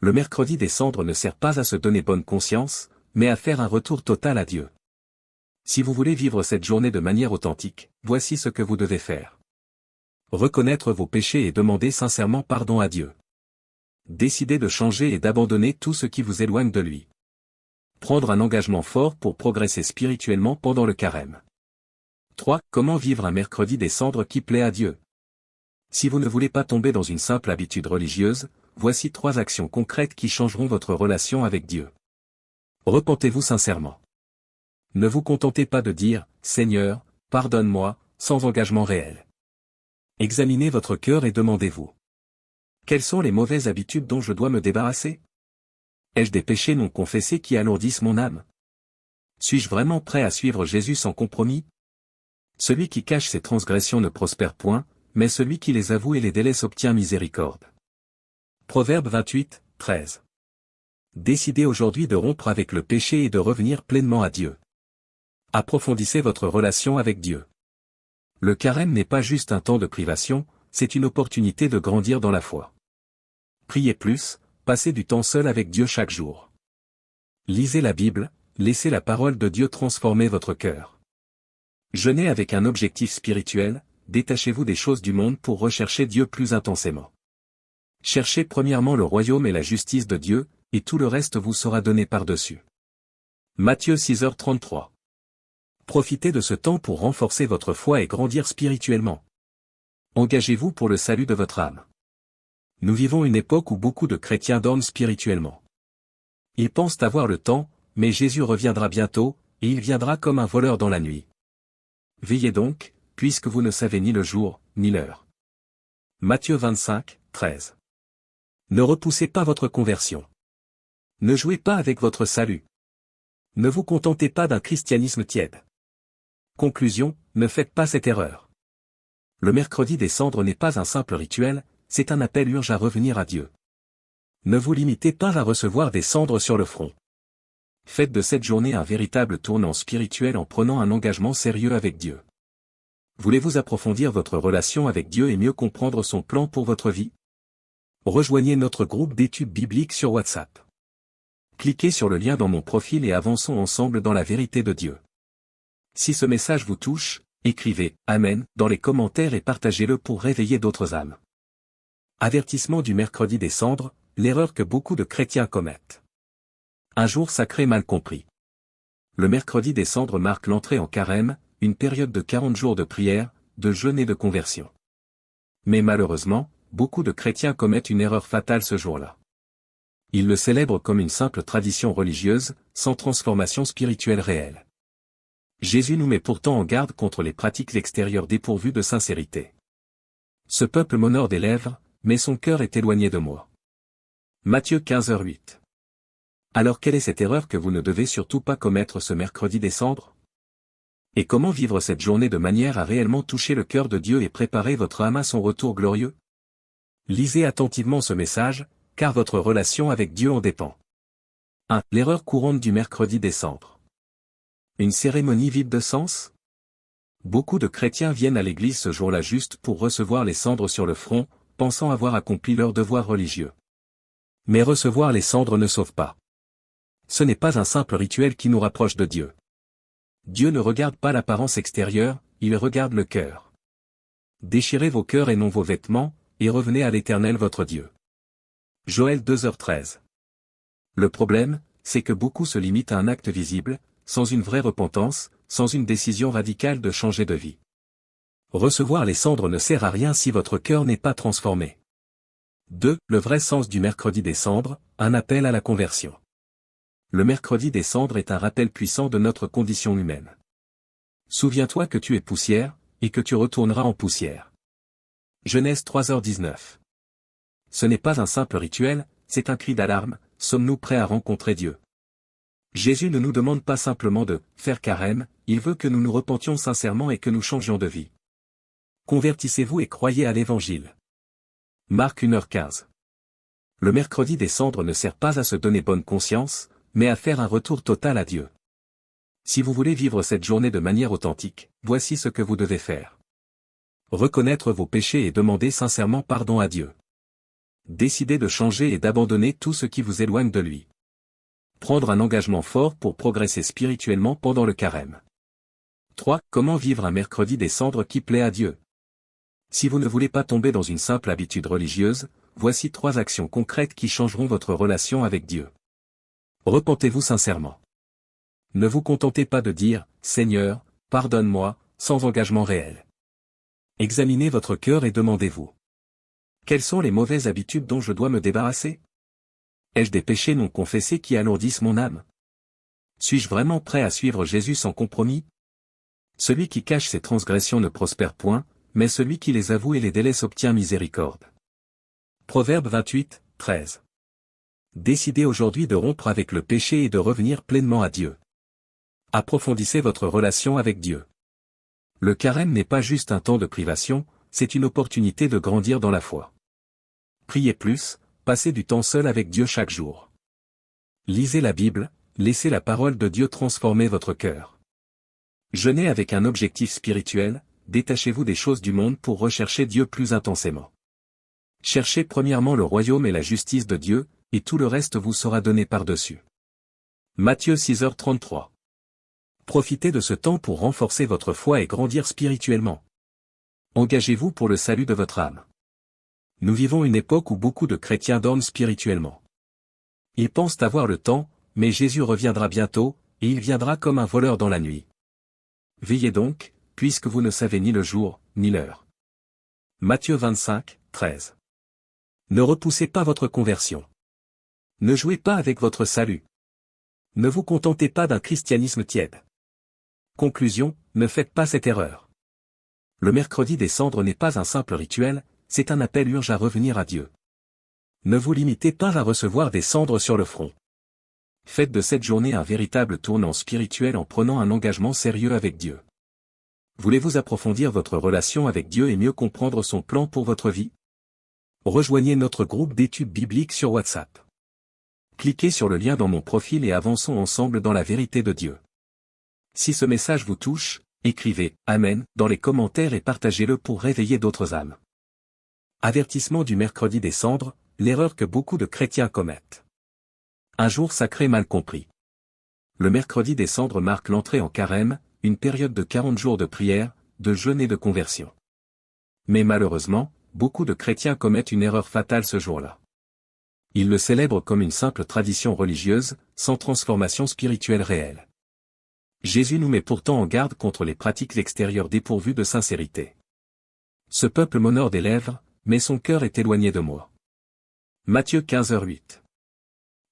Le mercredi des cendres ne sert pas à se donner bonne conscience, mais à faire un retour total à Dieu. Si vous voulez vivre cette journée de manière authentique, voici ce que vous devez faire. Reconnaître vos péchés et demander sincèrement pardon à Dieu. Décider de changer et d'abandonner tout ce qui vous éloigne de lui. Prendre un engagement fort pour progresser spirituellement pendant le carême. 3. Comment vivre un mercredi des cendres qui plaît à Dieu? Si vous ne voulez pas tomber dans une simple habitude religieuse, voici 3 actions concrètes qui changeront votre relation avec Dieu. Repentez-vous sincèrement. Ne vous contentez pas de dire « Seigneur, pardonne-moi » sans engagement réel. Examinez votre cœur et demandez-vous. Quelles sont les mauvaises habitudes dont je dois me débarrasser? Ai-je des péchés non confessés qui alourdissent mon âme? Suis-je vraiment prêt à suivre Jésus sans compromis? Celui qui cache ses transgressions ne prospère point, mais celui qui les avoue et les délaisse obtient miséricorde. Proverbe 28, 13. Décidez aujourd'hui de rompre avec le péché et de revenir pleinement à Dieu. Approfondissez votre relation avec Dieu. Le carême n'est pas juste un temps de privation, c'est une opportunité de grandir dans la foi. Priez plus, passez du temps seul avec Dieu chaque jour. Lisez la Bible, laissez la parole de Dieu transformer votre cœur. Jeûnez avec un objectif spirituel, détachez-vous des choses du monde pour rechercher Dieu plus intensément. Cherchez premièrement le royaume et la justice de Dieu, et tout le reste vous sera donné par-dessus. Matthieu 6h33. Profitez de ce temps pour renforcer votre foi et grandir spirituellement. Engagez-vous pour le salut de votre âme. Nous vivons une époque où beaucoup de chrétiens dorment spirituellement. Ils pensent avoir le temps, mais Jésus reviendra bientôt, et il viendra comme un voleur dans la nuit. Veillez donc, puisque vous ne savez ni le jour, ni l'heure. Matthieu 25, 13. Ne repoussez pas votre conversion. Ne jouez pas avec votre salut. Ne vous contentez pas d'un christianisme tiède. Conclusion, ne faites pas cette erreur. Le mercredi des cendres n'est pas un simple rituel, c'est un appel urgent à revenir à Dieu. Ne vous limitez pas à recevoir des cendres sur le front. Faites de cette journée un véritable tournant spirituel en prenant un engagement sérieux avec Dieu. Voulez-vous approfondir votre relation avec Dieu et mieux comprendre son plan pour votre vie? Rejoignez notre groupe d'études bibliques sur WhatsApp. Cliquez sur le lien dans mon profil et avançons ensemble dans la vérité de Dieu. Si ce message vous touche, écrivez « Amen » dans les commentaires et partagez-le pour réveiller d'autres âmes. Avertissement du mercredi des cendres, l'erreur que beaucoup de chrétiens commettent. Un jour sacré mal compris. Le mercredi des cendres marque l'entrée en carême, une période de 40 jours de prière, de jeûne et de conversion. Mais malheureusement, beaucoup de chrétiens commettent une erreur fatale ce jour-là. Ils le célèbrent comme une simple tradition religieuse, sans transformation spirituelle réelle. Jésus nous met pourtant en garde contre les pratiques extérieures dépourvues de sincérité. Ce peuple m'honore des lèvres, mais son cœur est éloigné de moi. Matthieu 15h08. Alors quelle est cette erreur que vous ne devez surtout pas commettre ce mercredi des cendres? Et comment vivre cette journée de manière à réellement toucher le cœur de Dieu et préparer votre âme à son retour glorieux? Lisez attentivement ce message, car votre relation avec Dieu en dépend. 1. L'erreur courante du mercredi des cendres. Une cérémonie vide de sens? Beaucoup de chrétiens viennent à l'église ce jour-là juste pour recevoir les cendres sur le front, pensant avoir accompli leur devoir religieux. Mais recevoir les cendres ne sauve pas. Ce n'est pas un simple rituel qui nous rapproche de Dieu. Dieu ne regarde pas l'apparence extérieure, il regarde le cœur. Déchirez vos cœurs et non vos vêtements, et revenez à l'Éternel votre Dieu. Joël 2h13. Le problème, c'est que beaucoup se limitent à un acte visible, sans une vraie repentance, sans une décision radicale de changer de vie. Recevoir les cendres ne sert à rien si votre cœur n'est pas transformé. 2. Le vrai sens du mercredi des cendres, un appel à la conversion. Le mercredi des cendres est un rappel puissant de notre condition humaine. Souviens-toi que tu es poussière, et que tu retourneras en poussière. Genèse 3h19. Ce n'est pas un simple rituel, c'est un cri d'alarme, sommes-nous prêts à rencontrer Dieu? Jésus ne nous demande pas simplement de « faire carême », il veut que nous nous repentions sincèrement et que nous changions de vie. Convertissez-vous et croyez à l'Évangile. Marc 1h15. Le mercredi des cendres ne sert pas à se donner bonne conscience, mais à faire un retour total à Dieu. Si vous voulez vivre cette journée de manière authentique, voici ce que vous devez faire. Reconnaître vos péchés et demander sincèrement pardon à Dieu. Décidez de changer et d'abandonner tout ce qui vous éloigne de lui. Prendre un engagement fort pour progresser spirituellement pendant le carême. 3. Comment vivre un mercredi des cendres qui plaît à Dieu? Si vous ne voulez pas tomber dans une simple habitude religieuse, voici 3 actions concrètes qui changeront votre relation avec Dieu. Repentez-vous sincèrement. Ne vous contentez pas de dire « Seigneur, pardonne-moi », sans engagement réel. Examinez votre cœur et demandez-vous. Quelles sont les mauvaises habitudes dont je dois me débarrasser? Ai-je des péchés non confessés qui alourdissent mon âme? Suis-je vraiment prêt à suivre Jésus sans compromis? Celui qui cache ses transgressions ne prospère point, mais celui qui les avoue et les délaisse obtient miséricorde. Proverbe 28, 13. Décidez aujourd'hui de rompre avec le péché et de revenir pleinement à Dieu. Approfondissez votre relation avec Dieu. Le carême n'est pas juste un temps de privation, c'est une opportunité de grandir dans la foi. Priez plus, passez du temps seul avec Dieu chaque jour. Lisez la Bible, laissez la parole de Dieu transformer votre cœur. Jeûnez avec un objectif spirituel, détachez-vous des choses du monde pour rechercher Dieu plus intensément. Cherchez premièrement le royaume et la justice de Dieu, et tout le reste vous sera donné par-dessus. Matthieu 6h33. Profitez de ce temps pour renforcer votre foi et grandir spirituellement. Engagez-vous pour le salut de votre âme. Nous vivons une époque où beaucoup de chrétiens dorment spirituellement. Ils pensent avoir le temps, mais Jésus reviendra bientôt, et il viendra comme un voleur dans la nuit. Veillez donc, puisque vous ne savez ni le jour, ni l'heure. Matthieu 25, 13. Ne repoussez pas votre conversion. Ne jouez pas avec votre salut. Ne vous contentez pas d'un christianisme tiède. Conclusion, ne faites pas cette erreur. Le mercredi des cendres n'est pas un simple rituel, c'est un appel urgent à revenir à Dieu. Ne vous limitez pas à recevoir des cendres sur le front. Faites de cette journée un véritable tournant spirituel en prenant un engagement sérieux avec Dieu. Voulez-vous approfondir votre relation avec Dieu et mieux comprendre son plan pour votre vie? Rejoignez notre groupe d'études bibliques sur WhatsApp. Cliquez sur le lien dans mon profil et avançons ensemble dans la vérité de Dieu. Si ce message vous touche, écrivez « Amen » dans les commentaires et partagez-le pour réveiller d'autres âmes. Avertissement du mercredi des cendres, l'erreur que beaucoup de chrétiens commettent. Un jour sacré mal compris. Le mercredi des cendres marque l'entrée en carême, une période de 40 jours de prière, de jeûne et de conversion. Mais malheureusement, beaucoup de chrétiens commettent une erreur fatale ce jour-là. Ils le célèbrent comme une simple tradition religieuse, sans transformation spirituelle réelle. Jésus nous met pourtant en garde contre les pratiques extérieures dépourvues de sincérité. Ce peuple m'honore des lèvres, mais son cœur est éloigné de moi. Matthieu 15h08.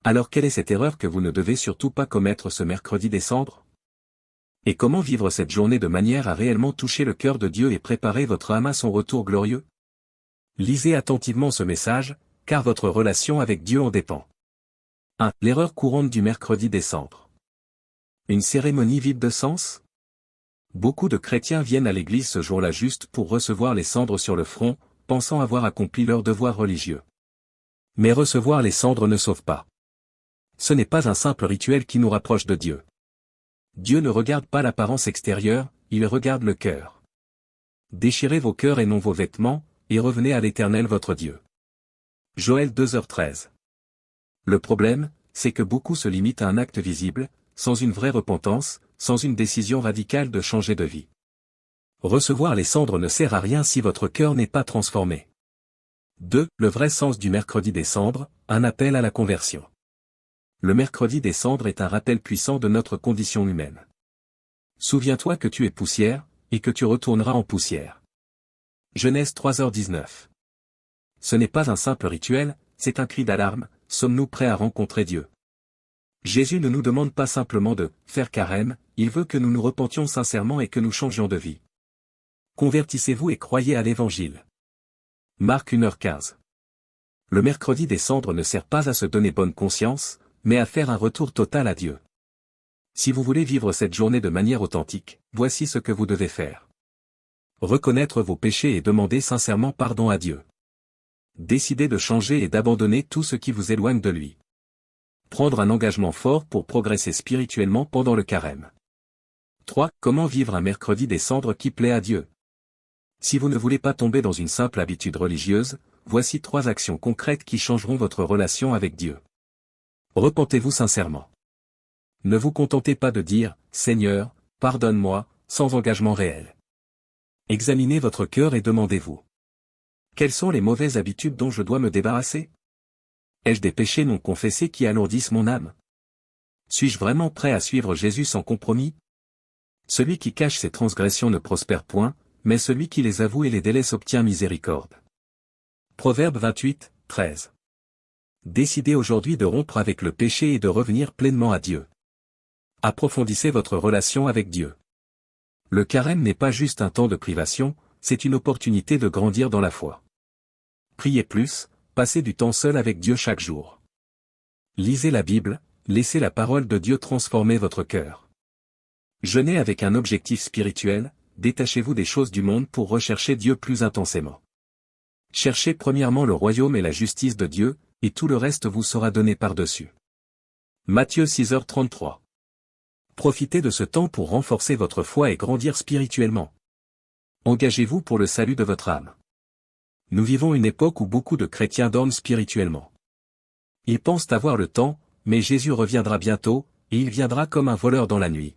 Alors quelle est cette erreur que vous ne devez surtout pas commettre ce mercredi des cendres? Et comment vivre cette journée de manière à réellement toucher le cœur de Dieu et préparer votre âme à son retour glorieux? Lisez attentivement ce message, car votre relation avec Dieu en dépend. 1. L'erreur courante du mercredi des cendres. Une cérémonie vide de sens? Beaucoup de chrétiens viennent à l'église ce jour-là juste pour recevoir les cendres sur le front, pensant avoir accompli leur devoir religieux. Mais recevoir les cendres ne sauve pas. Ce n'est pas un simple rituel qui nous rapproche de Dieu. Dieu ne regarde pas l'apparence extérieure, il regarde le cœur. Déchirez vos cœurs et non vos vêtements, et revenez à l'Éternel votre Dieu. Joël 2h13. Le problème, c'est que beaucoup se limitent à un acte visible, sans une vraie repentance, sans une décision radicale de changer de vie. Recevoir les cendres ne sert à rien si votre cœur n'est pas transformé. 2. Le vrai sens du mercredi des cendres, un appel à la conversion. Le mercredi des cendres est un rappel puissant de notre condition humaine. Souviens-toi que tu es poussière, et que tu retourneras en poussière. Genèse 3h19. Ce n'est pas un simple rituel, c'est un cri d'alarme, sommes-nous prêts à rencontrer Dieu? Jésus ne nous demande pas simplement de « faire carême », il veut que nous nous repentions sincèrement et que nous changions de vie. Convertissez-vous et croyez à l'Évangile. Marc 1h15. Le mercredi des cendres ne sert pas à se donner bonne conscience, mais à faire un retour total à Dieu. Si vous voulez vivre cette journée de manière authentique, voici ce que vous devez faire. Reconnaître vos péchés et demander sincèrement pardon à Dieu. Décidez de changer et d'abandonner tout ce qui vous éloigne de lui. Prendre un engagement fort pour progresser spirituellement pendant le carême. 3. Comment vivre un mercredi des cendres qui plaît à Dieu? Si vous ne voulez pas tomber dans une simple habitude religieuse, voici 3 actions concrètes qui changeront votre relation avec Dieu. Repentez-vous sincèrement. Ne vous contentez pas de dire « Seigneur, pardonne-moi », sans engagement réel. Examinez votre cœur et demandez-vous. Quelles sont les mauvaises habitudes dont je dois me débarrasser? Ai-je des péchés non confessés qui alourdissent mon âme? Suis-je vraiment prêt à suivre Jésus sans compromis? Celui qui cache ses transgressions ne prospère point, mais celui qui les avoue et les délaisse obtient miséricorde. Proverbe 28, 13. Décidez aujourd'hui de rompre avec le péché et de revenir pleinement à Dieu. Approfondissez votre relation avec Dieu. Le carême n'est pas juste un temps de privation, c'est une opportunité de grandir dans la foi. Priez plus, passez du temps seul avec Dieu chaque jour. Lisez la Bible, laissez la parole de Dieu transformer votre cœur. Jeûnez avec un objectif spirituel, détachez-vous des choses du monde pour rechercher Dieu plus intensément. Cherchez premièrement le royaume et la justice de Dieu, et tout le reste vous sera donné par-dessus. Matthieu 6h33. Profitez de ce temps pour renforcer votre foi et grandir spirituellement. Engagez-vous pour le salut de votre âme. Nous vivons une époque où beaucoup de chrétiens dorment spirituellement. Ils pensent avoir le temps, mais Jésus reviendra bientôt, et il viendra comme un voleur dans la nuit.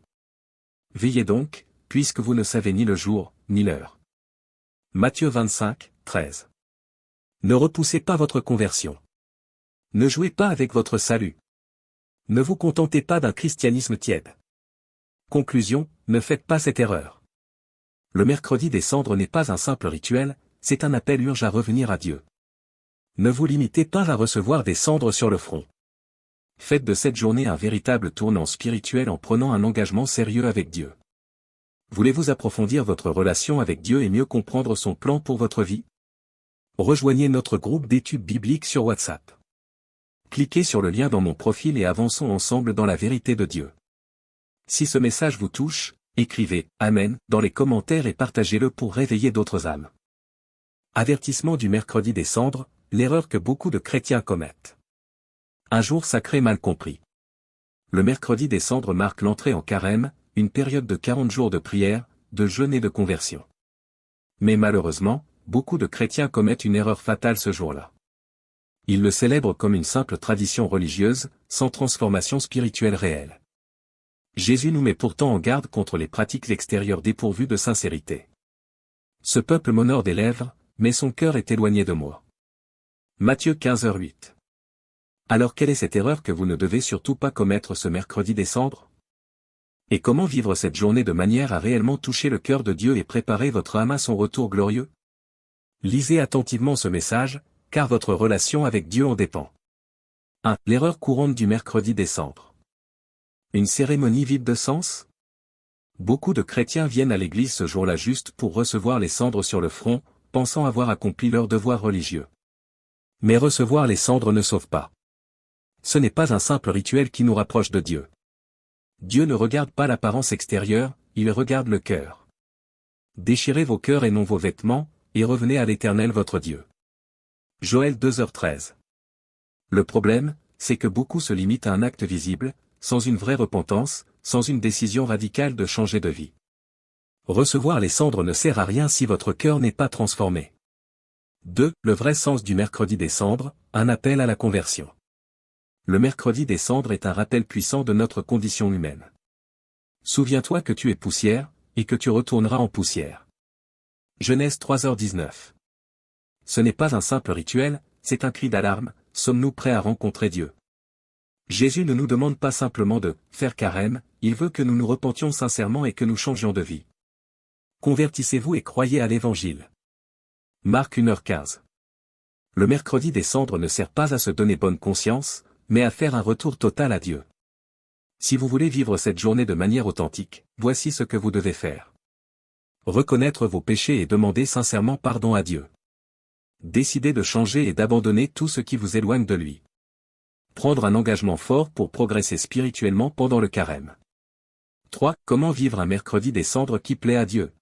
Veillez donc, puisque vous ne savez ni le jour, ni l'heure. Matthieu 25, 13. Ne repoussez pas votre conversion. Ne jouez pas avec votre salut. Ne vous contentez pas d'un christianisme tiède. Conclusion, ne faites pas cette erreur. Le mercredi des cendres n'est pas un simple rituel, c'est un appel urgent à revenir à Dieu. Ne vous limitez pas à recevoir des cendres sur le front. Faites de cette journée un véritable tournant spirituel en prenant un engagement sérieux avec Dieu. Voulez-vous approfondir votre relation avec Dieu et mieux comprendre son plan pour votre vie? Rejoignez notre groupe d'études bibliques sur WhatsApp. Cliquez sur le lien dans mon profil et avançons ensemble dans la vérité de Dieu. Si ce message vous touche, écrivez « Amen » dans les commentaires et partagez-le pour réveiller d'autres âmes. Avertissement du mercredi des cendres, l'erreur que beaucoup de chrétiens commettent. Un jour sacré mal compris. Le mercredi des cendres marque l'entrée en carême, une période de 40 jours de prière, de jeûne et de conversion. Mais malheureusement, beaucoup de chrétiens commettent une erreur fatale ce jour-là. Ils le célèbrent comme une simple tradition religieuse, sans transformation spirituelle réelle. Jésus nous met pourtant en garde contre les pratiques extérieures dépourvues de sincérité. Ce peuple m'honore des lèvres, mais son cœur est éloigné de moi. Matthieu 15h08. Alors quelle est cette erreur que vous ne devez surtout pas commettre ce mercredi des cendres? Et comment vivre cette journée de manière à réellement toucher le cœur de Dieu et préparer votre âme à son retour glorieux? Lisez attentivement ce message, car votre relation avec Dieu en dépend. 1. L'erreur courante du mercredi des cendres. Une cérémonie vide de sens? Beaucoup de chrétiens viennent à l'église ce jour-là juste pour recevoir les cendres sur le front, pensant avoir accompli leur devoir religieux. Mais recevoir les cendres ne sauve pas. Ce n'est pas un simple rituel qui nous rapproche de Dieu. Dieu ne regarde pas l'apparence extérieure, il regarde le cœur. Déchirez vos cœurs et non vos vêtements, et revenez à l'Éternel votre Dieu. Joël 2h13. Le problème, c'est que beaucoup se limitent à un acte visible, sans une vraie repentance, sans une décision radicale de changer de vie. Recevoir les cendres ne sert à rien si votre cœur n'est pas transformé. 2. Le vrai sens du mercredi des cendres, un appel à la conversion. Le mercredi des cendres est un rappel puissant de notre condition humaine. Souviens-toi que tu es poussière, et que tu retourneras en poussière. Genèse 3h19. Ce n'est pas un simple rituel, c'est un cri d'alarme, sommes-nous prêts à rencontrer Dieu? Jésus ne nous demande pas simplement de « faire carême », il veut que nous nous repentions sincèrement et que nous changions de vie. Convertissez-vous et croyez à l'Évangile. Marc 1h15. Le mercredi des cendres ne sert pas à se donner bonne conscience, mais à faire un retour total à Dieu. Si vous voulez vivre cette journée de manière authentique, voici ce que vous devez faire. Reconnaître vos péchés et demander sincèrement pardon à Dieu. Décidez de changer et d'abandonner tout ce qui vous éloigne de lui. Prendre un engagement fort pour progresser spirituellement pendant le carême. 3. Comment vivre un mercredi des cendres qui plaît à Dieu?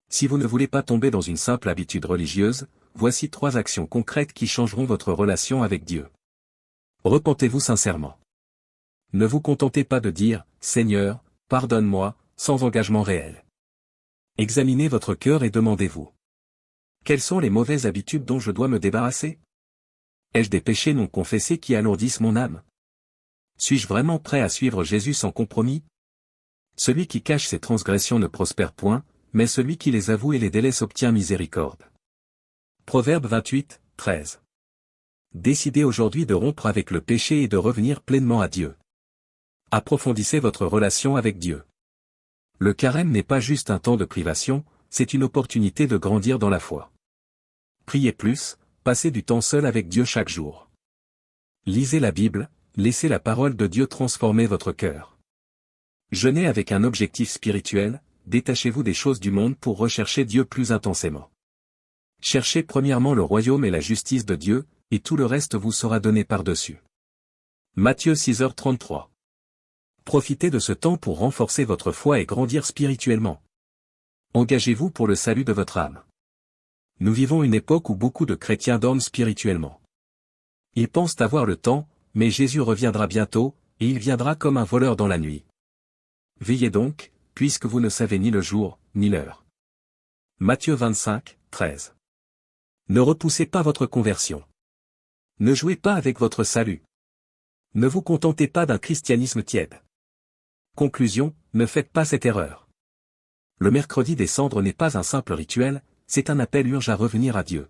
Si vous ne voulez pas tomber dans une simple habitude religieuse, voici 3 actions concrètes qui changeront votre relation avec Dieu. Repentez-vous sincèrement. Ne vous contentez pas de dire « Seigneur, pardonne-moi » sans engagement réel. Examinez votre cœur et demandez-vous. Quelles sont les mauvaises habitudes dont je dois me débarrasser? Ai-je des péchés non confessés qui alourdissent mon âme? Suis-je vraiment prêt à suivre Jésus sans compromis? Celui qui cache ses transgressions ne prospère point, mais celui qui les avoue et les délaisse obtient miséricorde. Proverbe 28, 13. Décidez aujourd'hui de rompre avec le péché et de revenir pleinement à Dieu. Approfondissez votre relation avec Dieu. Le carême n'est pas juste un temps de privation, c'est une opportunité de grandir dans la foi. Priez plus, passez du temps seul avec Dieu chaque jour. Lisez la Bible, laissez la parole de Dieu transformer votre cœur. Jeûnez avec un objectif spirituel, détachez-vous des choses du monde pour rechercher Dieu plus intensément. Cherchez premièrement le royaume et la justice de Dieu, et tout le reste vous sera donné par-dessus. Matthieu 6h33. Profitez de ce temps pour renforcer votre foi et grandir spirituellement. Engagez-vous pour le salut de votre âme. Nous vivons une époque où beaucoup de chrétiens dorment spirituellement. Ils pensent avoir le temps, mais Jésus reviendra bientôt, et il viendra comme un voleur dans la nuit. Veillez donc, puisque vous ne savez ni le jour, ni l'heure. Matthieu 25, 13. Ne repoussez pas votre conversion. Ne jouez pas avec votre salut. Ne vous contentez pas d'un christianisme tiède. Conclusion, ne faites pas cette erreur. Le mercredi des cendres n'est pas un simple rituel, c'est un appel urgent à revenir à Dieu.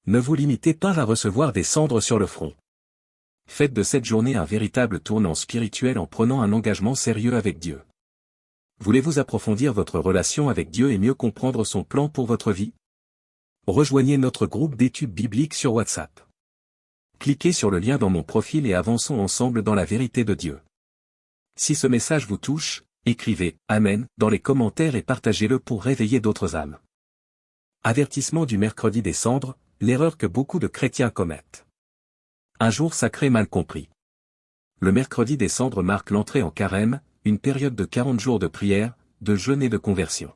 Ne vous limitez pas à recevoir des cendres sur le front. Faites de cette journée un véritable tournant spirituel en prenant un engagement sérieux avec Dieu. Voulez-vous approfondir votre relation avec Dieu et mieux comprendre son plan pour votre vie? Rejoignez notre groupe d'études bibliques sur WhatsApp. Cliquez sur le lien dans mon profil et avançons ensemble dans la vérité de Dieu. Si ce message vous touche, écrivez « Amen » dans les commentaires et partagez-le pour réveiller d'autres âmes. Avertissement du mercredi des cendres, l'erreur que beaucoup de chrétiens commettent. Un jour sacré mal compris. Le mercredi des cendres marque l'entrée en carême, une période de 40 jours de prière, de jeûne et de conversion.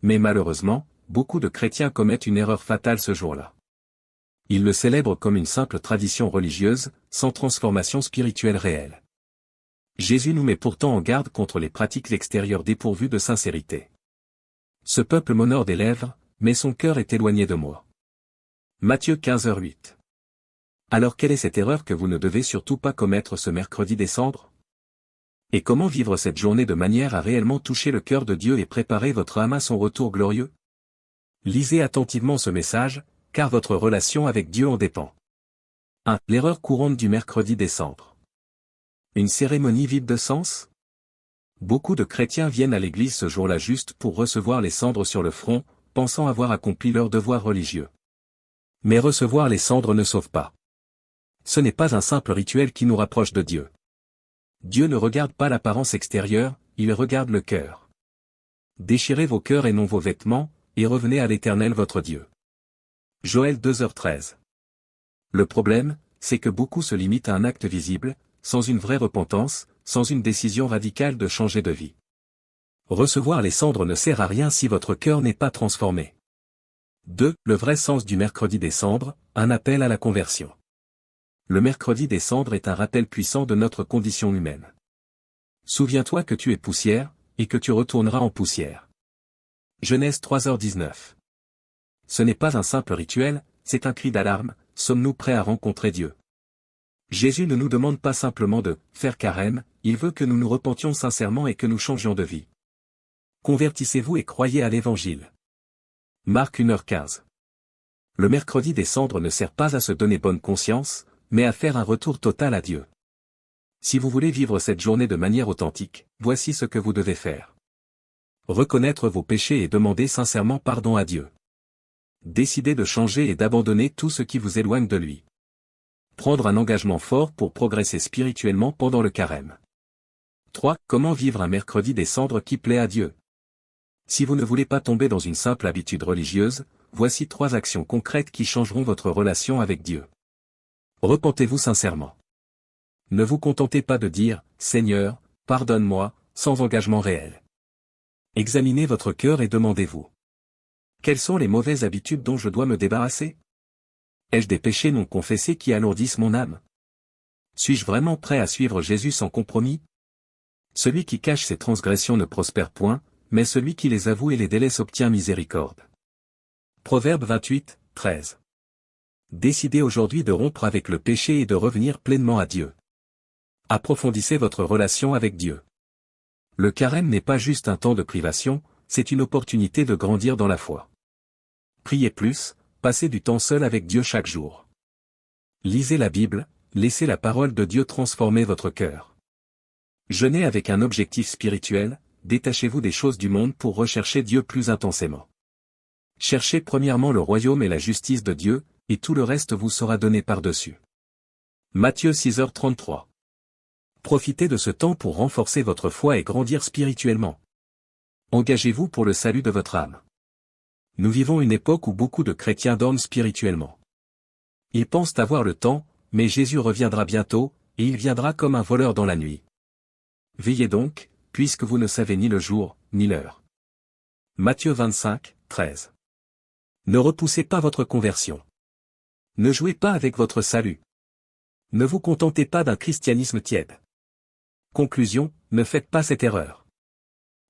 Mais malheureusement, beaucoup de chrétiens commettent une erreur fatale ce jour-là. Ils le célèbrent comme une simple tradition religieuse, sans transformation spirituelle réelle. Jésus nous met pourtant en garde contre les pratiques extérieures dépourvues de sincérité. Ce peuple m'honore des lèvres, mais son cœur est éloigné de moi. Matthieu 15h08. Alors quelle est cette erreur que vous ne devez surtout pas commettre ce mercredi des cendres? Et comment vivre cette journée de manière à réellement toucher le cœur de Dieu et préparer votre âme à son retour glorieux? Lisez attentivement ce message, car votre relation avec Dieu en dépend. 1. L'erreur courante du mercredi des cendres. Une cérémonie vide de sens? Beaucoup de chrétiens viennent à l'église ce jour-là juste pour recevoir les cendres sur le front, pensant avoir accompli leur devoir religieux. Mais recevoir les cendres ne sauve pas. Ce n'est pas un simple rituel qui nous rapproche de Dieu. Dieu ne regarde pas l'apparence extérieure, il regarde le cœur. Déchirez vos cœurs et non vos vêtements, et revenez à l'Éternel votre Dieu. Joël 2h13. Le problème, c'est que beaucoup se limitent à un acte visible, sans une vraie repentance, sans une décision radicale de changer de vie. Recevoir les cendres ne sert à rien si votre cœur n'est pas transformé. 2. Le vrai sens du mercredi des cendres, un appel à la conversion. Le mercredi des cendres est un rappel puissant de notre condition humaine. Souviens-toi que tu es poussière, et que tu retourneras en poussière. Genèse 3h19. Ce n'est pas un simple rituel, c'est un cri d'alarme, sommes-nous prêts à rencontrer Dieu? Jésus ne nous demande pas simplement de « faire carême », il veut que nous nous repentions sincèrement et que nous changions de vie. Convertissez-vous et croyez à l'Évangile. Marc 1h15. Le mercredi des cendres ne sert pas à se donner bonne conscience, mais à faire un retour total à Dieu. Si vous voulez vivre cette journée de manière authentique, voici ce que vous devez faire. Reconnaître vos péchés et demander sincèrement pardon à Dieu. Décidez de changer et d'abandonner tout ce qui vous éloigne de lui. Prendre un engagement fort pour progresser spirituellement pendant le carême. 3. Comment vivre un mercredi des cendres qui plaît à Dieu? Si vous ne voulez pas tomber dans une simple habitude religieuse, voici 3 actions concrètes qui changeront votre relation avec Dieu. Repentez-vous sincèrement. Ne vous contentez pas de dire « Seigneur, pardonne-moi » sans engagement réel. Examinez votre cœur et demandez-vous. Quelles sont les mauvaises habitudes dont je dois me débarrasser? Ai-je des péchés non confessés qui alourdissent mon âme? Suis-je vraiment prêt à suivre Jésus sans compromis? Celui qui cache ses transgressions ne prospère point, mais celui qui les avoue et les délaisse obtient miséricorde. Proverbe 28, 13. Décidez aujourd'hui de rompre avec le péché et de revenir pleinement à Dieu. Approfondissez votre relation avec Dieu. Le carême n'est pas juste un temps de privation, c'est une opportunité de grandir dans la foi. Priez plus, passez du temps seul avec Dieu chaque jour. Lisez la Bible, laissez la parole de Dieu transformer votre cœur. Jeûnez avec un objectif spirituel, détachez-vous des choses du monde pour rechercher Dieu plus intensément. Cherchez premièrement le royaume et la justice de Dieu, et tout le reste vous sera donné par-dessus. Matthieu 6h33. Profitez de ce temps pour renforcer votre foi et grandir spirituellement. Engagez-vous pour le salut de votre âme. Nous vivons une époque où beaucoup de chrétiens dorment spirituellement. Ils pensent avoir le temps, mais Jésus reviendra bientôt, et il viendra comme un voleur dans la nuit. Veillez donc, puisque vous ne savez ni le jour, ni l'heure. Matthieu 25, 13. Ne repoussez pas votre conversion. Ne jouez pas avec votre salut. Ne vous contentez pas d'un christianisme tiède. Conclusion, ne faites pas cette erreur.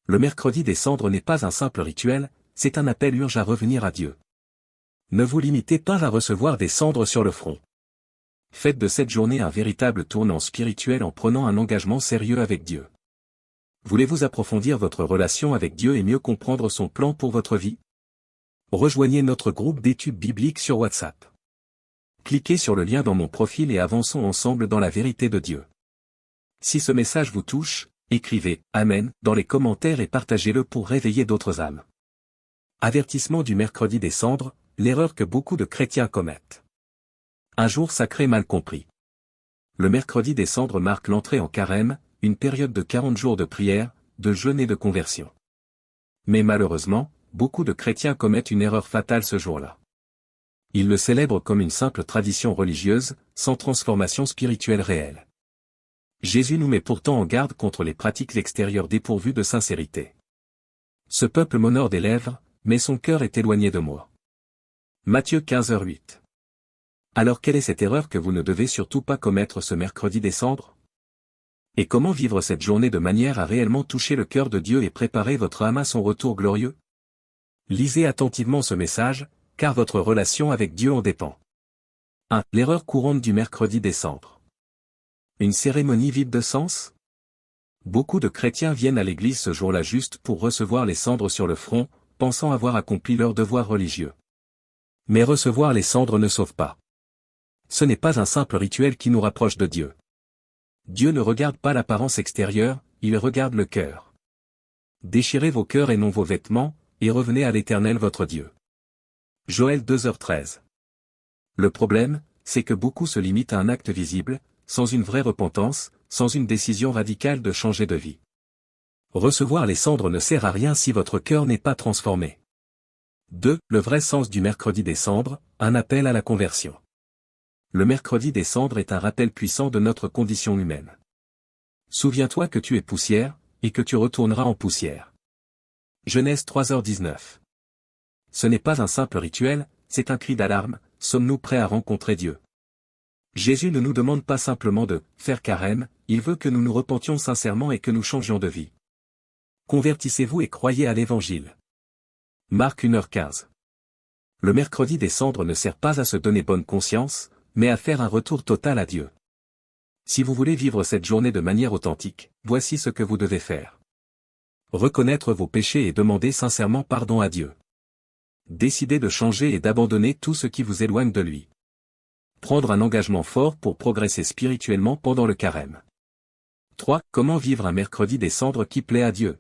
Le mercredi des cendres n'est pas un simple rituel, c'est un appel urgent à revenir à Dieu. Ne vous limitez pas à recevoir des cendres sur le front. Faites de cette journée un véritable tournant spirituel en prenant un engagement sérieux avec Dieu. Voulez-vous approfondir votre relation avec Dieu et mieux comprendre son plan pour votre vie? Rejoignez notre groupe d'études bibliques sur WhatsApp. Cliquez sur le lien dans mon profil et avançons ensemble dans la vérité de Dieu. Si ce message vous touche, écrivez « Amen » dans les commentaires et partagez-le pour réveiller d'autres âmes. Avertissement du mercredi des cendres, l'erreur que beaucoup de chrétiens commettent. Un jour sacré mal compris. Le mercredi des cendres marque l'entrée en carême, une période de 40 jours de prière, de jeûne et de conversion. Mais malheureusement, beaucoup de chrétiens commettent une erreur fatale ce jour-là. Ils le célèbrent comme une simple tradition religieuse, sans transformation spirituelle réelle. Jésus nous met pourtant en garde contre les pratiques extérieures dépourvues de sincérité. Ce peuple m'honore des lèvres, mais son cœur est éloigné de moi. Matthieu 15h08. Alors quelle est cette erreur que vous ne devez surtout pas commettre ce mercredi des cendres? Et comment vivre cette journée de manière à réellement toucher le cœur de Dieu et préparer votre âme à son retour glorieux? Lisez attentivement ce message, car votre relation avec Dieu en dépend. 1. L'erreur courante du mercredi des cendres. Une cérémonie vide de sens? Beaucoup de chrétiens viennent à l'église ce jour-là juste pour recevoir les cendres sur le front, pensant avoir accompli leur devoir religieux. Mais recevoir les cendres ne sauve pas. Ce n'est pas un simple rituel qui nous rapproche de Dieu. Dieu ne regarde pas l'apparence extérieure, il regarde le cœur. Déchirez vos cœurs et non vos vêtements, et revenez à l'Éternel votre Dieu. Joël 2h13. Le problème, c'est que beaucoup se limitent à un acte visible, sans une vraie repentance, sans une décision radicale de changer de vie. Recevoir les cendres ne sert à rien si votre cœur n'est pas transformé. 2. Le vrai sens du mercredi des cendres, un appel à la conversion. Le mercredi des cendres est un rappel puissant de notre condition humaine. Souviens-toi que tu es poussière, et que tu retourneras en poussière. Genèse 3h19. Ce n'est pas un simple rituel, c'est un cri d'alarme, sommes-nous prêts à rencontrer Dieu? Jésus ne nous demande pas simplement de « faire carême », il veut que nous nous repentions sincèrement et que nous changions de vie. Convertissez-vous et croyez à l'Évangile. Marc 1h15. Le mercredi des cendres ne sert pas à se donner bonne conscience, mais à faire un retour total à Dieu. Si vous voulez vivre cette journée de manière authentique, voici ce que vous devez faire. Reconnaître vos péchés et demander sincèrement pardon à Dieu. Décidez de changer et d'abandonner tout ce qui vous éloigne de lui. Prendre un engagement fort pour progresser spirituellement pendant le carême. 3. Comment vivre un mercredi des cendres qui plaît à Dieu?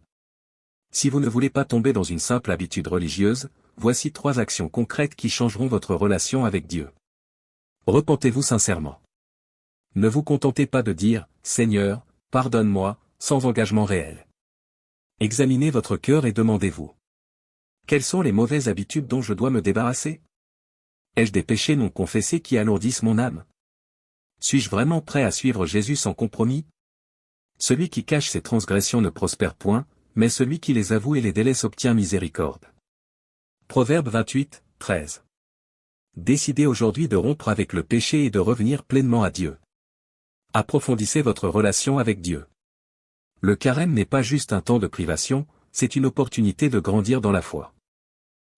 Si vous ne voulez pas tomber dans une simple habitude religieuse, voici 3 actions concrètes qui changeront votre relation avec Dieu. Repentez-vous sincèrement. Ne vous contentez pas de dire « Seigneur, pardonne-moi » sans engagement réel. Examinez votre cœur et demandez-vous. Quelles sont les mauvaises habitudes dont je dois me débarrasser? Ai-je des péchés non confessés qui alourdissent mon âme? Suis-je vraiment prêt à suivre Jésus sans compromis? Celui qui cache ses transgressions ne prospère point, mais celui qui les avoue et les délaisse obtient miséricorde. Proverbe 28, 13. Décidez aujourd'hui de rompre avec le péché et de revenir pleinement à Dieu. Approfondissez votre relation avec Dieu. Le carême n'est pas juste un temps de privation, c'est une opportunité de grandir dans la foi.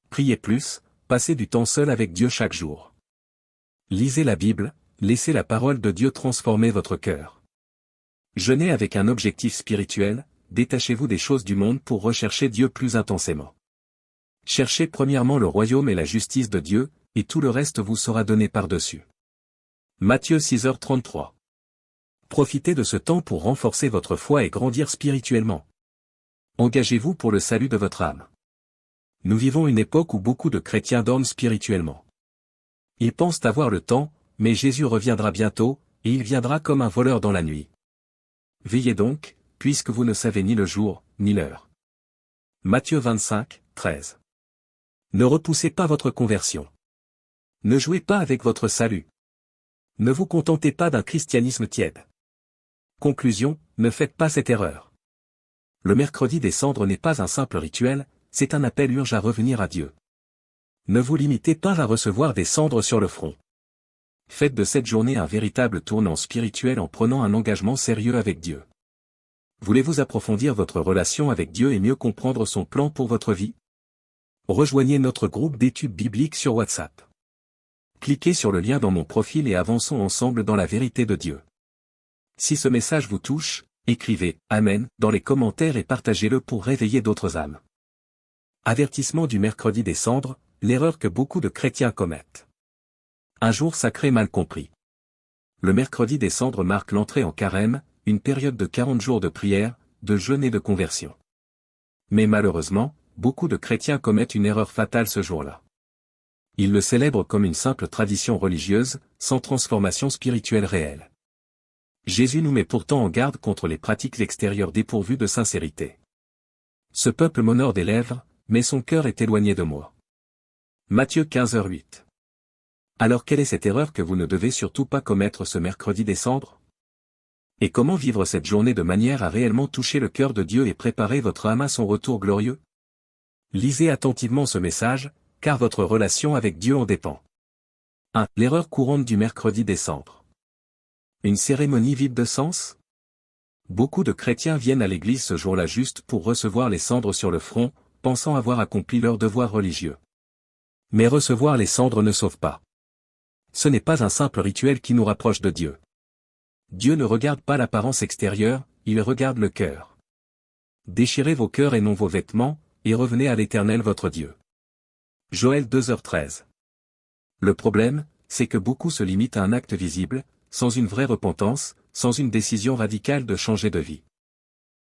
Priez plus, passez du temps seul avec Dieu chaque jour. Lisez la Bible, laissez la parole de Dieu transformer votre cœur. Jeûnez avec un objectif spirituel, détachez-vous des choses du monde pour rechercher Dieu plus intensément. Cherchez premièrement le royaume et la justice de Dieu, et tout le reste vous sera donné par-dessus. Matthieu 6h33. Profitez de ce temps pour renforcer votre foi et grandir spirituellement. Engagez-vous pour le salut de votre âme. Nous vivons une époque où beaucoup de chrétiens dorment spirituellement. Ils pensent avoir le temps, mais Jésus reviendra bientôt, et il viendra comme un voleur dans la nuit. Veillez donc, puisque vous ne savez ni le jour, ni l'heure. Matthieu 25, 13. Ne repoussez pas votre conversion. Ne jouez pas avec votre salut. Ne vous contentez pas d'un christianisme tiède. Conclusion, ne faites pas cette erreur. Le mercredi des cendres n'est pas un simple rituel, c'est un appel urgent à revenir à Dieu. Ne vous limitez pas à recevoir des cendres sur le front. Faites de cette journée un véritable tournant spirituel en prenant un engagement sérieux avec Dieu. Voulez-vous approfondir votre relation avec Dieu et mieux comprendre son plan pour votre vie? Rejoignez notre groupe d'études bibliques sur WhatsApp. Cliquez sur le lien dans mon profil et avançons ensemble dans la vérité de Dieu. Si ce message vous touche, écrivez « Amen » dans les commentaires et partagez-le pour réveiller d'autres âmes. Avertissement du mercredi des cendres, l'erreur que beaucoup de chrétiens commettent. Un jour sacré mal compris. Le mercredi des cendres marque l'entrée en carême, une période de 40 jours de prière, de jeûne et de conversion. Mais malheureusement, beaucoup de chrétiens commettent une erreur fatale ce jour-là. Ils le célèbrent comme une simple tradition religieuse, sans transformation spirituelle réelle. Jésus nous met pourtant en garde contre les pratiques extérieures dépourvues de sincérité. Ce peuple m'honore des lèvres, mais son cœur est éloigné de moi. Matthieu 15h08. Alors quelle est cette erreur que vous ne devez surtout pas commettre ce mercredi des cendres? Et comment vivre cette journée de manière à réellement toucher le cœur de Dieu et préparer votre âme à son retour glorieux? Lisez attentivement ce message, car votre relation avec Dieu en dépend. 1. L'erreur courante du mercredi des cendres. Une cérémonie vide de sens? Beaucoup de chrétiens viennent à l'église ce jour-là juste pour recevoir les cendres sur le front, pensant avoir accompli leur devoir religieux. Mais recevoir les cendres ne sauve pas. Ce n'est pas un simple rituel qui nous rapproche de Dieu. Dieu ne regarde pas l'apparence extérieure, il regarde le cœur. Déchirez vos cœurs et non vos vêtements, et revenez à l'Éternel votre Dieu. Joël 2h13. Le problème, c'est que beaucoup se limitent à un acte visible, sans une vraie repentance, sans une décision radicale de changer de vie.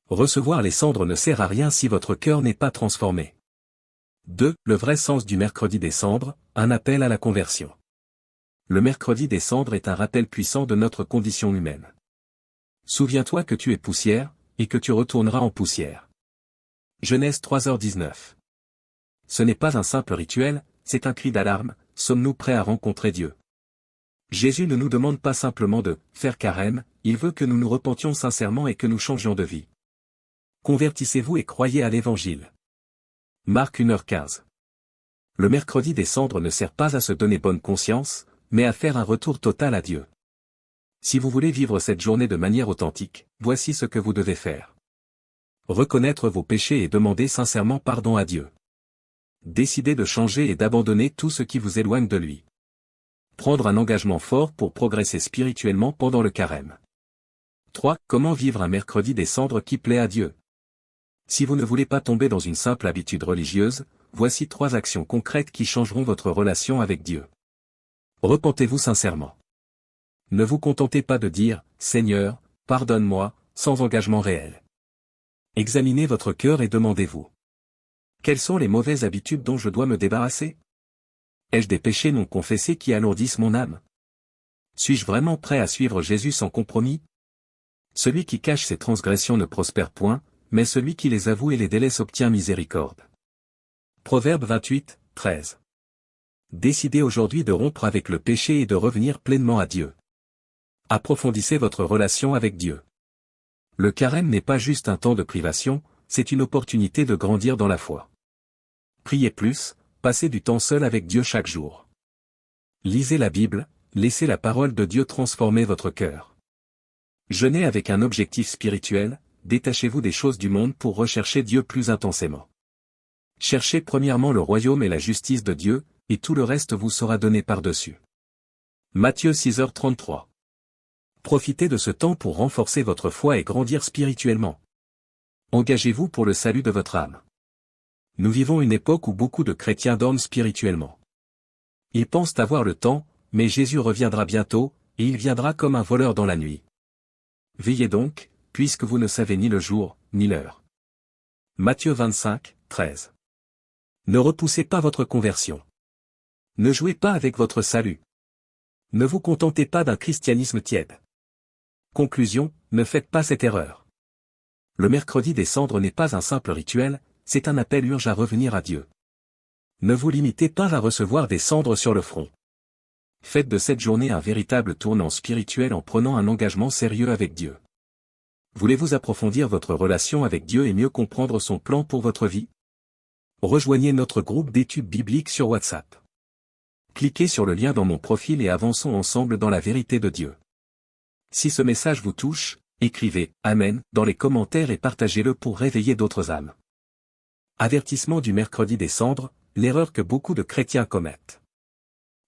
Recevoir les cendres ne sert à rien si votre cœur n'est pas transformé. 2. Le vrai sens du mercredi des cendres, un appel à la conversion. Le mercredi des cendres est un rappel puissant de notre condition humaine. Souviens-toi que tu es poussière, et que tu retourneras en poussière. Genèse 3h19. Ce n'est pas un simple rituel, c'est un cri d'alarme, sommes-nous prêts à rencontrer Dieu? Jésus ne nous demande pas simplement de « faire carême », il veut que nous nous repentions sincèrement et que nous changions de vie. Convertissez-vous et croyez à l'Évangile. Marc 1h15. Le mercredi des cendres ne sert pas à se donner bonne conscience, mais à faire un retour total à Dieu. Si vous voulez vivre cette journée de manière authentique, voici ce que vous devez faire. Reconnaître vos péchés et demander sincèrement pardon à Dieu. Décidez de changer et d'abandonner tout ce qui vous éloigne de lui. Prendre un engagement fort pour progresser spirituellement pendant le carême. 3. Comment vivre un mercredi des cendres qui plaît à Dieu? Si vous ne voulez pas tomber dans une simple habitude religieuse, voici 3 actions concrètes qui changeront votre relation avec Dieu. Repentez-vous sincèrement. Ne vous contentez pas de dire « Seigneur, pardonne-moi » sans engagement réel. Examinez votre cœur et demandez-vous. Quelles sont les mauvaises habitudes dont je dois me débarrasser? Ai-je des péchés non confessés qui alourdissent mon âme? Suis-je vraiment prêt à suivre Jésus sans compromis? Celui qui cache ses transgressions ne prospère point, mais celui qui les avoue et les délaisse obtient miséricorde. Proverbe 28, 13. Décidez aujourd'hui de rompre avec le péché et de revenir pleinement à Dieu. Approfondissez votre relation avec Dieu. Le carême n'est pas juste un temps de privation, c'est une opportunité de grandir dans la foi. Priez plus, passez du temps seul avec Dieu chaque jour. Lisez la Bible, laissez la parole de Dieu transformer votre cœur. Jeûnez avec un objectif spirituel, détachez-vous des choses du monde pour rechercher Dieu plus intensément. Cherchez premièrement le royaume et la justice de Dieu, et tout le reste vous sera donné par-dessus. Matthieu 6h33. Profitez de ce temps pour renforcer votre foi et grandir spirituellement. Engagez-vous pour le salut de votre âme. Nous vivons une époque où beaucoup de chrétiens dorment spirituellement. Ils pensent avoir le temps, mais Jésus reviendra bientôt, et il viendra comme un voleur dans la nuit. Veillez donc, puisque vous ne savez ni le jour, ni l'heure. Matthieu 25, 13. Ne repoussez pas votre conversion. Ne jouez pas avec votre salut. Ne vous contentez pas d'un christianisme tiède. Conclusion, ne faites pas cette erreur. Le mercredi des cendres n'est pas un simple rituel, c'est un appel urgent à revenir à Dieu. Ne vous limitez pas à recevoir des cendres sur le front. Faites de cette journée un véritable tournant spirituel en prenant un engagement sérieux avec Dieu. Voulez-vous approfondir votre relation avec Dieu et mieux comprendre son plan pour votre vie? Rejoignez notre groupe d'études bibliques sur WhatsApp. Cliquez sur le lien dans mon profil et avançons ensemble dans la vérité de Dieu. Si ce message vous touche, écrivez « Amen » dans les commentaires et partagez-le pour réveiller d'autres âmes. Avertissement du mercredi des cendres, l'erreur que beaucoup de chrétiens commettent.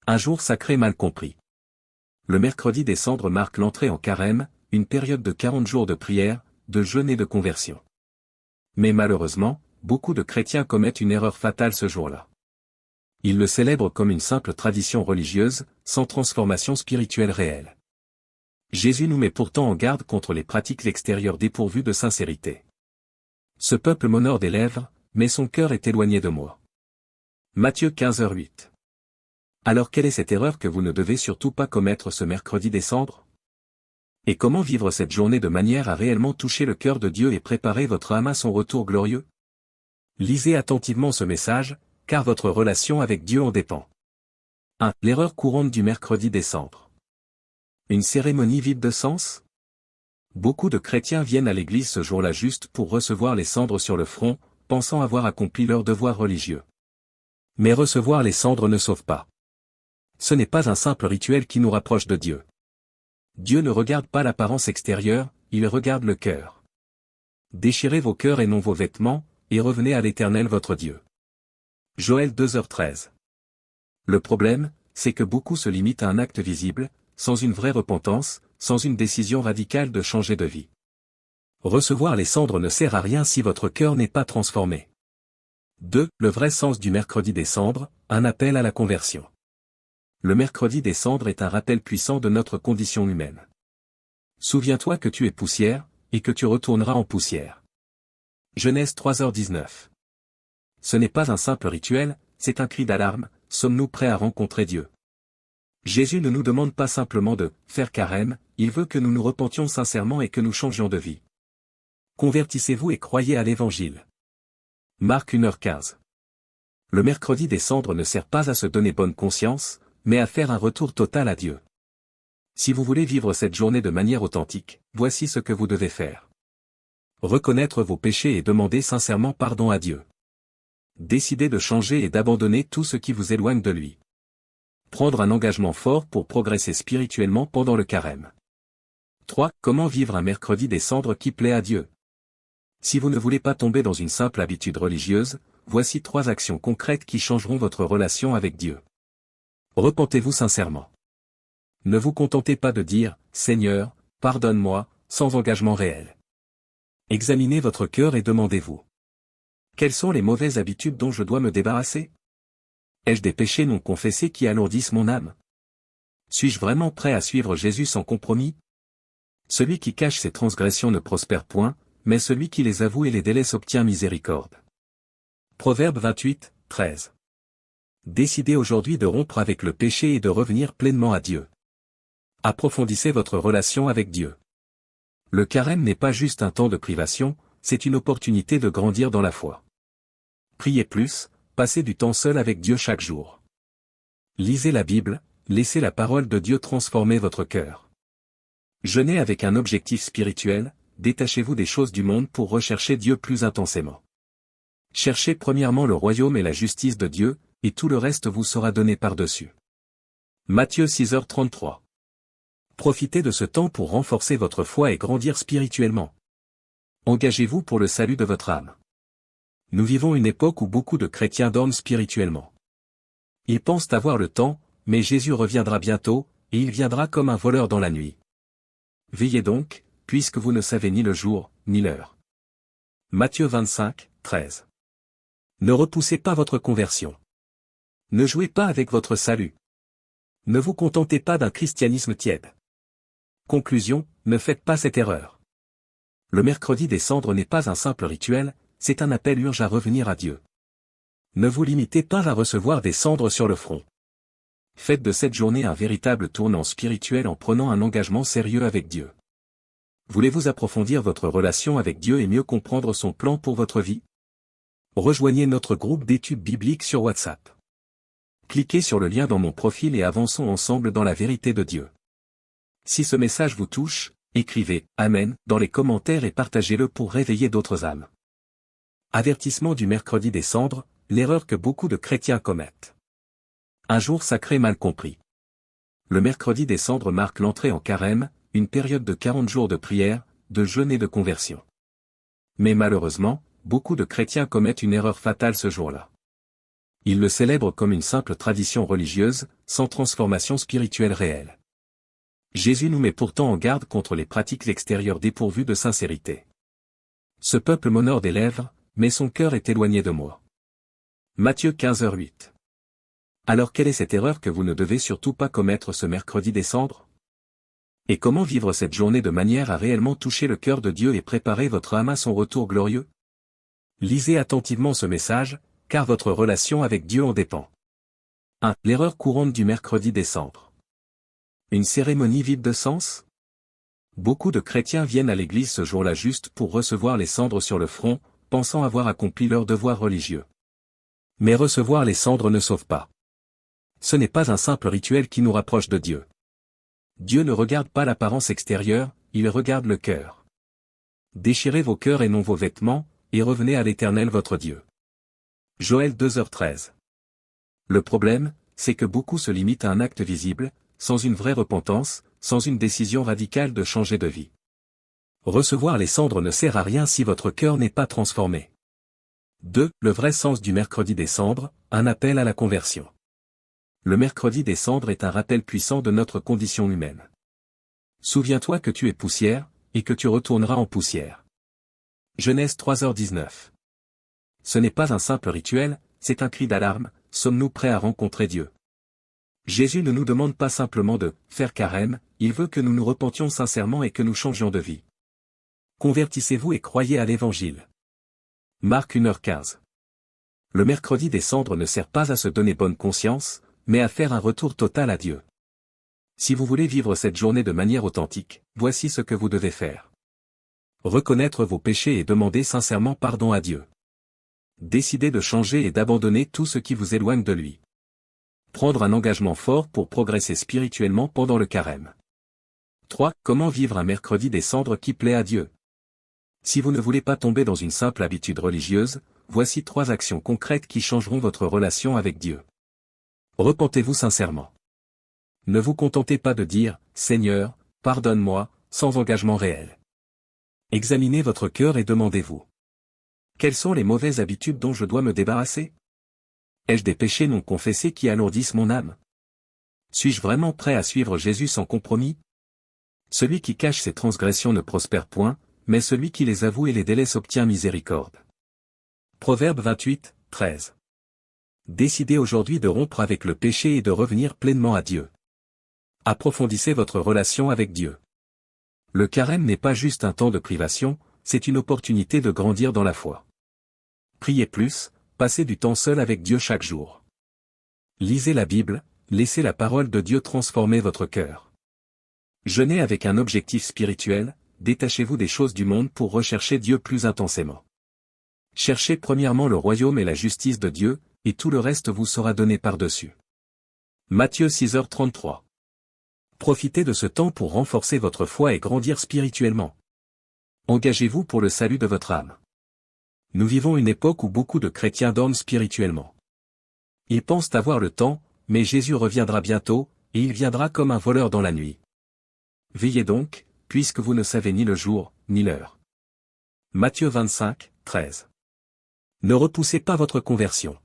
Un jour sacré mal compris. Le mercredi des cendres marque l'entrée en carême, une période de 40 jours de prière, de jeûne et de conversion. Mais malheureusement, beaucoup de chrétiens commettent une erreur fatale ce jour-là. Ils le célèbrent comme une simple tradition religieuse, sans transformation spirituelle réelle. Jésus nous met pourtant en garde contre les pratiques extérieures dépourvues de sincérité. Ce peuple m'honore des lèvres, mais son cœur est éloigné de moi. Matthieu 15h08. Alors quelle est cette erreur que vous ne devez surtout pas commettre ce mercredi des cendres? Et comment vivre cette journée de manière à réellement toucher le cœur de Dieu et préparer votre âme à son retour glorieux? Lisez attentivement ce message, car votre relation avec Dieu en dépend. 1. L'erreur courante du mercredi des cendres. Une cérémonie vide de sens? Beaucoup de chrétiens viennent à l'église ce jour-là juste pour recevoir les cendres sur le front, pensant avoir accompli leur devoir religieux. Mais recevoir les cendres ne sauve pas. Ce n'est pas un simple rituel qui nous rapproche de Dieu. Dieu ne regarde pas l'apparence extérieure, il regarde le cœur. Déchirez vos cœurs et non vos vêtements, et revenez à l'Éternel votre Dieu. Joël 2h13. Le problème, c'est que beaucoup se limitent à un acte visible, sans une vraie repentance, sans une décision radicale de changer de vie. Recevoir les cendres ne sert à rien si votre cœur n'est pas transformé. 2. Le vrai sens du mercredi des cendres, un appel à la conversion. Le mercredi des cendres est un rappel puissant de notre condition humaine. Souviens-toi que tu es poussière, et que tu retourneras en poussière. Genèse 3h19. Ce n'est pas un simple rituel, c'est un cri d'alarme, sommes-nous prêts à rencontrer Dieu? Jésus ne nous demande pas simplement de « faire carême », il veut que nous nous repentions sincèrement et que nous changions de vie. Convertissez-vous et croyez à l'Évangile. Marc 1h15. Le mercredi des cendres ne sert pas à se donner bonne conscience, mais à faire un retour total à Dieu. Si vous voulez vivre cette journée de manière authentique, voici ce que vous devez faire. Reconnaître vos péchés et demander sincèrement pardon à Dieu. Décidez de changer et d'abandonner tout ce qui vous éloigne de lui. Prendre un engagement fort pour progresser spirituellement pendant le carême. 3. Comment vivre un mercredi des cendres qui plaît à Dieu? Si vous ne voulez pas tomber dans une simple habitude religieuse, voici 3 actions concrètes qui changeront votre relation avec Dieu. Repentez-vous sincèrement. Ne vous contentez pas de dire « Seigneur, pardonne-moi » sans engagement réel. Examinez votre cœur et demandez-vous. Quelles sont les mauvaises habitudes dont je dois me débarrasser? Ai-je des péchés non confessés qui alourdissent mon âme? Suis-je vraiment prêt à suivre Jésus sans compromis? Celui qui cache ses transgressions ne prospère point, mais celui qui les avoue et les délaisse obtient miséricorde. Proverbe 28, 13. Décidez aujourd'hui de rompre avec le péché et de revenir pleinement à Dieu. Approfondissez votre relation avec Dieu. Le carême n'est pas juste un temps de privation, c'est une opportunité de grandir dans la foi. Priez plus, passez du temps seul avec Dieu chaque jour. Lisez la Bible, laissez la parole de Dieu transformer votre cœur. Jeûnez avec un objectif spirituel, détachez-vous des choses du monde pour rechercher Dieu plus intensément. Cherchez premièrement le royaume et la justice de Dieu, et tout le reste vous sera donné par-dessus. Matthieu 6h33. Profitez de ce temps pour renforcer votre foi et grandir spirituellement. Engagez-vous pour le salut de votre âme. Nous vivons une époque où beaucoup de chrétiens dorment spirituellement. Ils pensent avoir le temps, mais Jésus reviendra bientôt, et il viendra comme un voleur dans la nuit. Veillez donc, puisque vous ne savez ni le jour, ni l'heure. Matthieu 25, 13. Ne repoussez pas votre conversion. Ne jouez pas avec votre salut. Ne vous contentez pas d'un christianisme tiède. Conclusion, ne faites pas cette erreur. Le mercredi des cendres n'est pas un simple rituel, c'est un appel urgent à revenir à Dieu. Ne vous limitez pas à recevoir des cendres sur le front. Faites de cette journée un véritable tournant spirituel en prenant un engagement sérieux avec Dieu. Voulez-vous approfondir votre relation avec Dieu et mieux comprendre son plan pour votre vie? Rejoignez notre groupe d'études bibliques sur WhatsApp. Cliquez sur le lien dans mon profil et avançons ensemble dans la vérité de Dieu. Si ce message vous touche, écrivez « Amen » dans les commentaires et partagez-le pour réveiller d'autres âmes. Avertissement du mercredi des cendres, l'erreur que beaucoup de chrétiens commettent. Un jour sacré mal compris. Le mercredi des cendres marque l'entrée en carême, une période de 40 jours de prière, de jeûne et de conversion. Mais malheureusement, beaucoup de chrétiens commettent une erreur fatale ce jour-là. Ils le célèbrent comme une simple tradition religieuse, sans transformation spirituelle réelle. Jésus nous met pourtant en garde contre les pratiques extérieures dépourvues de sincérité. Ce peuple m'honore des lèvres, mais son cœur est éloigné de moi. Matthieu 15h08. Alors quelle est cette erreur que vous ne devez surtout pas commettre ce mercredi des cendres? Et comment vivre cette journée de manière à réellement toucher le cœur de Dieu et préparer votre âme à son retour glorieux? Lisez attentivement ce message, car votre relation avec Dieu en dépend. 1. L'erreur courante du mercredi des cendres. Une cérémonie vide de sens? Beaucoup de chrétiens viennent à l'église ce jour-là juste pour recevoir les cendres sur le front, pensant avoir accompli leur devoir religieux. Mais recevoir les cendres ne sauve pas. Ce n'est pas un simple rituel qui nous rapproche de Dieu. Dieu ne regarde pas l'apparence extérieure, il regarde le cœur. Déchirez vos cœurs et non vos vêtements, et revenez à l'Éternel votre Dieu. Joël 2h13. Le problème, c'est que beaucoup se limitent à un acte visible, sans une vraie repentance, sans une décision radicale de changer de vie. Recevoir les cendres ne sert à rien si votre cœur n'est pas transformé. 2. Le vrai sens du mercredi des cendres, un appel à la conversion. Le mercredi des cendres est un rappel puissant de notre condition humaine. Souviens-toi que tu es poussière, et que tu retourneras en poussière. Genèse 3h19. Ce n'est pas un simple rituel, c'est un cri d'alarme, sommes-nous prêts à rencontrer Dieu? Jésus ne nous demande pas simplement de « faire carême », il veut que nous nous repentions sincèrement et que nous changions de vie. Convertissez-vous et croyez à l'Évangile. Marc 1h15. Le mercredi des cendres ne sert pas à se donner bonne conscience, mais à faire un retour total à Dieu. Si vous voulez vivre cette journée de manière authentique, voici ce que vous devez faire. Reconnaître vos péchés et demander sincèrement pardon à Dieu. Décidez de changer et d'abandonner tout ce qui vous éloigne de lui. Prendre un engagement fort pour progresser spirituellement pendant le carême. 3. Comment vivre un mercredi des cendres qui plaît à Dieu? Si vous ne voulez pas tomber dans une simple habitude religieuse, voici 3 actions concrètes qui changeront votre relation avec Dieu. Repentez-vous sincèrement. Ne vous contentez pas de dire « Seigneur, pardonne-moi » sans engagement réel. Examinez votre cœur et demandez-vous. Quelles sont les mauvaises habitudes dont je dois me débarrasser? Ai-je des péchés non confessés qui alourdissent mon âme? Suis-je vraiment prêt à suivre Jésus sans compromis? Celui qui cache ses transgressions ne prospère point, mais celui qui les avoue et les délaisse obtient miséricorde. Proverbe 28, 13. Décidez aujourd'hui de rompre avec le péché et de revenir pleinement à Dieu. Approfondissez votre relation avec Dieu. Le carême n'est pas juste un temps de privation, c'est une opportunité de grandir dans la foi. Priez plus, passez du temps seul avec Dieu chaque jour. Lisez la Bible, laissez la parole de Dieu transformer votre cœur. Jeûnez avec un objectif spirituel, détachez-vous des choses du monde pour rechercher Dieu plus intensément. Cherchez premièrement le royaume et la justice de Dieu, et tout le reste vous sera donné par-dessus. Matthieu 6h33. Profitez de ce temps pour renforcer votre foi et grandir spirituellement. Engagez-vous pour le salut de votre âme. Nous vivons une époque où beaucoup de chrétiens dorment spirituellement. Ils pensent avoir le temps, mais Jésus reviendra bientôt, et il viendra comme un voleur dans la nuit. Veillez donc, puisque vous ne savez ni le jour, ni l'heure. Matthieu 25, 13. Ne repoussez pas votre conversion.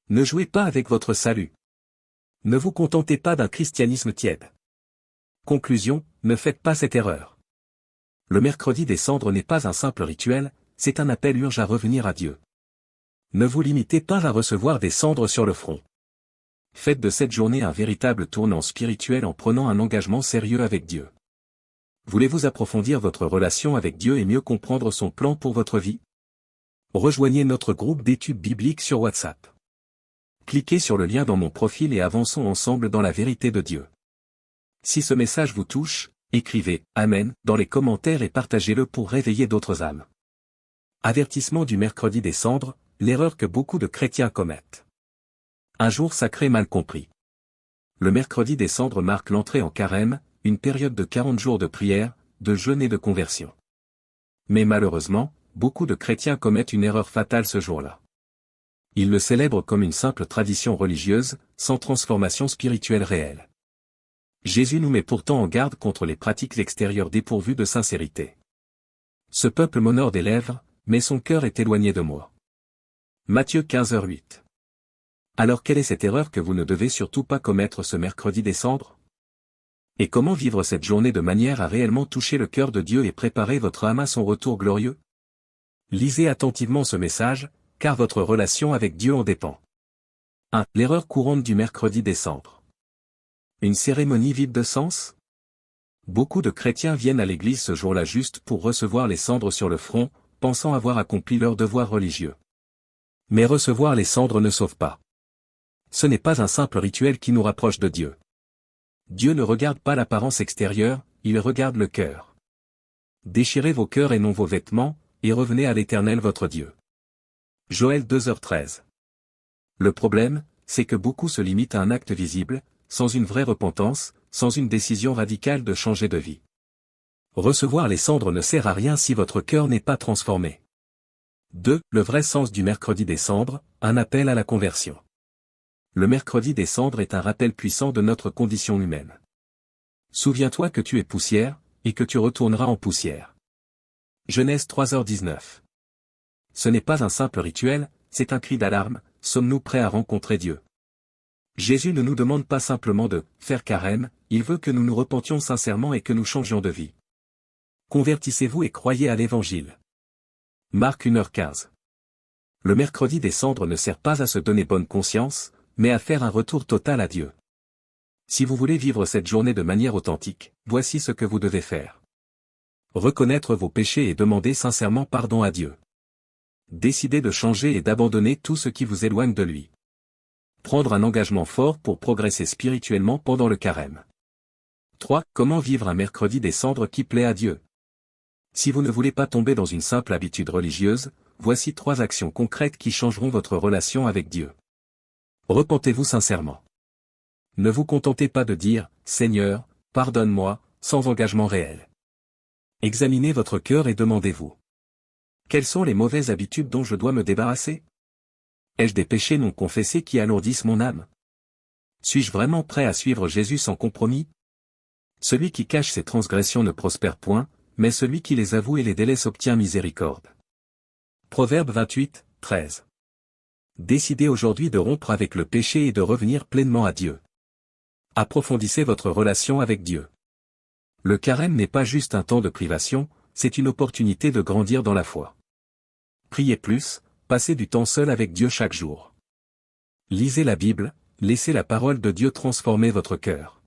Ne jouez pas avec votre salut. Ne vous contentez pas d'un christianisme tiède. Conclusion, ne faites pas cette erreur. Le mercredi des cendres n'est pas un simple rituel, c'est un appel urgent à revenir à Dieu. Ne vous limitez pas à recevoir des cendres sur le front. Faites de cette journée un véritable tournant spirituel en prenant un engagement sérieux avec Dieu. Voulez-vous approfondir votre relation avec Dieu et mieux comprendre son plan pour votre vie? Rejoignez notre groupe d'études bibliques sur WhatsApp. Cliquez sur le lien dans mon profil et avançons ensemble dans la vérité de Dieu. Si ce message vous touche, écrivez « Amen » dans les commentaires et partagez-le pour réveiller d'autres âmes. Avertissement du mercredi des cendres, l'erreur que beaucoup de chrétiens commettent. Un jour sacré mal compris. Le mercredi des cendres marque l'entrée en carême, une période de 40 jours de prière, de jeûne et de conversion. Mais malheureusement, beaucoup de chrétiens commettent une erreur fatale ce jour-là. Ils le célèbrent comme une simple tradition religieuse, sans transformation spirituelle réelle. Jésus nous met pourtant en garde contre les pratiques extérieures dépourvues de sincérité. Ce peuple m'honore des lèvres, mais son cœur est éloigné de moi. Matthieu 15h08. Alors quelle est cette erreur que vous ne devez surtout pas commettre ce mercredi des cendres? Et comment vivre cette journée de manière à réellement toucher le cœur de Dieu et préparer votre âme à son retour glorieux? Lisez attentivement ce message, car votre relation avec Dieu en dépend. 1. L'erreur courante du mercredi des cendres. Une cérémonie vide de sens? Beaucoup de chrétiens viennent à l'église ce jour-là juste pour recevoir les cendres sur le front, pensant avoir accompli leur devoir religieux. Mais recevoir les cendres ne sauve pas. Ce n'est pas un simple rituel qui nous rapproche de Dieu. Dieu ne regarde pas l'apparence extérieure, il regarde le cœur. Déchirez vos cœurs et non vos vêtements, et revenez à l'Éternel votre Dieu. Joël 2h13. Le problème, c'est que beaucoup se limitent à un acte visible, sans une vraie repentance, sans une décision radicale de changer de vie. Recevoir les cendres ne sert à rien si votre cœur n'est pas transformé. 2. Le vrai sens du mercredi des cendres, un appel à la conversion. Le mercredi des cendres est un rappel puissant de notre condition humaine. Souviens-toi que tu es poussière, et que tu retourneras en poussière. Genèse 3h19. Ce n'est pas un simple rituel, c'est un cri d'alarme, sommes-nous prêts à rencontrer Dieu? Jésus ne nous demande pas simplement de « faire carême », il veut que nous nous repentions sincèrement et que nous changions de vie. Convertissez-vous et croyez à l'Évangile. Marc 1h15. Le mercredi des cendres ne sert pas à se donner bonne conscience, mais à faire un retour total à Dieu. Si vous voulez vivre cette journée de manière authentique, voici ce que vous devez faire. Reconnaître vos péchés et demander sincèrement pardon à Dieu. Décidez de changer et d'abandonner tout ce qui vous éloigne de lui. Prendre un engagement fort pour progresser spirituellement pendant le carême. 3. Comment vivre un mercredi des cendres qui plaît à Dieu? Si vous ne voulez pas tomber dans une simple habitude religieuse, voici 3 actions concrètes qui changeront votre relation avec Dieu. Repentez-vous sincèrement. Ne vous contentez pas de dire « Seigneur, pardonne-moi » sans engagement réel. Examinez votre cœur et demandez-vous. Quelles sont les mauvaises habitudes dont je dois me débarrasser? Ai-je des péchés non confessés qui alourdissent mon âme? Suis-je vraiment prêt à suivre Jésus sans compromis? Celui qui cache ses transgressions ne prospère point, mais celui qui les avoue et les délaisse obtient miséricorde. Proverbe 28, 13. Décidez aujourd'hui de rompre avec le péché et de revenir pleinement à Dieu. Approfondissez votre relation avec Dieu. Le carême n'est pas juste un temps de privation, c'est une opportunité de grandir dans la foi. Priez plus, passez du temps seul avec Dieu chaque jour. Lisez la Bible, laissez la parole de Dieu transformer votre cœur.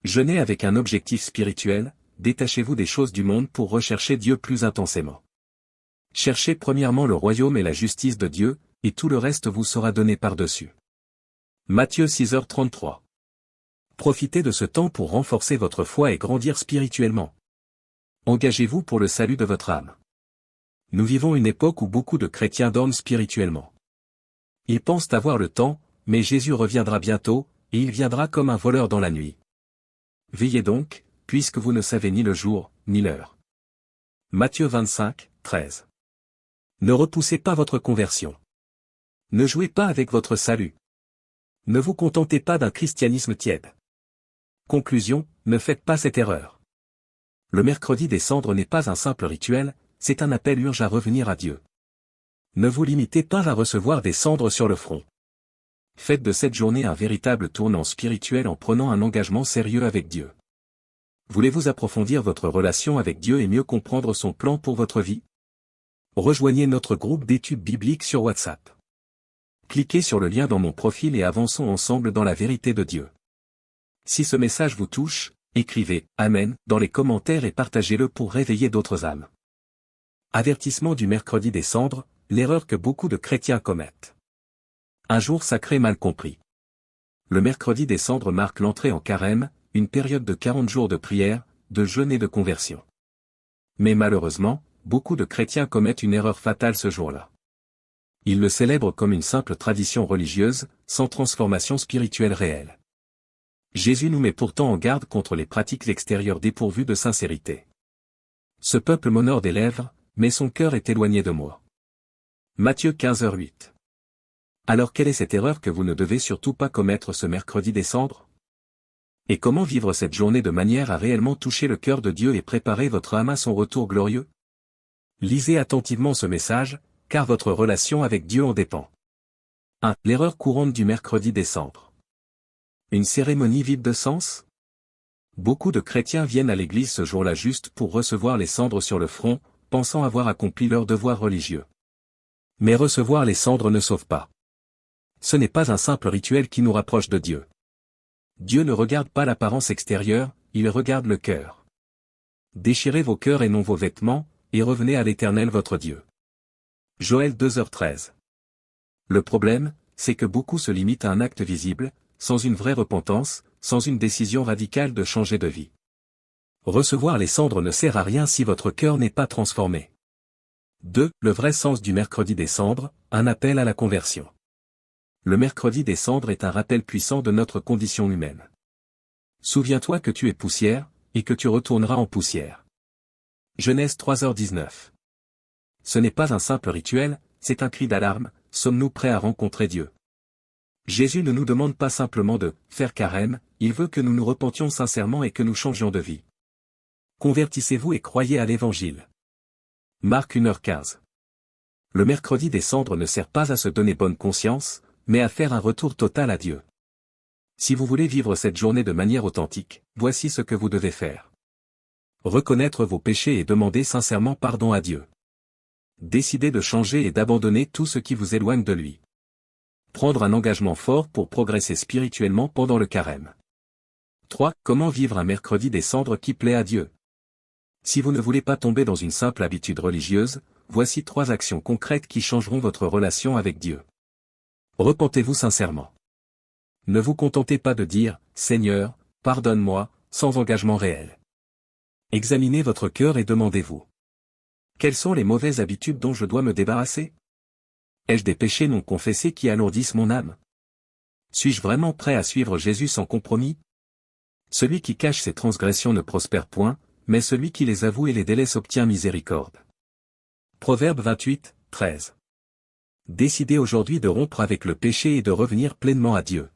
Jeûnez avec un objectif spirituel, détachez-vous des choses du monde pour rechercher Dieu plus intensément. Cherchez premièrement le royaume et la justice de Dieu, et tout le reste vous sera donné par-dessus. Matthieu 6h33. Profitez de ce temps pour renforcer votre foi et grandir spirituellement. Engagez-vous pour le salut de votre âme. Nous vivons une époque où beaucoup de chrétiens dorment spirituellement. Ils pensent avoir le temps, mais Jésus reviendra bientôt, et il viendra comme un voleur dans la nuit. Veillez donc, puisque vous ne savez ni le jour, ni l'heure. Matthieu 25, 13. Ne repoussez pas votre conversion. Ne jouez pas avec votre salut. Ne vous contentez pas d'un christianisme tiède. Conclusion, ne faites pas cette erreur. Le mercredi des cendres n'est pas un simple rituel, c'est un appel urgent à revenir à Dieu. Ne vous limitez pas à recevoir des cendres sur le front. Faites de cette journée un véritable tournant spirituel en prenant un engagement sérieux avec Dieu. Voulez-vous approfondir votre relation avec Dieu et mieux comprendre son plan pour votre vie? Rejoignez notre groupe d'études bibliques sur WhatsApp. Cliquez sur le lien dans mon profil et avançons ensemble dans la vérité de Dieu. Si ce message vous touche, écrivez « Amen » dans les commentaires et partagez-le pour réveiller d'autres âmes. Avertissement du mercredi des cendres, l'erreur que beaucoup de chrétiens commettent. Un jour sacré mal compris. Le mercredi des cendres marque l'entrée en carême, une période de 40 jours de prière, de jeûne et de conversion. Mais malheureusement, beaucoup de chrétiens commettent une erreur fatale ce jour-là. Ils le célèbrent comme une simple tradition religieuse, sans transformation spirituelle réelle. Jésus nous met pourtant en garde contre les pratiques extérieures dépourvues de sincérité. Ce peuple m'honore des lèvres, mais son cœur est éloigné de moi. Matthieu 15h08. Alors quelle est cette erreur que vous ne devez surtout pas commettre ce mercredi des cendres? Et comment vivre cette journée de manière à réellement toucher le cœur de Dieu et préparer votre âme à son retour glorieux? Lisez attentivement ce message, car votre relation avec Dieu en dépend. 1. L'erreur courante du mercredi des cendres. Une cérémonie vide de sens? Beaucoup de chrétiens viennent à l'église ce jour-là juste pour recevoir les cendres sur le front, pensant avoir accompli leur devoir religieux. Mais recevoir les cendres ne sauve pas. Ce n'est pas un simple rituel qui nous rapproche de Dieu. Dieu ne regarde pas l'apparence extérieure, il regarde le cœur. Déchirez vos cœurs et non vos vêtements, et revenez à l'Éternel votre Dieu. Joël 2h13. Le problème, c'est que beaucoup se limitent à un acte visible, sans une vraie repentance, sans une décision radicale de changer de vie. Recevoir les cendres ne sert à rien si votre cœur n'est pas transformé. 2. Le vrai sens du mercredi des cendres, un appel à la conversion. Le mercredi des cendres est un rappel puissant de notre condition humaine. Souviens-toi que tu es poussière, et que tu retourneras en poussière. Genèse 3h19. Ce n'est pas un simple rituel, c'est un cri d'alarme, sommes-nous prêts à rencontrer Dieu? Jésus ne nous demande pas simplement de « faire carême », il veut que nous nous repentions sincèrement et que nous changions de vie. Convertissez-vous et croyez à l'Évangile. Marc 1h15. Le mercredi des cendres ne sert pas à se donner bonne conscience, mais à faire un retour total à Dieu. Si vous voulez vivre cette journée de manière authentique, voici ce que vous devez faire. Reconnaître vos péchés et demander sincèrement pardon à Dieu. Décidez de changer et d'abandonner tout ce qui vous éloigne de lui. Prendre un engagement fort pour progresser spirituellement pendant le carême. 3. Comment vivre un mercredi des cendres qui plaît à Dieu? Si vous ne voulez pas tomber dans une simple habitude religieuse, voici 3 actions concrètes qui changeront votre relation avec Dieu. Repentez-vous sincèrement. Ne vous contentez pas de dire « Seigneur, pardonne-moi » sans engagement réel. Examinez votre cœur et demandez-vous. Quelles sont les mauvaises habitudes dont je dois me débarrasser? Ai-je des péchés non confessés qui alourdissent mon âme? Suis-je vraiment prêt à suivre Jésus sans compromis? Celui qui cache ses transgressions ne prospère point, mais celui qui les avoue et les délaisse obtient miséricorde. Proverbe 28, 13. Décidez aujourd'hui de rompre avec le péché et de revenir pleinement à Dieu.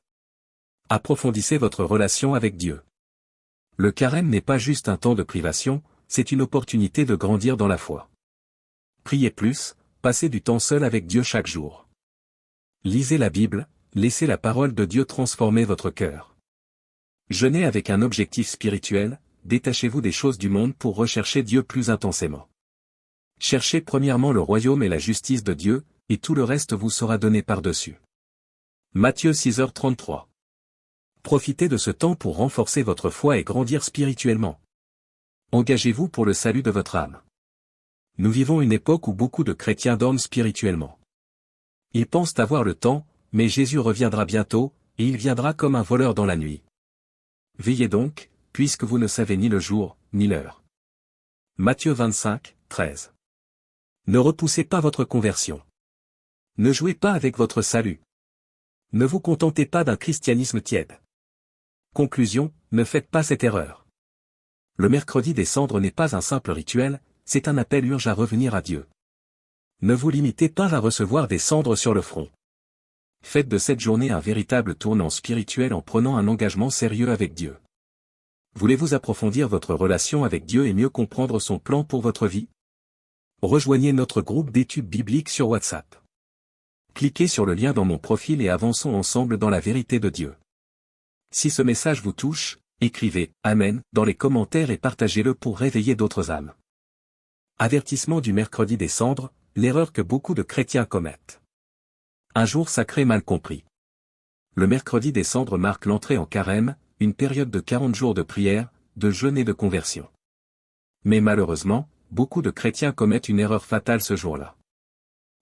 Approfondissez votre relation avec Dieu. Le carême n'est pas juste un temps de privation, c'est une opportunité de grandir dans la foi. Priez plus, passez du temps seul avec Dieu chaque jour. Lisez la Bible, laissez la parole de Dieu transformer votre cœur. Jeûnez avec un objectif spirituel, détachez-vous des choses du monde pour rechercher Dieu plus intensément. Cherchez premièrement le royaume et la justice de Dieu, et tout le reste vous sera donné par-dessus. Matthieu 6h33. Profitez de ce temps pour renforcer votre foi et grandir spirituellement. Engagez-vous pour le salut de votre âme. Nous vivons une époque où beaucoup de chrétiens dorment spirituellement. Ils pensent avoir le temps, mais Jésus reviendra bientôt, et il viendra comme un voleur dans la nuit. Veillez donc, puisque vous ne savez ni le jour, ni l'heure. Matthieu 25, 13. Ne repoussez pas votre conversion. Ne jouez pas avec votre salut. Ne vous contentez pas d'un christianisme tiède. Conclusion, ne faites pas cette erreur. Le mercredi des cendres n'est pas un simple rituel, c'est un appel urgent à revenir à Dieu. Ne vous limitez pas à recevoir des cendres sur le front. Faites de cette journée un véritable tournant spirituel en prenant un engagement sérieux avec Dieu. Voulez-vous approfondir votre relation avec Dieu et mieux comprendre son plan pour votre vie? Rejoignez notre groupe d'études bibliques sur WhatsApp. Cliquez sur le lien dans mon profil et avançons ensemble dans la vérité de Dieu. Si ce message vous touche, écrivez « Amen » dans les commentaires et partagez-le pour réveiller d'autres âmes. Avertissement du mercredi des cendres, l'erreur que beaucoup de chrétiens commettent. Un jour sacré mal compris. Le mercredi des cendres marque l'entrée en carême, une période de 40 jours de prière, de jeûne et de conversion. Mais malheureusement, beaucoup de chrétiens commettent une erreur fatale ce jour-là.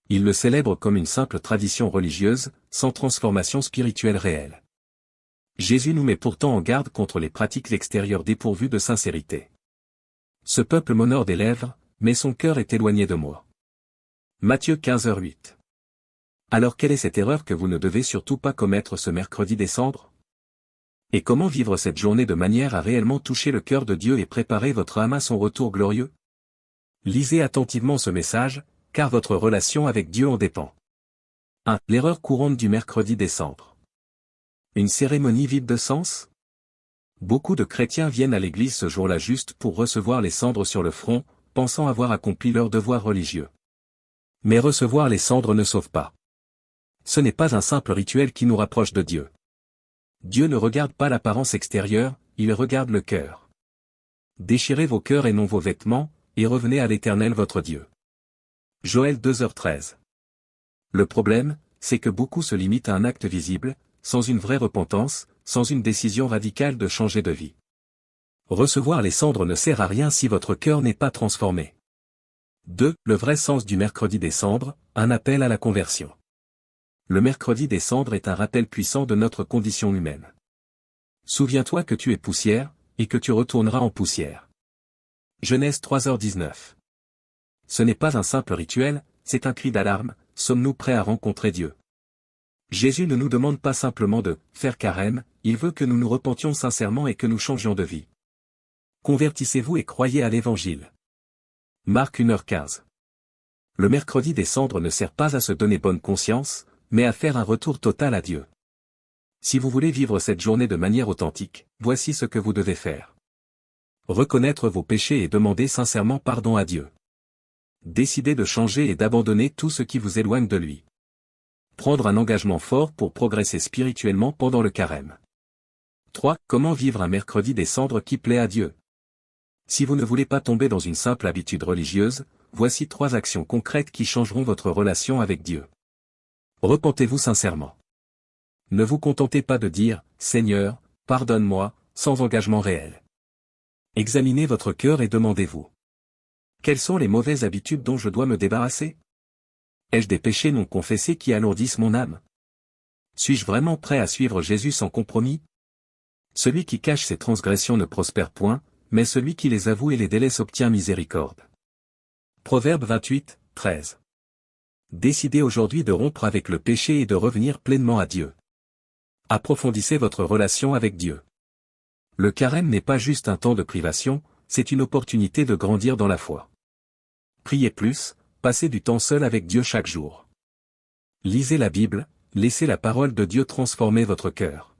Ils le célèbrent comme une simple tradition religieuse, sans transformation spirituelle réelle. Jésus nous met pourtant en garde contre les pratiques extérieures dépourvues de sincérité. Ce peuple m'honore des lèvres, mais son cœur est éloigné de moi. Matthieu 15h08. Alors quelle est cette erreur que vous ne devez surtout pas commettre ce mercredi des cendres? Et comment vivre cette journée de manière à réellement toucher le cœur de Dieu et préparer votre âme à son retour glorieux? Lisez attentivement ce message, car votre relation avec Dieu en dépend. 1. L'erreur courante du mercredi des cendres. Une cérémonie vide de sens? Beaucoup de chrétiens viennent à l'église ce jour-là juste pour recevoir les cendres sur le front, pensant avoir accompli leur devoir religieux. Mais recevoir les cendres ne sauve pas. Ce n'est pas un simple rituel qui nous rapproche de Dieu. Dieu ne regarde pas l'apparence extérieure, il regarde le cœur. Déchirez vos cœurs et non vos vêtements, et revenez à l'Éternel votre Dieu. Joël 2h13. Le problème, c'est que beaucoup se limitent à un acte visible, sans une vraie repentance, sans une décision radicale de changer de vie. Recevoir les cendres ne sert à rien si votre cœur n'est pas transformé. 2. Le vrai sens du mercredi des cendres, un appel à la conversion. Le mercredi des cendres est un rappel puissant de notre condition humaine. Souviens-toi que tu es poussière, et que tu retourneras en poussière. Genèse 3h19. Ce n'est pas un simple rituel, c'est un cri d'alarme, sommes-nous prêts à rencontrer Dieu? Jésus ne nous demande pas simplement de « faire carême », il veut que nous nous repentions sincèrement et que nous changions de vie. Convertissez-vous et croyez à l'Évangile. Marc 1h15. Le mercredi des cendres ne sert pas à se donner bonne conscience, mais à faire un retour total à Dieu. Si vous voulez vivre cette journée de manière authentique, voici ce que vous devez faire. Reconnaître vos péchés et demander sincèrement pardon à Dieu. Décidez de changer et d'abandonner tout ce qui vous éloigne de lui. Prendre un engagement fort pour progresser spirituellement pendant le carême. 3. Comment vivre un mercredi des cendres qui plaît à Dieu? Si vous ne voulez pas tomber dans une simple habitude religieuse, voici 3 actions concrètes qui changeront votre relation avec Dieu. Repentez-vous sincèrement. Ne vous contentez pas de dire « Seigneur, pardonne-moi » sans engagement réel. Examinez votre cœur et demandez-vous. Quelles sont les mauvaises habitudes dont je dois me débarrasser? Ai-je des péchés non confessés qui alourdissent mon âme? Suis-je vraiment prêt à suivre Jésus sans compromis? Celui qui cache ses transgressions ne prospère point, mais celui qui les avoue et les délaisse obtient miséricorde. Proverbe 28, 13. Décidez aujourd'hui de rompre avec le péché et de revenir pleinement à Dieu. Approfondissez votre relation avec Dieu. Le carême n'est pas juste un temps de privation, c'est une opportunité de grandir dans la foi. Priez plus, passez du temps seul avec Dieu chaque jour. Lisez la Bible, laissez la parole de Dieu transformer votre cœur.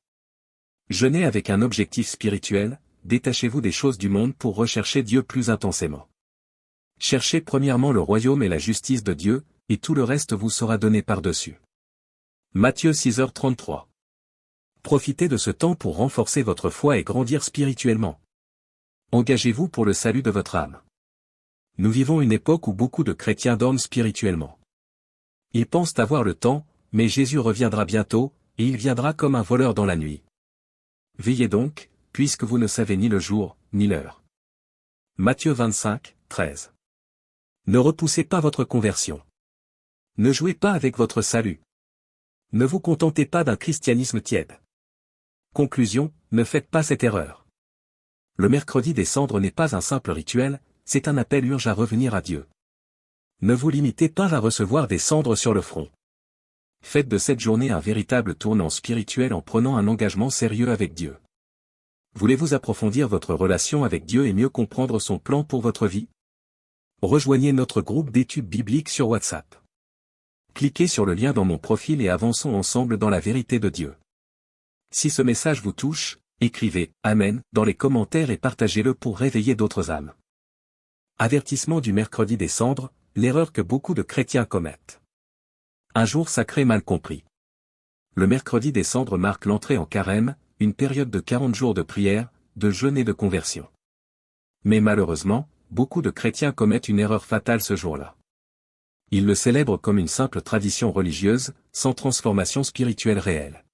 Jeûnez avec un objectif spirituel, détachez-vous des choses du monde pour rechercher Dieu plus intensément. Cherchez premièrement le royaume et la justice de Dieu, et tout le reste vous sera donné par-dessus. Matthieu 6h33. Profitez de ce temps pour renforcer votre foi et grandir spirituellement. Engagez-vous pour le salut de votre âme. Nous vivons une époque où beaucoup de chrétiens dorment spirituellement. Ils pensent avoir le temps, mais Jésus reviendra bientôt, et il viendra comme un voleur dans la nuit. Veillez donc, puisque vous ne savez ni le jour, ni l'heure. Matthieu 25, 13. Ne repoussez pas votre conversion. Ne jouez pas avec votre salut. Ne vous contentez pas d'un christianisme tiède. Conclusion, ne faites pas cette erreur. Le mercredi des cendres n'est pas un simple rituel, c'est un appel urgent à revenir à Dieu. Ne vous limitez pas à recevoir des cendres sur le front. Faites de cette journée un véritable tournant spirituel en prenant un engagement sérieux avec Dieu. Voulez-vous approfondir votre relation avec Dieu et mieux comprendre son plan pour votre vie? Rejoignez notre groupe d'études bibliques sur WhatsApp. Cliquez sur le lien dans mon profil et avançons ensemble dans la vérité de Dieu. Si ce message vous touche, écrivez « Amen » dans les commentaires et partagez-le pour réveiller d'autres âmes. Avertissement du mercredi des cendres, l'erreur que beaucoup de chrétiens commettent. Un jour sacré mal compris. Le mercredi des cendres marque l'entrée en carême, une période de 40 jours de prière, de jeûne et de conversion. Mais malheureusement, beaucoup de chrétiens commettent une erreur fatale ce jour-là. Ils le célèbrent comme une simple tradition religieuse, sans transformation spirituelle réelle.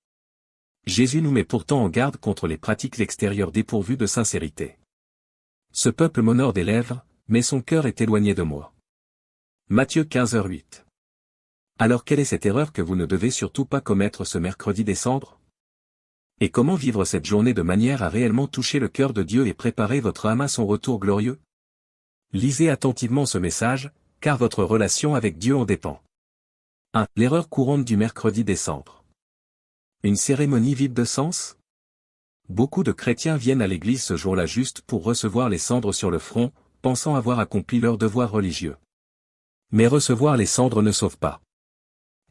Jésus nous met pourtant en garde contre les pratiques extérieures dépourvues de sincérité. Ce peuple m'honore des lèvres, mais son cœur est éloigné de moi. Matthieu 15h08. Alors quelle est cette erreur que vous ne devez surtout pas commettre ce mercredi des cendres? Et comment vivre cette journée de manière à réellement toucher le cœur de Dieu et préparer votre âme à son retour glorieux? Lisez attentivement ce message, car votre relation avec Dieu en dépend. 1. L'erreur courante du mercredi des cendres. Une cérémonie vide de sens? Beaucoup de chrétiens viennent à l'église ce jour-là juste pour recevoir les cendres sur le front, pensant avoir accompli leur devoir religieux. Mais recevoir les cendres ne sauve pas.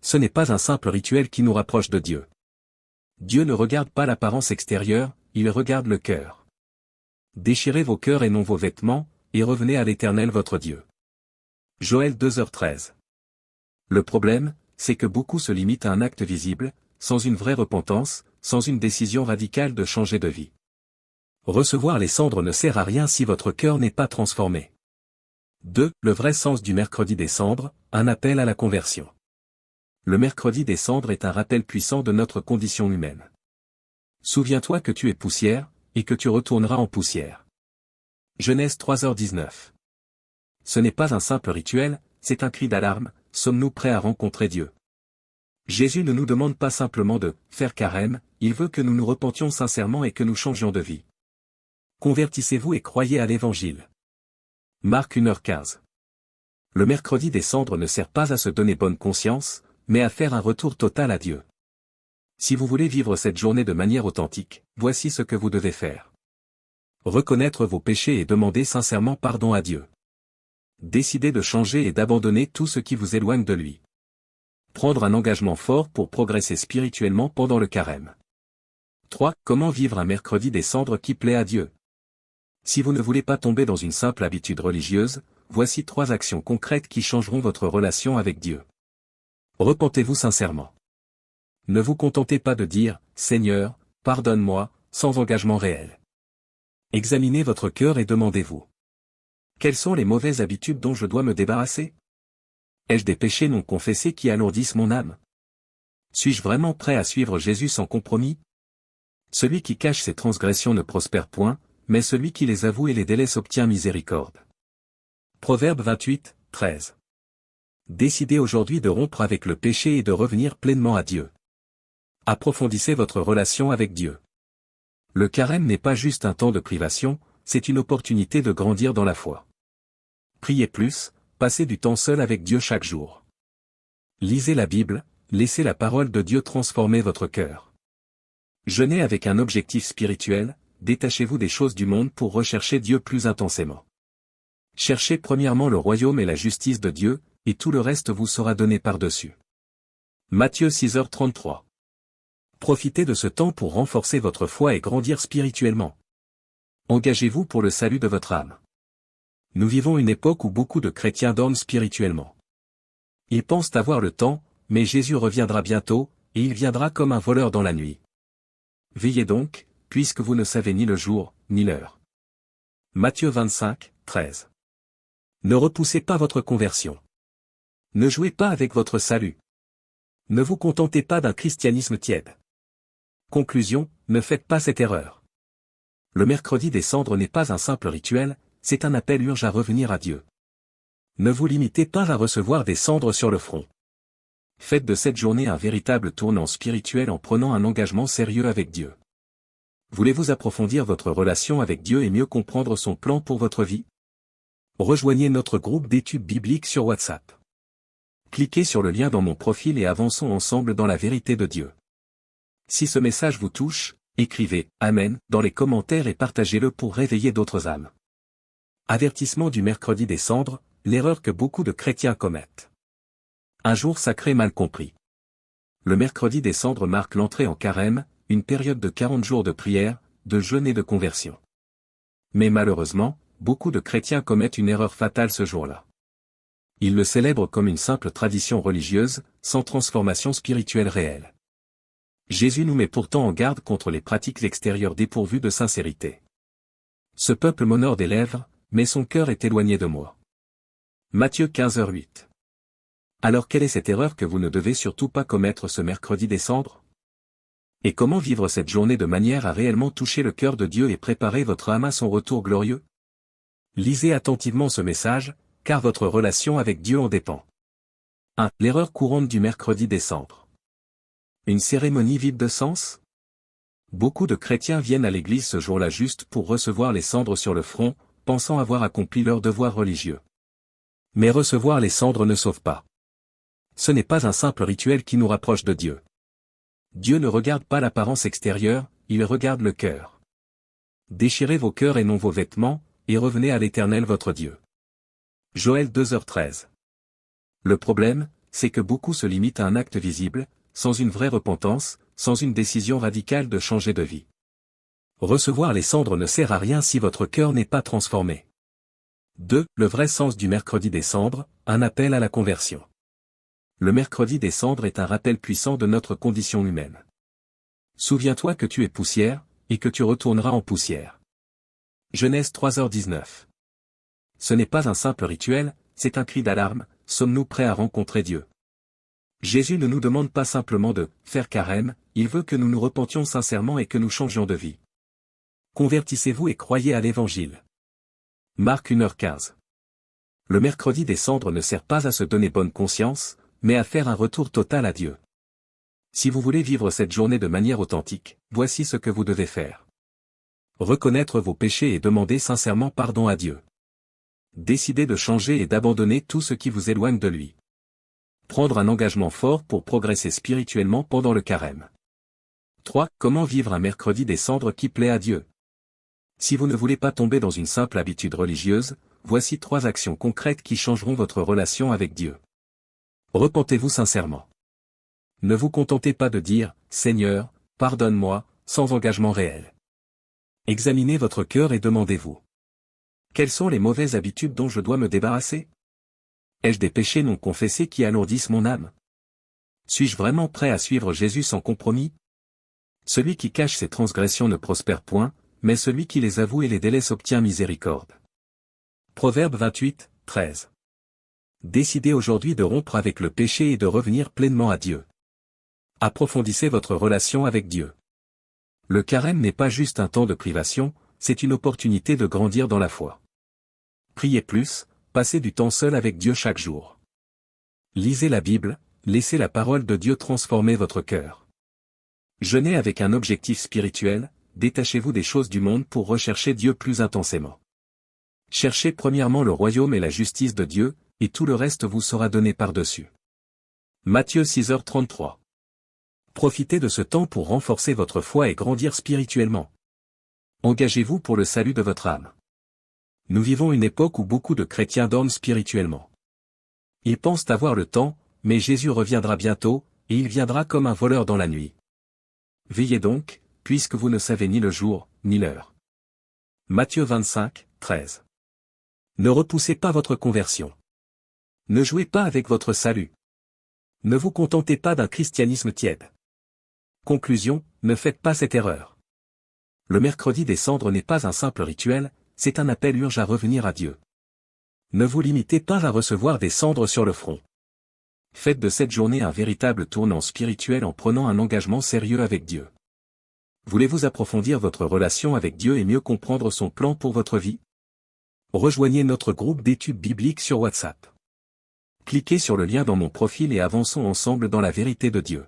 Ce n'est pas un simple rituel qui nous rapproche de Dieu. Dieu ne regarde pas l'apparence extérieure, il regarde le cœur. Déchirez vos cœurs et non vos vêtements, et revenez à l'Éternel votre Dieu. Joël 2h13. Le problème, c'est que beaucoup se limitent à un acte visible, sans une vraie repentance, sans une décision radicale de changer de vie. Recevoir les cendres ne sert à rien si votre cœur n'est pas transformé. 2. Le vrai sens du mercredi des cendres, un appel à la conversion. Le mercredi des cendres est un rappel puissant de notre condition humaine. Souviens-toi que tu es poussière, et que tu retourneras en poussière. Genèse 3h19. Ce n'est pas un simple rituel, c'est un cri d'alarme, sommes-nous prêts à rencontrer Dieu? Jésus ne nous demande pas simplement de faire carême, il veut que nous nous repentions sincèrement et que nous changions de vie. Convertissez-vous et croyez à l'Évangile. Marc 1h15. Le mercredi des cendres ne sert pas à se donner bonne conscience, mais à faire un retour total à Dieu. Si vous voulez vivre cette journée de manière authentique, voici ce que vous devez faire. Reconnaître vos péchés et demander sincèrement pardon à Dieu. Décidez de changer et d'abandonner tout ce qui vous éloigne de lui. Prendre un engagement fort pour progresser spirituellement pendant le carême. 3. Comment vivre un mercredi des cendres qui plaît à Dieu? Si vous ne voulez pas tomber dans une simple habitude religieuse, voici 3 actions concrètes qui changeront votre relation avec Dieu. Repentez-vous sincèrement. Ne vous contentez pas de dire « Seigneur, pardonne-moi » sans engagement réel. Examinez votre cœur et demandez-vous. Quelles sont les mauvaises habitudes dont je dois me débarrasser? Ai-je des péchés non confessés qui alourdissent mon âme? Suis-je vraiment prêt à suivre Jésus sans compromis? Celui qui cache ses transgressions ne prospère point, mais celui qui les avoue et les délaisse obtient miséricorde. Proverbe 28, 13. Décidez aujourd'hui de rompre avec le péché et de revenir pleinement à Dieu. Approfondissez votre relation avec Dieu. Le carême n'est pas juste un temps de privation, c'est une opportunité de grandir dans la foi. Priez plus, passez du temps seul avec Dieu chaque jour. Lisez la Bible, laissez la parole de Dieu transformer votre cœur. Jeûnez avec un objectif spirituel, détachez-vous des choses du monde pour rechercher Dieu plus intensément. Cherchez premièrement le royaume et la justice de Dieu, et tout le reste vous sera donné par-dessus. Matthieu 6h33. Profitez de ce temps pour renforcer votre foi et grandir spirituellement. Engagez-vous pour le salut de votre âme. Nous vivons une époque où beaucoup de chrétiens dorment spirituellement. Ils pensent avoir le temps, mais Jésus reviendra bientôt, et il viendra comme un voleur dans la nuit. Veillez donc, puisque vous ne savez ni le jour, ni l'heure. Matthieu 25, 13. Ne repoussez pas votre conversion. Ne jouez pas avec votre salut. Ne vous contentez pas d'un christianisme tiède. Conclusion, ne faites pas cette erreur. Le mercredi des cendres n'est pas un simple rituel, c'est un appel urgent à revenir à Dieu. Ne vous limitez pas à recevoir des cendres sur le front. Faites de cette journée un véritable tournant spirituel en prenant un engagement sérieux avec Dieu. Voulez-vous approfondir votre relation avec Dieu et mieux comprendre son plan pour votre vie? Rejoignez notre groupe d'études bibliques sur WhatsApp. Cliquez sur le lien dans mon profil et avançons ensemble dans la vérité de Dieu. Si ce message vous touche, écrivez « Amen » dans les commentaires et partagez-le pour réveiller d'autres âmes. Avertissement du mercredi des cendres, l'erreur que beaucoup de chrétiens commettent. Un jour sacré mal compris. Le mercredi des cendres marque l'entrée en carême, une période de 40 jours de prière, de jeûne et de conversion. Mais malheureusement, beaucoup de chrétiens commettent une erreur fatale ce jour-là. Ils le célèbrent comme une simple tradition religieuse, sans transformation spirituelle réelle. Jésus nous met pourtant en garde contre les pratiques extérieures dépourvues de sincérité. Ce peuple m'honore des lèvres, mais son cœur est éloigné de moi. Matthieu 15h08. Alors quelle est cette erreur que vous ne devez surtout pas commettre ce mercredi des cendres? Et comment vivre cette journée de manière à réellement toucher le cœur de Dieu et préparer votre âme à son retour glorieux? Lisez attentivement ce message, car votre relation avec Dieu en dépend. 1. L'erreur courante du mercredi des cendres. Une cérémonie vide de sens? Beaucoup de chrétiens viennent à l'église ce jour-là juste pour recevoir les cendres sur le front, pensant avoir accompli leur devoir religieux. Mais recevoir les cendres ne sauve pas. Ce n'est pas un simple rituel qui nous rapproche de Dieu. Dieu ne regarde pas l'apparence extérieure, il regarde le cœur. Déchirez vos cœurs et non vos vêtements, et revenez à l'Éternel votre Dieu. Joël 2h13. Le problème, c'est que beaucoup se limitent à un acte visible, sans une vraie repentance, sans une décision radicale de changer de vie. Recevoir les cendres ne sert à rien si votre cœur n'est pas transformé. 2. Le vrai sens du mercredi des cendres, un appel à la conversion. Le mercredi des cendres est un rappel puissant de notre condition humaine. Souviens-toi que tu es poussière, et que tu retourneras en poussière. Genèse 3h19. Ce n'est pas un simple rituel, c'est un cri d'alarme, sommes-nous prêts à rencontrer Dieu? Jésus ne nous demande pas simplement de « faire carême », il veut que nous nous repentions sincèrement et que nous changions de vie. Convertissez-vous et croyez à l'Évangile. Marc 1h15. Le mercredi des cendres ne sert pas à se donner bonne conscience, mais à faire un retour total à Dieu. Si vous voulez vivre cette journée de manière authentique, voici ce que vous devez faire. Reconnaître vos péchés et demander sincèrement pardon à Dieu. Décidez de changer et d'abandonner tout ce qui vous éloigne de lui. Prendre un engagement fort pour progresser spirituellement pendant le carême. 3. Comment vivre un mercredi des cendres qui plaît à Dieu? Si vous ne voulez pas tomber dans une simple habitude religieuse, voici 3 actions concrètes qui changeront votre relation avec Dieu. Repentez-vous sincèrement. Ne vous contentez pas de dire « Seigneur, pardonne-moi » sans engagement réel. Examinez votre cœur et demandez-vous. Quelles sont les mauvaises habitudes dont je dois me débarrasser? Ai-je des péchés non confessés qui alourdissent mon âme? Suis-je vraiment prêt à suivre Jésus sans compromis? Celui qui cache ses transgressions ne prospère point, mais celui qui les avoue et les délaisse obtient miséricorde. Proverbe 28, 13. Décidez aujourd'hui de rompre avec le péché et de revenir pleinement à Dieu. Approfondissez votre relation avec Dieu. Le carême n'est pas juste un temps de privation, c'est une opportunité de grandir dans la foi. Priez plus, passez du temps seul avec Dieu chaque jour. Lisez la Bible, laissez la parole de Dieu transformer votre cœur. Jeûnez avec un objectif spirituel, détachez-vous des choses du monde pour rechercher Dieu plus intensément. Cherchez premièrement le royaume et la justice de Dieu, et tout le reste vous sera donné par-dessus. Matthieu 6h33. Profitez de ce temps pour renforcer votre foi et grandir spirituellement. Engagez-vous pour le salut de votre âme. Nous vivons une époque où beaucoup de chrétiens dorment spirituellement. Ils pensent avoir le temps, mais Jésus reviendra bientôt, et il viendra comme un voleur dans la nuit. Veillez donc, puisque vous ne savez ni le jour, ni l'heure. Matthieu 25, 13. Ne repoussez pas votre conversion. Ne jouez pas avec votre salut. Ne vous contentez pas d'un christianisme tiède. Conclusion, ne faites pas cette erreur. Le mercredi des cendres n'est pas un simple rituel, c'est un appel urgent à revenir à Dieu. Ne vous limitez pas à recevoir des cendres sur le front. Faites de cette journée un véritable tournant spirituel en prenant un engagement sérieux avec Dieu. Voulez-vous approfondir votre relation avec Dieu et mieux comprendre son plan pour votre vie? Rejoignez notre groupe d'études bibliques sur WhatsApp. Cliquez sur le lien dans mon profil et avançons ensemble dans la vérité de Dieu.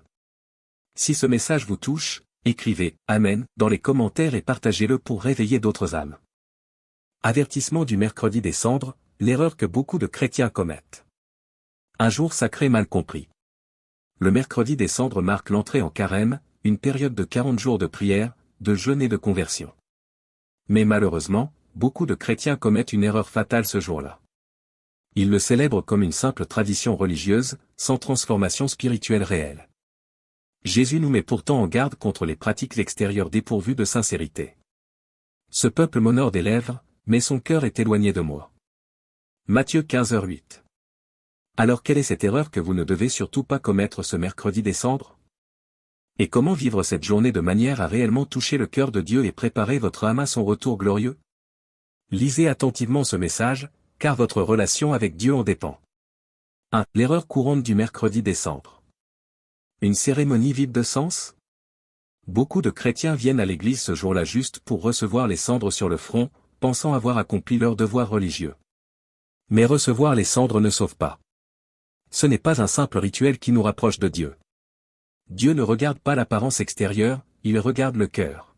Si ce message vous touche, écrivez « Amen » dans les commentaires et partagez-le pour réveiller d'autres âmes. Avertissement du mercredi des cendres, l'erreur que beaucoup de chrétiens commettent. Un jour sacré mal compris. Le mercredi des cendres marque l'entrée en carême, une période de 40 jours de prière, de jeûne et de conversion. Mais malheureusement, beaucoup de chrétiens commettent une erreur fatale ce jour-là. Ils le célèbrent comme une simple tradition religieuse, sans transformation spirituelle réelle. Jésus nous met pourtant en garde contre les pratiques extérieures dépourvues de sincérité. Ce peuple m'honore des lèvres, mais son cœur est éloigné de moi. Matthieu 15h08. Alors quelle est cette erreur que vous ne devez surtout pas commettre ce mercredi des cendres? Et comment vivre cette journée de manière à réellement toucher le cœur de Dieu et préparer votre âme à son retour glorieux? Lisez attentivement ce message, car votre relation avec Dieu en dépend. 1. L'erreur courante du mercredi des cendres. Une cérémonie vide de sens? Beaucoup de chrétiens viennent à l'église ce jour-là juste pour recevoir les cendres sur le front, pensant avoir accompli leur devoir religieux. Mais recevoir les cendres ne sauve pas. Ce n'est pas un simple rituel qui nous rapproche de Dieu. Dieu ne regarde pas l'apparence extérieure, il regarde le cœur.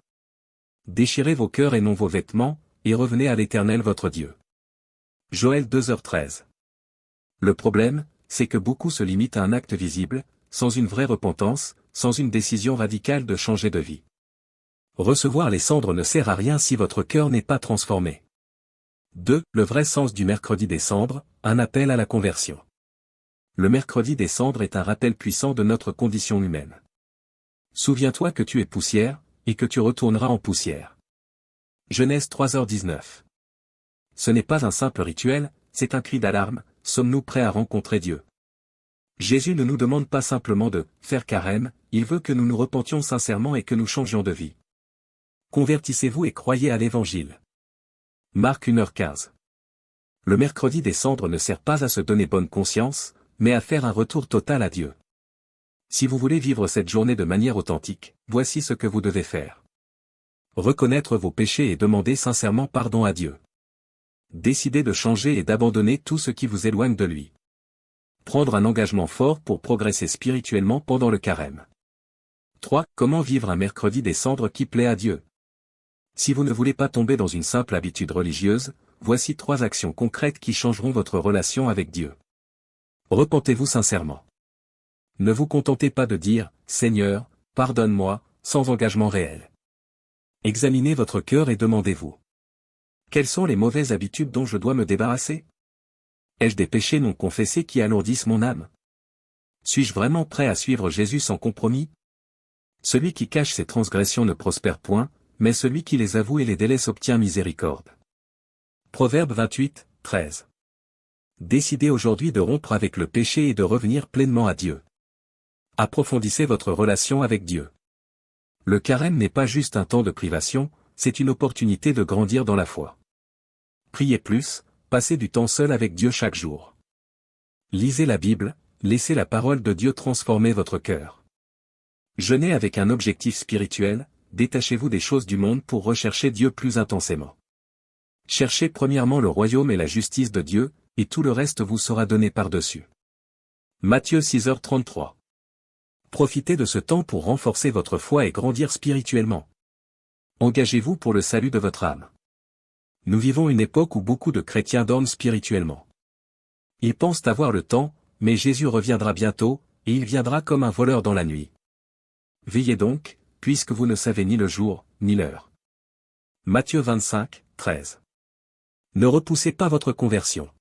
Déchirez vos cœurs et non vos vêtements, et revenez à l'Éternel votre Dieu. Joël 2h13. Le problème, c'est que beaucoup se limitent à un acte visible, sans une vraie repentance, sans une décision radicale de changer de vie. Recevoir les cendres ne sert à rien si votre cœur n'est pas transformé. 2. Le vrai sens du mercredi des cendres, un appel à la conversion. Le mercredi des cendres est un rappel puissant de notre condition humaine. Souviens-toi que tu es poussière, et que tu retourneras en poussière. Genèse 3h19. Ce n'est pas un simple rituel, c'est un cri d'alarme, sommes-nous prêts à rencontrer Dieu? Jésus ne nous demande pas simplement de « faire carême », il veut que nous nous repentions sincèrement et que nous changions de vie. Convertissez-vous et croyez à l'Évangile. Marc 1h15. Le mercredi des cendres ne sert pas à se donner bonne conscience, mais à faire un retour total à Dieu. Si vous voulez vivre cette journée de manière authentique, voici ce que vous devez faire. Reconnaître vos péchés et demander sincèrement pardon à Dieu. Décidez de changer et d'abandonner tout ce qui vous éloigne de lui. Prendre un engagement fort pour progresser spirituellement pendant le carême. 3. Comment vivre un mercredi des cendres qui plaît à Dieu? Si vous ne voulez pas tomber dans une simple habitude religieuse, voici 3 actions concrètes qui changeront votre relation avec Dieu. Repentez-vous sincèrement. Ne vous contentez pas de dire « Seigneur, pardonne-moi » sans engagement réel. Examinez votre cœur et demandez-vous. Quelles sont les mauvaises habitudes dont je dois me débarrasser? Ai-je des péchés non confessés qui alourdissent mon âme? Suis-je vraiment prêt à suivre Jésus sans compromis? Celui qui cache ses transgressions ne prospère point, mais celui qui les avoue et les délaisse obtient miséricorde. Proverbe 28, 13. Décidez aujourd'hui de rompre avec le péché et de revenir pleinement à Dieu. Approfondissez votre relation avec Dieu. Le carême n'est pas juste un temps de privation, c'est une opportunité de grandir dans la foi. Priez plus, passez du temps seul avec Dieu chaque jour. Lisez la Bible, laissez la parole de Dieu transformer votre cœur. Jeûnez avec un objectif spirituel, détachez-vous des choses du monde pour rechercher Dieu plus intensément. Cherchez premièrement le royaume et la justice de Dieu, et tout le reste vous sera donné par-dessus. Matthieu 6h33. Profitez de ce temps pour renforcer votre foi et grandir spirituellement. Engagez-vous pour le salut de votre âme. Nous vivons une époque où beaucoup de chrétiens dorment spirituellement. Ils pensent avoir le temps, mais Jésus reviendra bientôt, et il viendra comme un voleur dans la nuit. Veillez donc, puisque vous ne savez ni le jour, ni l'heure. Matthieu 25, 13. Ne repoussez pas votre conversion.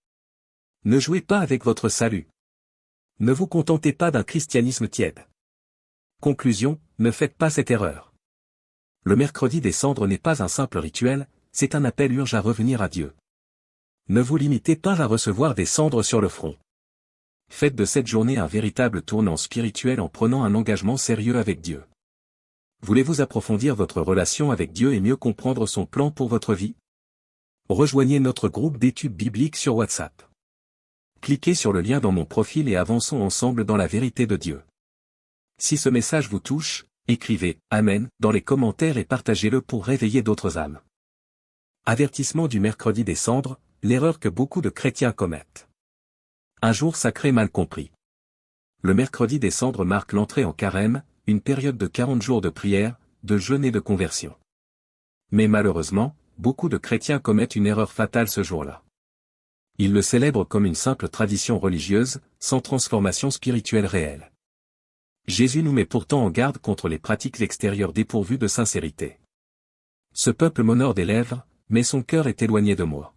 Ne jouez pas avec votre salut. Ne vous contentez pas d'un christianisme tiède. Conclusion, ne faites pas cette erreur. Le mercredi des cendres n'est pas un simple rituel, c'est un appel urgent à revenir à Dieu. Ne vous limitez pas à recevoir des cendres sur le front. Faites de cette journée un véritable tournant spirituel en prenant un engagement sérieux avec Dieu. Voulez-vous approfondir votre relation avec Dieu et mieux comprendre son plan pour votre vie? Rejoignez notre groupe d'études bibliques sur WhatsApp. Cliquez sur le lien dans mon profil et avançons ensemble dans la vérité de Dieu. Si ce message vous touche, écrivez « Amen » dans les commentaires et partagez-le pour réveiller d'autres âmes. Avertissement du mercredi des cendres, l'erreur que beaucoup de chrétiens commettent. Un jour sacré mal compris. Le mercredi des cendres marque l'entrée en carême, une période de 40 jours de prière, de jeûne et de conversion. Mais malheureusement, beaucoup de chrétiens commettent une erreur fatale ce jour-là. Ils le célèbrent comme une simple tradition religieuse, sans transformation spirituelle réelle. Jésus nous met pourtant en garde contre les pratiques extérieures dépourvues de sincérité. Ce peuple m'honore des lèvres, mais son cœur est éloigné de moi.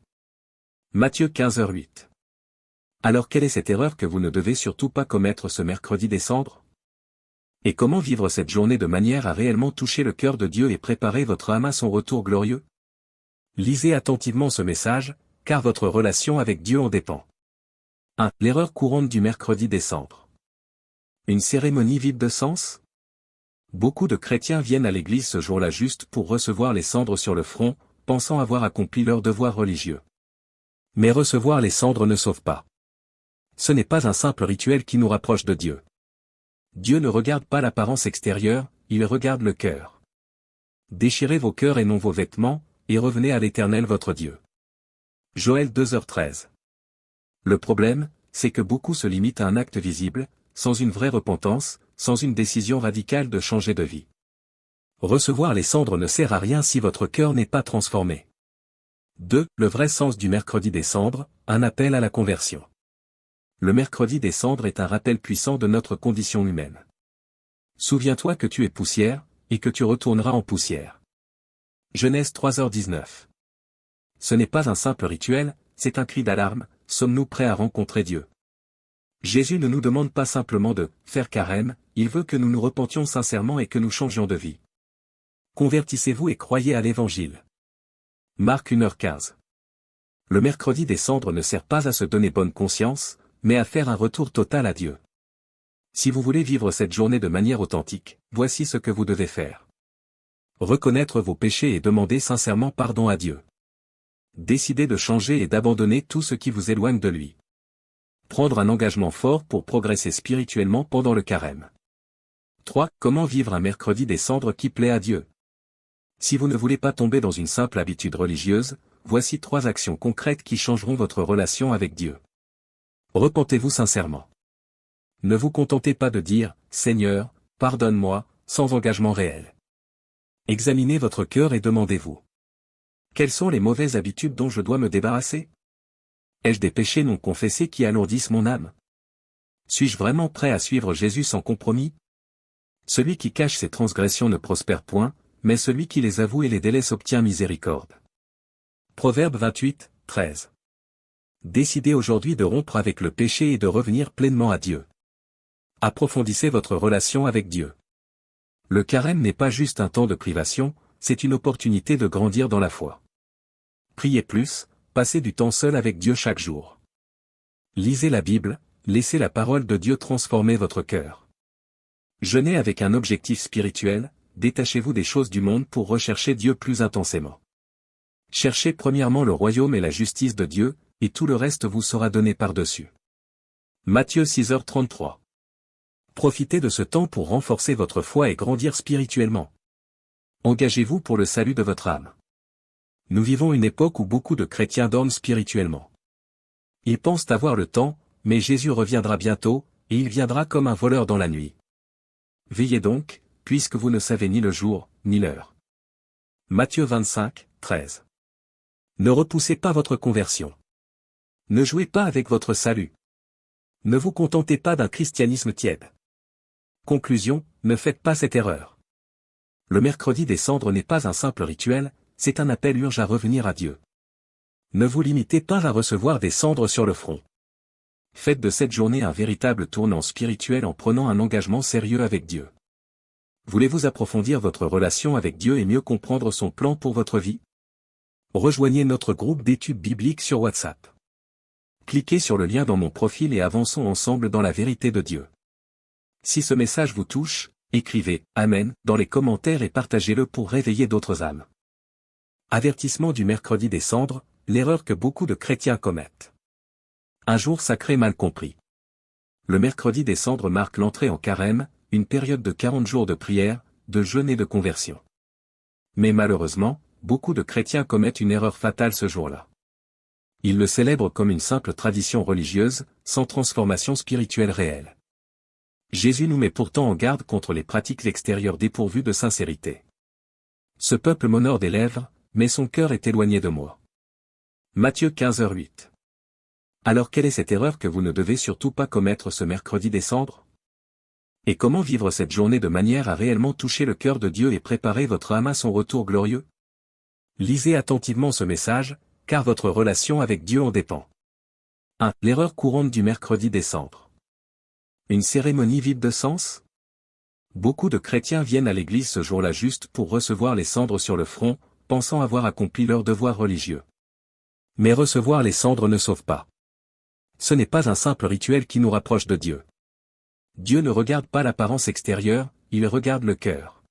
Matthieu 15h08. Alors quelle est cette erreur que vous ne devez surtout pas commettre ce mercredi des cendres? Et comment vivre cette journée de manière à réellement toucher le cœur de Dieu et préparer votre âme à son retour glorieux? Lisez attentivement ce message, car votre relation avec Dieu en dépend. 1. L'erreur courante du mercredi des cendres. Une cérémonie vide de sens? Beaucoup de chrétiens viennent à l'église ce jour-là juste pour recevoir les cendres sur le front, pensant avoir accompli leur devoir religieux. Mais recevoir les cendres ne sauve pas. Ce n'est pas un simple rituel qui nous rapproche de Dieu. Dieu ne regarde pas l'apparence extérieure, il regarde le cœur. Déchirez vos cœurs et non vos vêtements, et revenez à l'Éternel votre Dieu. Joël 2h13. Le problème, c'est que beaucoup se limitent à un acte visible, sans une vraie repentance, sans une décision radicale de changer de vie. Recevoir les cendres ne sert à rien si votre cœur n'est pas transformé. 2. Le vrai sens du mercredi des cendres, un appel à la conversion. Le mercredi des cendres est un rappel puissant de notre condition humaine. Souviens-toi que tu es poussière, et que tu retourneras en poussière. Genèse 3h19. Ce n'est pas un simple rituel, c'est un cri d'alarme, sommes-nous prêts à rencontrer Dieu? Jésus ne nous demande pas simplement de « faire carême », il veut que nous nous repentions sincèrement et que nous changions de vie. Convertissez-vous et croyez à l'Évangile. Marc 1h15. Le mercredi des cendres ne sert pas à se donner bonne conscience, mais à faire un retour total à Dieu. Si vous voulez vivre cette journée de manière authentique, voici ce que vous devez faire. Reconnaître vos péchés et demander sincèrement pardon à Dieu. Décidez de changer et d'abandonner tout ce qui vous éloigne de lui. Prendre un engagement fort pour progresser spirituellement pendant le carême. 3. Comment vivre un mercredi des cendres qui plaît à Dieu? Si vous ne voulez pas tomber dans une simple habitude religieuse, voici 3 actions concrètes qui changeront votre relation avec Dieu. Repentez-vous sincèrement. Ne vous contentez pas de dire « Seigneur, pardonne-moi », sans engagement réel. Examinez votre cœur et demandez-vous. Quelles sont les mauvaises habitudes dont je dois me débarrasser? Ai-je des péchés non confessés qui alourdissent mon âme? Suis-je vraiment prêt à suivre Jésus sans compromis? Celui qui cache ses transgressions ne prospère point, mais celui qui les avoue et les délaisse obtient miséricorde. Proverbe 28, 13. Décidez aujourd'hui de rompre avec le péché et de revenir pleinement à Dieu. Approfondissez votre relation avec Dieu. Le carême n'est pas juste un temps de privation, c'est une opportunité de grandir dans la foi. Priez plus, passez du temps seul avec Dieu chaque jour. Lisez la Bible, laissez la parole de Dieu transformer votre cœur. Jeûnez avec un objectif spirituel, détachez-vous des choses du monde pour rechercher Dieu plus intensément. Cherchez premièrement le royaume et la justice de Dieu, et tout le reste vous sera donné par-dessus. Matthieu 6h33. Profitez de ce temps pour renforcer votre foi et grandir spirituellement. Engagez-vous pour le salut de votre âme. Nous vivons une époque où beaucoup de chrétiens dorment spirituellement. Ils pensent avoir le temps, mais Jésus reviendra bientôt, et il viendra comme un voleur dans la nuit. Veillez donc, puisque vous ne savez ni le jour, ni l'heure. Matthieu 25, 13. Ne repoussez pas votre conversion. Ne jouez pas avec votre salut. Ne vous contentez pas d'un christianisme tiède. Conclusion, ne faites pas cette erreur. Le mercredi des cendres n'est pas un simple rituel, c'est un appel urgent à revenir à Dieu. Ne vous limitez pas à recevoir des cendres sur le front. Faites de cette journée un véritable tournant spirituel en prenant un engagement sérieux avec Dieu. Voulez-vous approfondir votre relation avec Dieu et mieux comprendre son plan pour votre vie? Rejoignez notre groupe d'études bibliques sur WhatsApp. Cliquez sur le lien dans mon profil et avançons ensemble dans la vérité de Dieu. Si ce message vous touche, écrivez « Amen » dans les commentaires et partagez-le pour réveiller d'autres âmes. Avertissement du mercredi des cendres, l'erreur que beaucoup de chrétiens commettent. Un jour sacré mal compris. Le mercredi des cendres marque l'entrée en carême, une période de 40 jours de prière, de jeûne et de conversion. Mais malheureusement, beaucoup de chrétiens commettent une erreur fatale ce jour-là. Ils le célèbrent comme une simple tradition religieuse, sans transformation spirituelle réelle. Jésus nous met pourtant en garde contre les pratiques extérieures dépourvues de sincérité. Ce peuple m'honore des lèvres, mais son cœur est éloigné de moi. Matthieu 15h08. Alors quelle est cette erreur que vous ne devez surtout pas commettre ce mercredi des cendres? Et comment vivre cette journée de manière à réellement toucher le cœur de Dieu et préparer votre âme à son retour glorieux? Lisez attentivement ce message, car votre relation avec Dieu en dépend. 1. L'erreur courante du mercredi des cendres. Une cérémonie vide de sens? Beaucoup de chrétiens viennent à l'église ce jour-là juste pour recevoir les cendres sur le front, pensant avoir accompli leur devoir religieux. Mais recevoir les cendres ne sauve pas. Ce n'est pas un simple rituel qui nous rapproche de Dieu. Dieu ne regarde pas l'apparence extérieure, il regarde le cœur.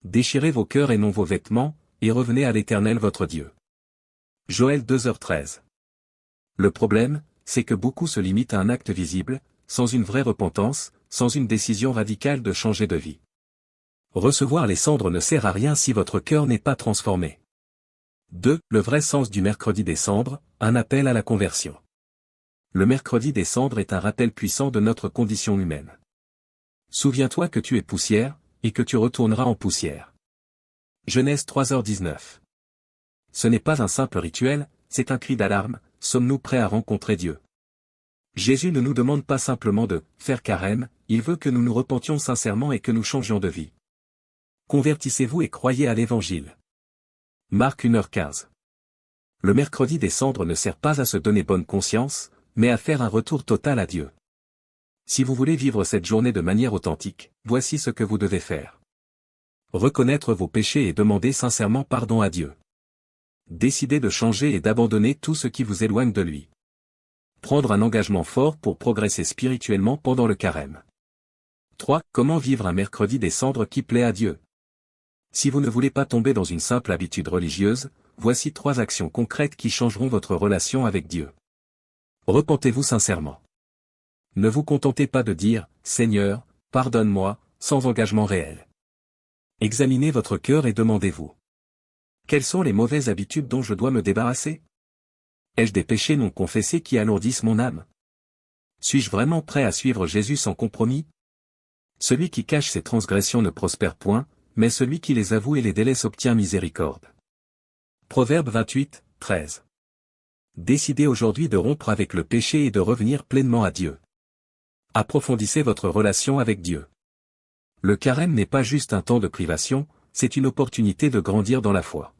Déchirez vos cœurs et non vos vêtements, et revenez à l'Éternel votre Dieu. Joël 2h13. Le problème, c'est que beaucoup se limitent à un acte visible, sans une vraie repentance, sans une décision radicale de changer de vie. Recevoir les cendres ne sert à rien si votre cœur n'est pas transformé. 2. Le vrai sens du mercredi des cendres, un appel à la conversion. Le mercredi des cendres est un rappel puissant de notre condition humaine. Souviens-toi que tu es poussière, et que tu retourneras en poussière. Genèse 3h19. Ce n'est pas un simple rituel, c'est un cri d'alarme, sommes-nous prêts à rencontrer Dieu? Jésus ne nous demande pas simplement de « faire carême », il veut que nous nous repentions sincèrement et que nous changions de vie. Convertissez-vous et croyez à l'Évangile. Marc 1h15. Le mercredi des cendres ne sert pas à se donner bonne conscience, mais à faire un retour total à Dieu. Si vous voulez vivre cette journée de manière authentique, voici ce que vous devez faire. Reconnaître vos péchés et demander sincèrement pardon à Dieu. Décidez de changer et d'abandonner tout ce qui vous éloigne de lui. Prendre un engagement fort pour progresser spirituellement pendant le carême. 3. Comment vivre un mercredi des cendres qui plaît à Dieu? Si vous ne voulez pas tomber dans une simple habitude religieuse, voici 3 actions concrètes qui changeront votre relation avec Dieu. Repentez-vous sincèrement. Ne vous contentez pas de dire « Seigneur, pardonne-moi », sans engagement réel. Examinez votre cœur et demandez-vous. Quelles sont les mauvaises habitudes dont je dois me débarrasser? Ai-je des péchés non confessés qui alourdissent mon âme? Suis-je vraiment prêt à suivre Jésus sans compromis? Celui qui cache ses transgressions ne prospère point, mais celui qui les avoue et les délaisse obtient miséricorde. Proverbe 28, 13. Décidez aujourd'hui de rompre avec le péché et de revenir pleinement à Dieu. Approfondissez votre relation avec Dieu. Le carême n'est pas juste un temps de privation, c'est une opportunité de grandir dans la foi.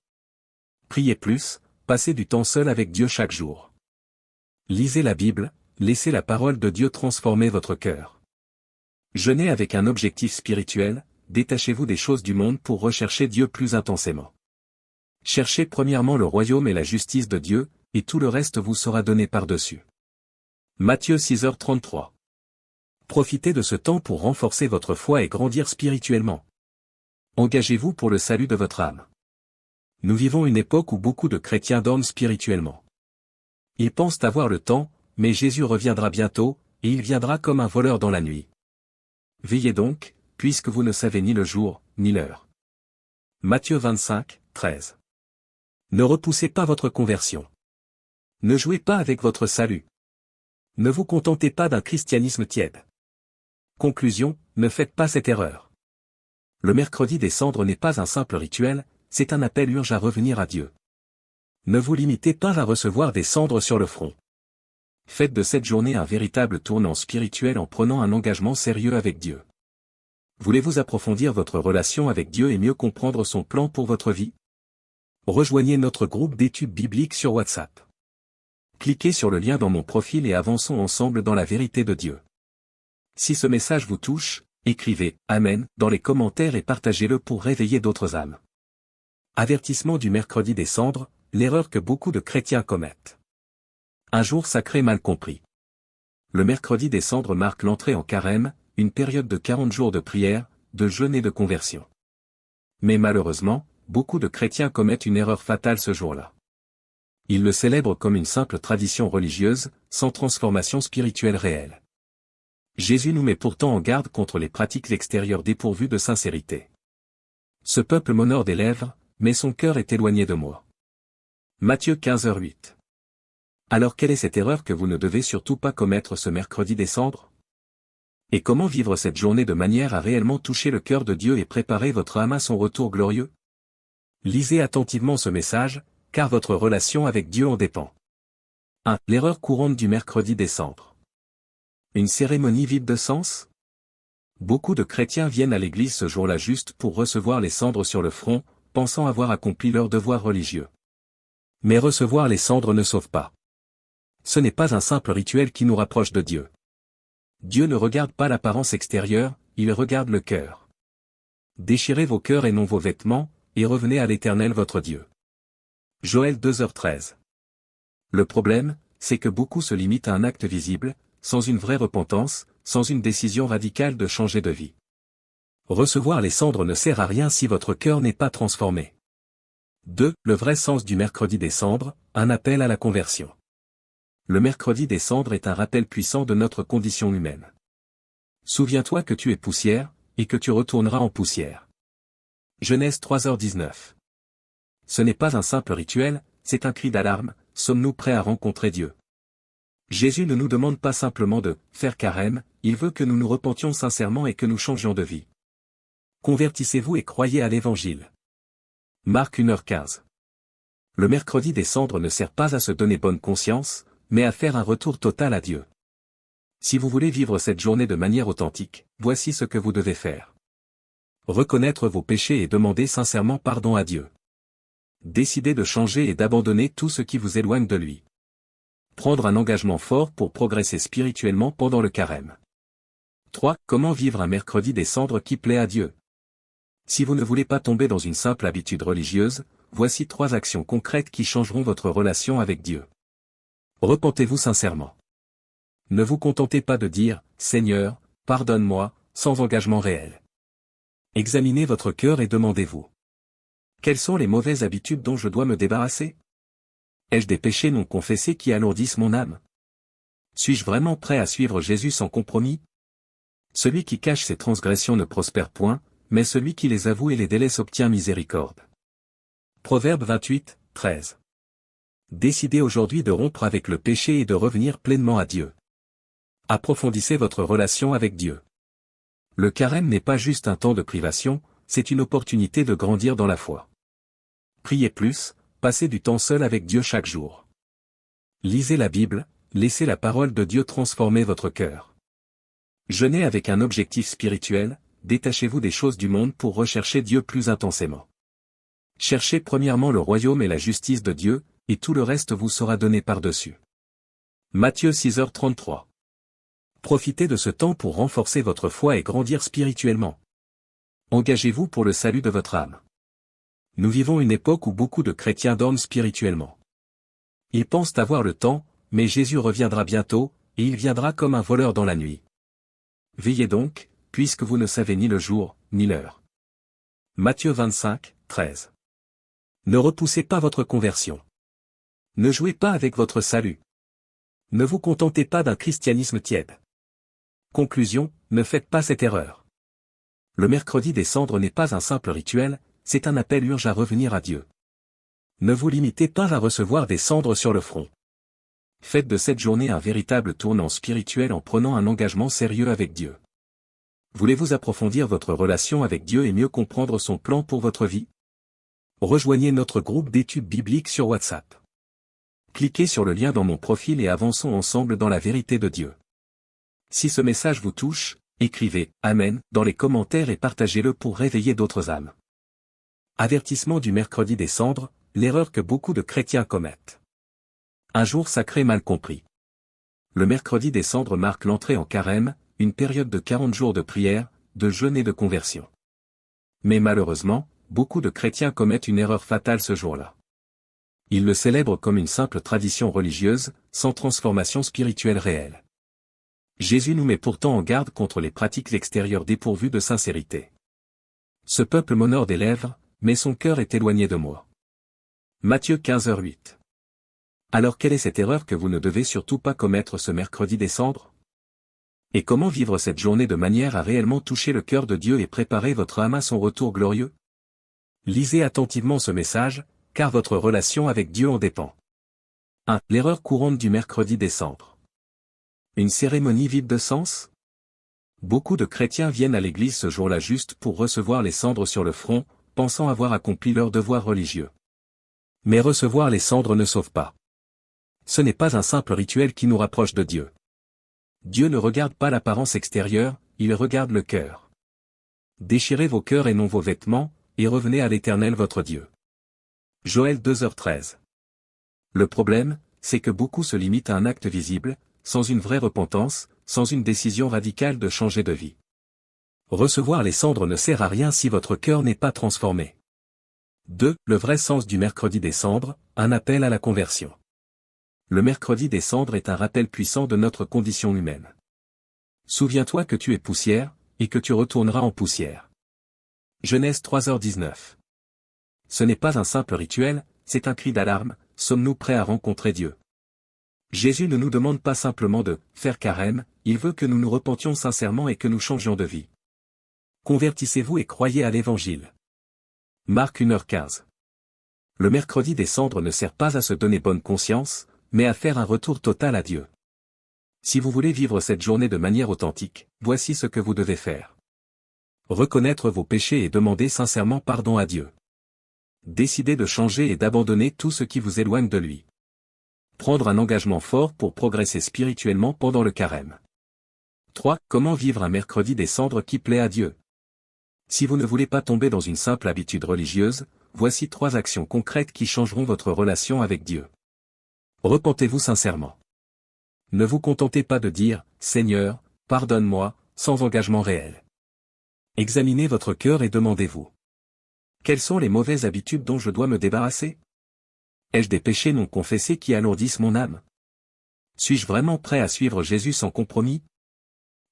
Priez plus, passez du temps seul avec Dieu chaque jour. Lisez la Bible, laissez la parole de Dieu transformer votre cœur. Jeûnez avec un objectif spirituel, détachez-vous des choses du monde pour rechercher Dieu plus intensément. Cherchez premièrement le royaume et la justice de Dieu, et tout le reste vous sera donné par-dessus. Matthieu 6h33. Profitez de ce temps pour renforcer votre foi et grandir spirituellement. Engagez-vous pour le salut de votre âme. Nous vivons une époque où beaucoup de chrétiens dorment spirituellement. Ils pensent avoir le temps, mais Jésus reviendra bientôt, et il viendra comme un voleur dans la nuit. Veillez donc, puisque vous ne savez ni le jour, ni l'heure. Matthieu 25, 13. Ne repoussez pas votre conversion. Ne jouez pas avec votre salut. Ne vous contentez pas d'un christianisme tiède. Conclusion, ne faites pas cette erreur. Le mercredi des cendres n'est pas un simple rituel, c'est un appel urgent à revenir à Dieu. Ne vous limitez pas à recevoir des cendres sur le front. Faites de cette journée un véritable tournant spirituel en prenant un engagement sérieux avec Dieu. Voulez-vous approfondir votre relation avec Dieu et mieux comprendre son plan pour votre vie? Rejoignez notre groupe d'études bibliques sur WhatsApp. Cliquez sur le lien dans mon profil et avançons ensemble dans la vérité de Dieu. Si ce message vous touche, écrivez « Amen » dans les commentaires et partagez-le pour réveiller d'autres âmes. Avertissement du mercredi des cendres, l'erreur que beaucoup de chrétiens commettent. Un jour sacré mal compris. Le mercredi des cendres marque l'entrée en carême, une période de 40 jours de prière, de jeûne et de conversion. Mais malheureusement, beaucoup de chrétiens commettent une erreur fatale ce jour-là. Ils le célèbrent comme une simple tradition religieuse, sans transformation spirituelle réelle. Jésus nous met pourtant en garde contre les pratiques extérieures dépourvues de sincérité. Ce peuple m'honore des lèvres, mais son cœur est éloigné de moi. Matthieu 15h08. Alors quelle est cette erreur que vous ne devez surtout pas commettre ce mercredi des cendres? Et comment vivre cette journée de manière à réellement toucher le cœur de Dieu et préparer votre âme à son retour glorieux? Lisez attentivement ce message, car votre relation avec Dieu en dépend. 1. L'erreur courante du mercredi des cendres. Une cérémonie vide de sens? Beaucoup de chrétiens viennent à l'église ce jour-là juste pour recevoir les cendres sur le front, pensant avoir accompli leur devoir religieux. Mais recevoir les cendres ne sauve pas. Ce n'est pas un simple rituel qui nous rapproche de Dieu. Dieu ne regarde pas l'apparence extérieure, il regarde le cœur. Déchirez vos cœurs et non vos vêtements, et revenez à l'Éternel votre Dieu. Joël 2h13. Le problème, c'est que beaucoup se limitent à un acte visible, sans une vraie repentance, sans une décision radicale de changer de vie. Recevoir les cendres ne sert à rien si votre cœur n'est pas transformé. 2. Le vrai sens du mercredi des cendres, un appel à la conversion. Le mercredi des cendres est un rappel puissant de notre condition humaine. Souviens-toi que tu es poussière, et que tu retourneras en poussière. Genèse 3h19. Ce n'est pas un simple rituel, c'est un cri d'alarme, sommes-nous prêts à rencontrer Dieu? Jésus ne nous demande pas simplement de « faire carême », il veut que nous nous repentions sincèrement et que nous changions de vie. Convertissez-vous et croyez à l'Évangile. Marc 1h15. Le mercredi des cendres ne sert pas à se donner bonne conscience, mais à faire un retour total à Dieu. Si vous voulez vivre cette journée de manière authentique, voici ce que vous devez faire. Reconnaître vos péchés et demander sincèrement pardon à Dieu. Décidez de changer et d'abandonner tout ce qui vous éloigne de lui. Prendre un engagement fort pour progresser spirituellement pendant le carême. 3. Comment vivre un mercredi des cendres qui plaît à Dieu? Si vous ne voulez pas tomber dans une simple habitude religieuse, voici 3 actions concrètes qui changeront votre relation avec Dieu. Repentez-vous sincèrement. Ne vous contentez pas de dire « Seigneur, pardonne-moi » sans engagement réel. Examinez votre cœur et demandez-vous. Quelles sont les mauvaises habitudes dont je dois me débarrasser? Ai-je des péchés non confessés qui alourdissent mon âme? Suis-je vraiment prêt à suivre Jésus sans compromis? Celui qui cache ses transgressions ne prospère point, mais celui qui les avoue et les délaisse obtient miséricorde. Proverbe 28, 13. Décidez aujourd'hui de rompre avec le péché et de revenir pleinement à Dieu. Approfondissez votre relation avec Dieu. Le carême n'est pas juste un temps de privation, c'est une opportunité de grandir dans la foi. Priez plus, passez du temps seul avec Dieu chaque jour. Lisez la Bible, laissez la parole de Dieu transformer votre cœur. Jeûnez avec un objectif spirituel, détachez-vous des choses du monde pour rechercher Dieu plus intensément. Cherchez premièrement le royaume et la justice de Dieu, et tout le reste vous sera donné par-dessus. Matthieu 6h33. Profitez de ce temps pour renforcer votre foi et grandir spirituellement. Engagez-vous pour le salut de votre âme. Nous vivons une époque où beaucoup de chrétiens dorment spirituellement. Ils pensent avoir le temps, mais Jésus reviendra bientôt, et il viendra comme un voleur dans la nuit. Veillez donc, puisque vous ne savez ni le jour, ni l'heure. Matthieu 25, 13. Ne repoussez pas votre conversion. Ne jouez pas avec votre salut. Ne vous contentez pas d'un christianisme tiède. Conclusion, ne faites pas cette erreur. Le mercredi des cendres n'est pas un simple rituel, c'est un appel urgent à revenir à Dieu. Ne vous limitez pas à recevoir des cendres sur le front. Faites de cette journée un véritable tournant spirituel en prenant un engagement sérieux avec Dieu. Voulez-vous approfondir votre relation avec Dieu et mieux comprendre son plan pour votre vie? Rejoignez notre groupe d'études bibliques sur WhatsApp. Cliquez sur le lien dans mon profil et avançons ensemble dans la vérité de Dieu. Si ce message vous touche, écrivez « Amen » dans les commentaires et partagez-le pour réveiller d'autres âmes. Avertissement du mercredi des cendres, l'erreur que beaucoup de chrétiens commettent. Un jour sacré mal compris. Le mercredi des cendres marque l'entrée en carême, une période de 40 jours de prière, de jeûne et de conversion. Mais malheureusement, beaucoup de chrétiens commettent une erreur fatale ce jour-là. Ils le célèbrent comme une simple tradition religieuse, sans transformation spirituelle réelle. Jésus nous met pourtant en garde contre les pratiques extérieures dépourvues de sincérité. Ce peuple m'honore des lèvres, mais son cœur est éloigné de moi. Matthieu 15h08. Alors quelle est cette erreur que vous ne devez surtout pas commettre ce mercredi des cendres? Et comment vivre cette journée de manière à réellement toucher le cœur de Dieu et préparer votre âme à son retour glorieux? Lisez attentivement ce message, car votre relation avec Dieu en dépend. 1. L'erreur courante du mercredi des cendres. Une cérémonie vide de sens? Beaucoup de chrétiens viennent à l'église ce jour-là juste pour recevoir les cendres sur le front, pensant avoir accompli leur devoir religieux. Mais recevoir les cendres ne sauve pas. Ce n'est pas un simple rituel qui nous rapproche de Dieu. Dieu ne regarde pas l'apparence extérieure, il regarde le cœur. Déchirez vos cœurs et non vos vêtements, et revenez à l'Éternel votre Dieu. Joël 2h13. Le problème, c'est que beaucoup se limitent à un acte visible, sans une vraie repentance, sans une décision radicale de changer de vie. Recevoir les cendres ne sert à rien si votre cœur n'est pas transformé. 2. Le vrai sens du mercredi des cendres, un appel à la conversion. Le mercredi des cendres est un rappel puissant de notre condition humaine. Souviens-toi que tu es poussière, et que tu retourneras en poussière. Genèse 3h19. Ce n'est pas un simple rituel, c'est un cri d'alarme, sommes-nous prêts à rencontrer Dieu? Jésus ne nous demande pas simplement de « faire carême », il veut que nous nous repentions sincèrement et que nous changions de vie. Convertissez-vous et croyez à l'Évangile. Marc 1h15. Le mercredi des cendres ne sert pas à se donner bonne conscience, mais à faire un retour total à Dieu. Si vous voulez vivre cette journée de manière authentique, voici ce que vous devez faire. Reconnaître vos péchés et demander sincèrement pardon à Dieu. Décidez de changer et d'abandonner tout ce qui vous éloigne de lui. Prendre un engagement fort pour progresser spirituellement pendant le carême. 3. Comment vivre un mercredi des cendres qui plaît à Dieu? Si vous ne voulez pas tomber dans une simple habitude religieuse, voici 3 actions concrètes qui changeront votre relation avec Dieu. Repentez-vous sincèrement. Ne vous contentez pas de dire « Seigneur, pardonne-moi » sans engagement réel. Examinez votre cœur et demandez-vous. Quelles sont les mauvaises habitudes dont je dois me débarrasser? Ai-je des péchés non confessés qui alourdissent mon âme? Suis-je vraiment prêt à suivre Jésus sans compromis?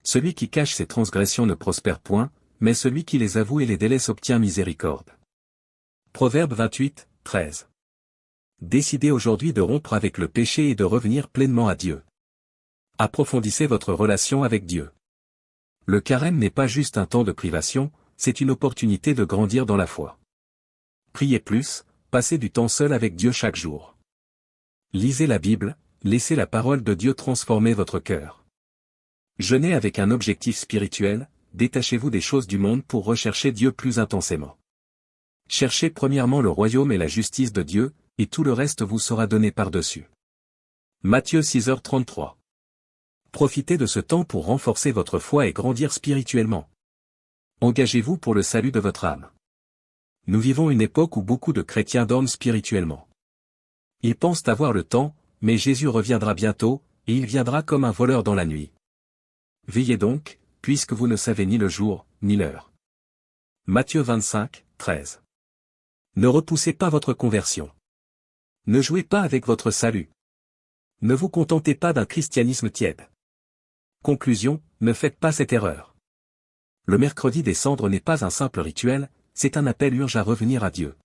Celui qui cache ses transgressions ne prospère point, mais celui qui les avoue et les délaisse obtient miséricorde. Proverbe 28, 13. Décidez aujourd'hui de rompre avec le péché et de revenir pleinement à Dieu. Approfondissez votre relation avec Dieu. Le carême n'est pas juste un temps de privation, c'est une opportunité de grandir dans la foi. Priez plus, passez du temps seul avec Dieu chaque jour. Lisez la Bible, laissez la parole de Dieu transformer votre cœur. Jeûnez avec un objectif spirituel, détachez-vous des choses du monde pour rechercher Dieu plus intensément. Cherchez premièrement le royaume et la justice de Dieu, et tout le reste vous sera donné par-dessus. Matthieu 6h33. Profitez de ce temps pour renforcer votre foi et grandir spirituellement. Engagez-vous pour le salut de votre âme. Nous vivons une époque où beaucoup de chrétiens dorment spirituellement. Ils pensent avoir le temps, mais Jésus reviendra bientôt, et il viendra comme un voleur dans la nuit. Veillez donc, puisque vous ne savez ni le jour, ni l'heure. Matthieu 25, 13. Ne repoussez pas votre conversion. Ne jouez pas avec votre salut. Ne vous contentez pas d'un christianisme tiède. Conclusion, ne faites pas cette erreur. Le mercredi des cendres n'est pas un simple rituel, c'est un appel urgent à revenir à Dieu.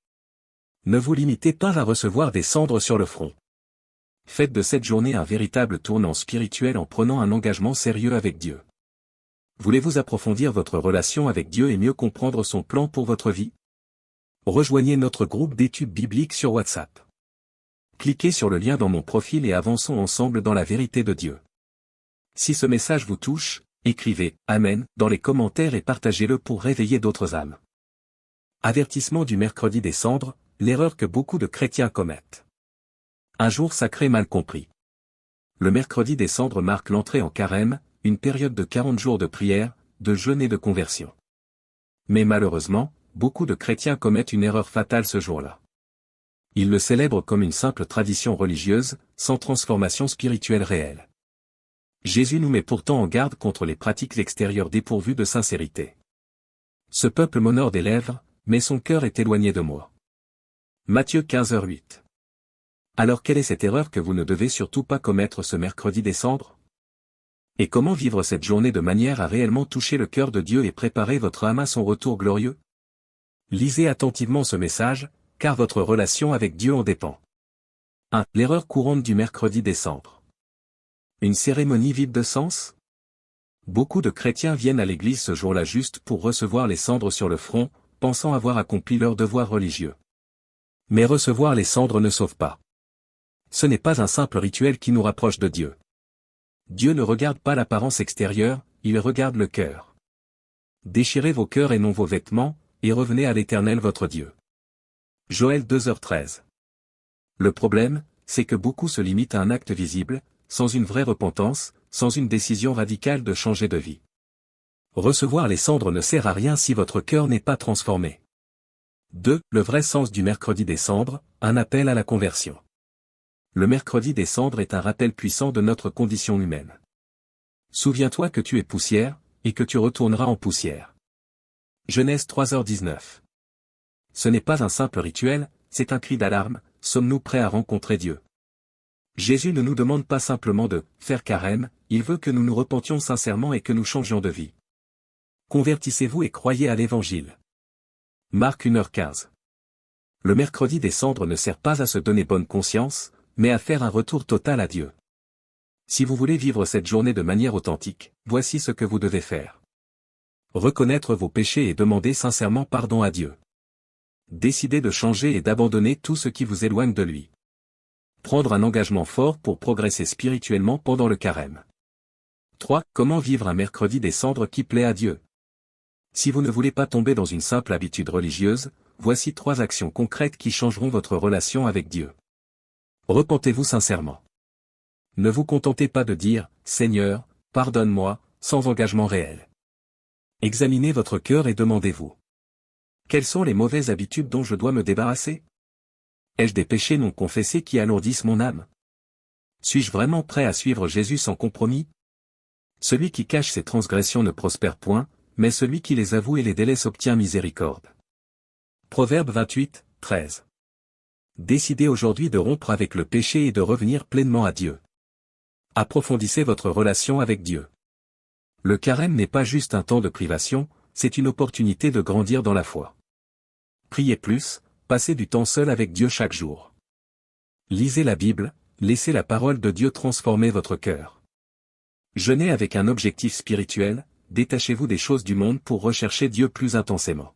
Ne vous limitez pas à recevoir des cendres sur le front. Faites de cette journée un véritable tournant spirituel en prenant un engagement sérieux avec Dieu. Voulez-vous approfondir votre relation avec Dieu et mieux comprendre son plan pour votre vie? Rejoignez notre groupe d'études bibliques sur WhatsApp. Cliquez sur le lien dans mon profil et avançons ensemble dans la vérité de Dieu. Si ce message vous touche, écrivez « Amen » dans les commentaires et partagez-le pour réveiller d'autres âmes. Avertissement du mercredi des cendres, l'erreur que beaucoup de chrétiens commettent. Un jour sacré mal compris. Le mercredi des cendres marque l'entrée en carême, une période de 40 jours de prière, de jeûne et de conversion. Mais malheureusement, beaucoup de chrétiens commettent une erreur fatale ce jour-là. Ils le célèbrent comme une simple tradition religieuse, sans transformation spirituelle réelle. Jésus nous met pourtant en garde contre les pratiques extérieures dépourvues de sincérité. Ce peuple m'honore des lèvres, mais son cœur est éloigné de moi. Matthieu 15h08. Alors quelle est cette erreur que vous ne devez surtout pas commettre ce mercredi des cendres? Et comment vivre cette journée de manière à réellement toucher le cœur de Dieu et préparer votre âme à son retour glorieux? Lisez attentivement ce message, car votre relation avec Dieu en dépend. 1. L'erreur courante du mercredi des cendres. Une cérémonie vide de sens? Beaucoup de chrétiens viennent à l'église ce jour-là juste pour recevoir les cendres sur le front, pensant avoir accompli leur devoir religieux. Mais recevoir les cendres ne sauve pas. Ce n'est pas un simple rituel qui nous rapproche de Dieu. Dieu ne regarde pas l'apparence extérieure, il regarde le cœur. Déchirez vos cœurs et non vos vêtements, et revenez à l'Éternel votre Dieu. Joël 2h13. Le problème, c'est que beaucoup se limitent à un acte visible, sans une vraie repentance, sans une décision radicale de changer de vie. Recevoir les cendres ne sert à rien si votre cœur n'est pas transformé. 2. Le vrai sens du mercredi des cendres, un appel à la conversion. Le mercredi des cendres est un rappel puissant de notre condition humaine. Souviens-toi que tu es poussière, et que tu retourneras en poussière. Genèse 3h19. Ce n'est pas un simple rituel, c'est un cri d'alarme, sommes-nous prêts à rencontrer Dieu? Jésus ne nous demande pas simplement de « faire carême », il veut que nous nous repentions sincèrement et que nous changions de vie. Convertissez-vous et croyez à l'Évangile. Marc 1h15. Le mercredi des cendres ne sert pas à se donner bonne conscience, mais à faire un retour total à Dieu. Si vous voulez vivre cette journée de manière authentique, voici ce que vous devez faire. Reconnaître vos péchés et demander sincèrement pardon à Dieu. Décidez de changer et d'abandonner tout ce qui vous éloigne de lui. Prendre un engagement fort pour progresser spirituellement pendant le carême. 3. Comment vivre un mercredi des cendres qui plaît à Dieu? Si vous ne voulez pas tomber dans une simple habitude religieuse, voici 3 actions concrètes qui changeront votre relation avec Dieu. Repentez-vous sincèrement. Ne vous contentez pas de dire « Seigneur, pardonne-moi » sans engagement réel. Examinez votre cœur et demandez-vous. Quelles sont les mauvaises habitudes dont je dois me débarrasser? Ai-je des péchés non confessés qui alourdissent mon âme? Suis-je vraiment prêt à suivre Jésus sans compromis? Celui qui cache ses transgressions ne prospère point, mais celui qui les avoue et les délaisse obtient miséricorde. Proverbe 28, 13. Décidez aujourd'hui de rompre avec le péché et de revenir pleinement à Dieu. Approfondissez votre relation avec Dieu. Le carême n'est pas juste un temps de privation, c'est une opportunité de grandir dans la foi. Priez plus, passez du temps seul avec Dieu chaque jour. Lisez la Bible, laissez la parole de Dieu transformer votre cœur. Jeûnez avec un objectif spirituel, détachez-vous des choses du monde pour rechercher Dieu plus intensément.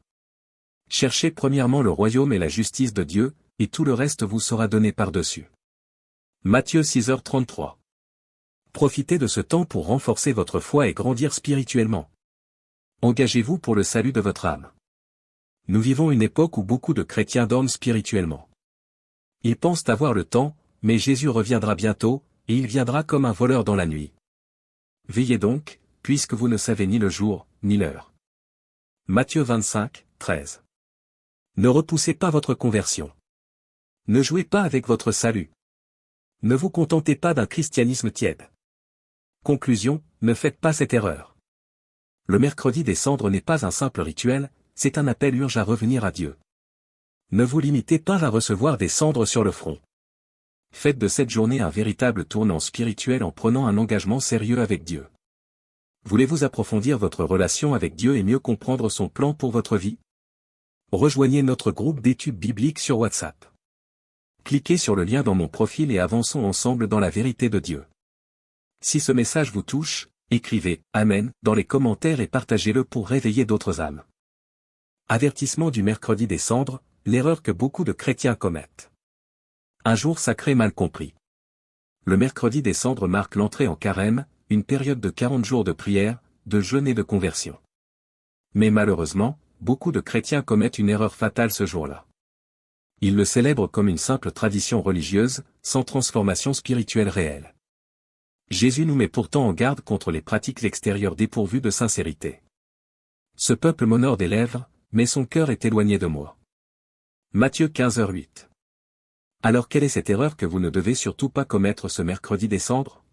Cherchez premièrement le royaume et la justice de Dieu, et tout le reste vous sera donné par-dessus. Matthieu 6h33. Profitez de ce temps pour renforcer votre foi et grandir spirituellement. Engagez-vous pour le salut de votre âme. Nous vivons une époque où beaucoup de chrétiens dorment spirituellement. Ils pensent avoir le temps, mais Jésus reviendra bientôt, et il viendra comme un voleur dans la nuit. Veillez donc, puisque vous ne savez ni le jour, ni l'heure. Matthieu 25, 13. Ne repoussez pas votre conversion. Ne jouez pas avec votre salut. Ne vous contentez pas d'un christianisme tiède. Conclusion, ne faites pas cette erreur. Le mercredi des cendres n'est pas un simple rituel, c'est un appel urgent à revenir à Dieu. Ne vous limitez pas à recevoir des cendres sur le front. Faites de cette journée un véritable tournant spirituel en prenant un engagement sérieux avec Dieu. Voulez-vous approfondir votre relation avec Dieu et mieux comprendre son plan pour votre vie? Rejoignez notre groupe d'études bibliques sur WhatsApp. Cliquez sur le lien dans mon profil et avançons ensemble dans la vérité de Dieu. Si ce message vous touche, écrivez « Amen » dans les commentaires et partagez-le pour réveiller d'autres âmes. Avertissement du mercredi des cendres, l'erreur que beaucoup de chrétiens commettent. Un jour sacré mal compris. Le mercredi des cendres marque l'entrée en carême, une période de 40 jours de prière, de jeûne et de conversion. Mais malheureusement, beaucoup de chrétiens commettent une erreur fatale ce jour-là. Ils le célèbrent comme une simple tradition religieuse, sans transformation spirituelle réelle. Jésus nous met pourtant en garde contre les pratiques extérieures dépourvues de sincérité. Ce peuple m'honore des lèvres, mais son cœur est éloigné de moi. Matthieu 15h08. Alors quelle est cette erreur que vous ne devez surtout pas commettre ce mercredi des cendres?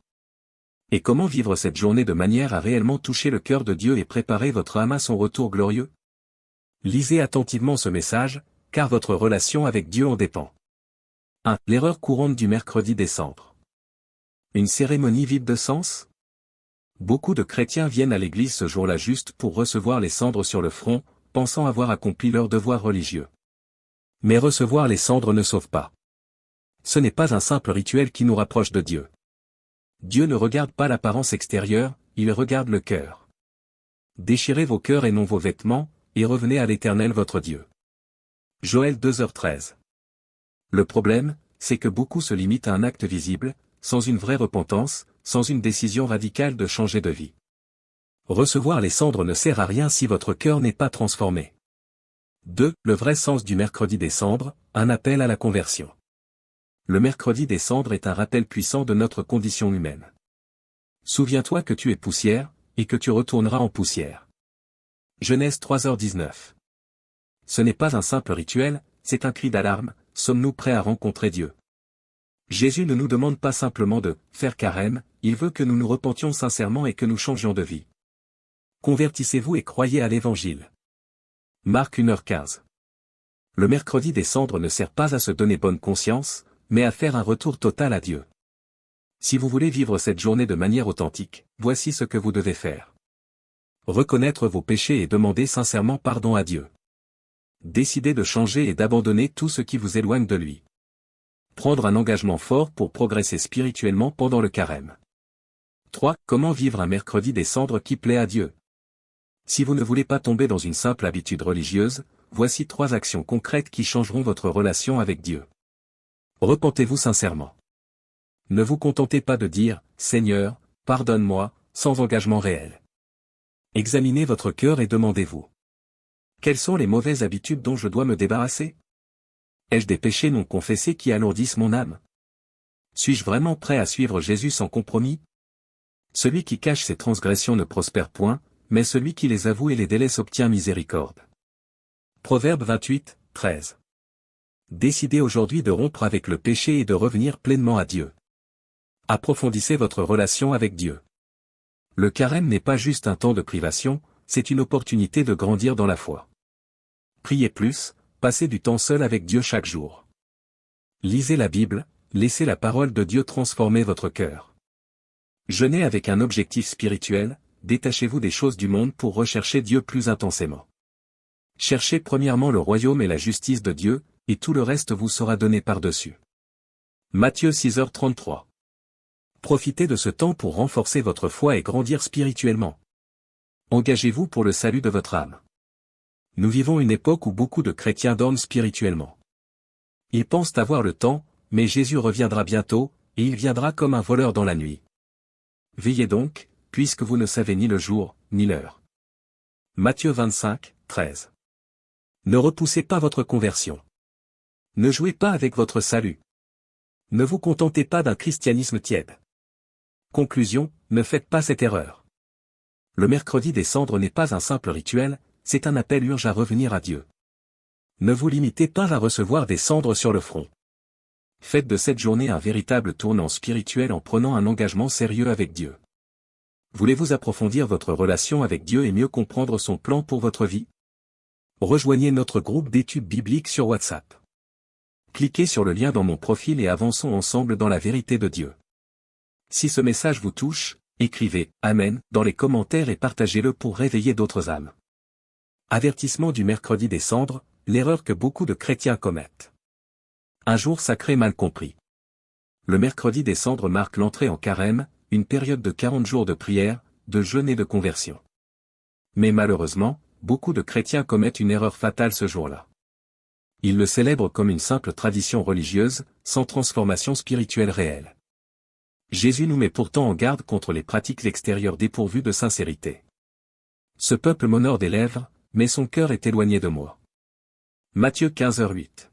Et comment vivre cette journée de manière à réellement toucher le cœur de Dieu et préparer votre âme à son retour glorieux? Lisez attentivement ce message, car votre relation avec Dieu en dépend. 1. L'erreur courante du mercredi des cendres. Une cérémonie vide de sens? Beaucoup de chrétiens viennent à l'église ce jour-là juste pour recevoir les cendres sur le front, pensant avoir accompli leur devoir religieux. Mais recevoir les cendres ne sauve pas. Ce n'est pas un simple rituel qui nous rapproche de Dieu. Dieu ne regarde pas l'apparence extérieure, il regarde le cœur. Déchirez vos cœurs et non vos vêtements, et revenez à l'Éternel votre Dieu. Joël 2h13. Le problème, c'est que beaucoup se limitent à un acte visible, sans une vraie repentance, sans une décision radicale de changer de vie. Recevoir les cendres ne sert à rien si votre cœur n'est pas transformé. 2. Le vrai sens du mercredi des cendres, un appel à la conversion. Le mercredi des cendres est un rappel puissant de notre condition humaine. Souviens-toi que tu es poussière, et que tu retourneras en poussière. Genèse 3h19. Ce n'est pas un simple rituel, c'est un cri d'alarme, sommes-nous prêts à rencontrer Dieu? Jésus ne nous demande pas simplement de « faire carême », il veut que nous nous repentions sincèrement et que nous changions de vie. Convertissez-vous et croyez à l'Évangile. Marc 1h15. Le mercredi des cendres ne sert pas à se donner bonne conscience, mais à faire un retour total à Dieu. Si vous voulez vivre cette journée de manière authentique, voici ce que vous devez faire. Reconnaître vos péchés et demander sincèrement pardon à Dieu. Décidez de changer et d'abandonner tout ce qui vous éloigne de lui. Prendre un engagement fort pour progresser spirituellement pendant le carême. 3. Comment vivre un mercredi des cendres qui plaît à Dieu? Si vous ne voulez pas tomber dans une simple habitude religieuse, voici 3 actions concrètes qui changeront votre relation avec Dieu. Repentez-vous sincèrement. Ne vous contentez pas de dire « Seigneur, pardonne-moi » sans engagement réel. Examinez votre cœur et demandez-vous. Quelles sont les mauvaises habitudes dont je dois me débarrasser? Ai-je des péchés non confessés qui alourdissent mon âme? Suis-je vraiment prêt à suivre Jésus sans compromis? Celui qui cache ses transgressions ne prospère point, mais celui qui les avoue et les délaisse obtient miséricorde. Proverbe 28, 13. Décidez aujourd'hui de rompre avec le péché et de revenir pleinement à Dieu. Approfondissez votre relation avec Dieu. Le carême n'est pas juste un temps de privation, c'est une opportunité de grandir dans la foi. Priez plus, passez du temps seul avec Dieu chaque jour. Lisez la Bible, laissez la parole de Dieu transformer votre cœur. Jeûnez avec un objectif spirituel, détachez-vous des choses du monde pour rechercher Dieu plus intensément. Cherchez premièrement le royaume et la justice de Dieu, et tout le reste vous sera donné par-dessus. Matthieu 6h33. Profitez de ce temps pour renforcer votre foi et grandir spirituellement. Engagez-vous pour le salut de votre âme. Nous vivons une époque où beaucoup de chrétiens dorment spirituellement. Ils pensent avoir le temps, mais Jésus reviendra bientôt, et il viendra comme un voleur dans la nuit. Veillez donc, puisque vous ne savez ni le jour, ni l'heure. Matthieu 25, 13. Ne repoussez pas votre conversion. Ne jouez pas avec votre salut. Ne vous contentez pas d'un christianisme tiède. Conclusion, ne faites pas cette erreur. Le mercredi des cendres n'est pas un simple rituel, c'est un appel urgent à revenir à Dieu. Ne vous limitez pas à recevoir des cendres sur le front. Faites de cette journée un véritable tournant spirituel en prenant un engagement sérieux avec Dieu. Voulez-vous approfondir votre relation avec Dieu et mieux comprendre son plan pour votre vie? Rejoignez notre groupe d'études bibliques sur WhatsApp. Cliquez sur le lien dans mon profil et avançons ensemble dans la vérité de Dieu. Si ce message vous touche, écrivez « Amen » dans les commentaires et partagez-le pour réveiller d'autres âmes. Avertissement du mercredi des cendres, l'erreur que beaucoup de chrétiens commettent. Un jour sacré mal compris. Le mercredi des cendres marque l'entrée en carême, une période de 40 jours de prière, de jeûne et de conversion. Mais malheureusement, beaucoup de chrétiens commettent une erreur fatale ce jour-là. Ils le célèbrent comme une simple tradition religieuse, sans transformation spirituelle réelle. Jésus nous met pourtant en garde contre les pratiques extérieures dépourvues de sincérité. Ce peuple m'honore des lèvres, mais son cœur est éloigné de moi. Matthieu 15h08.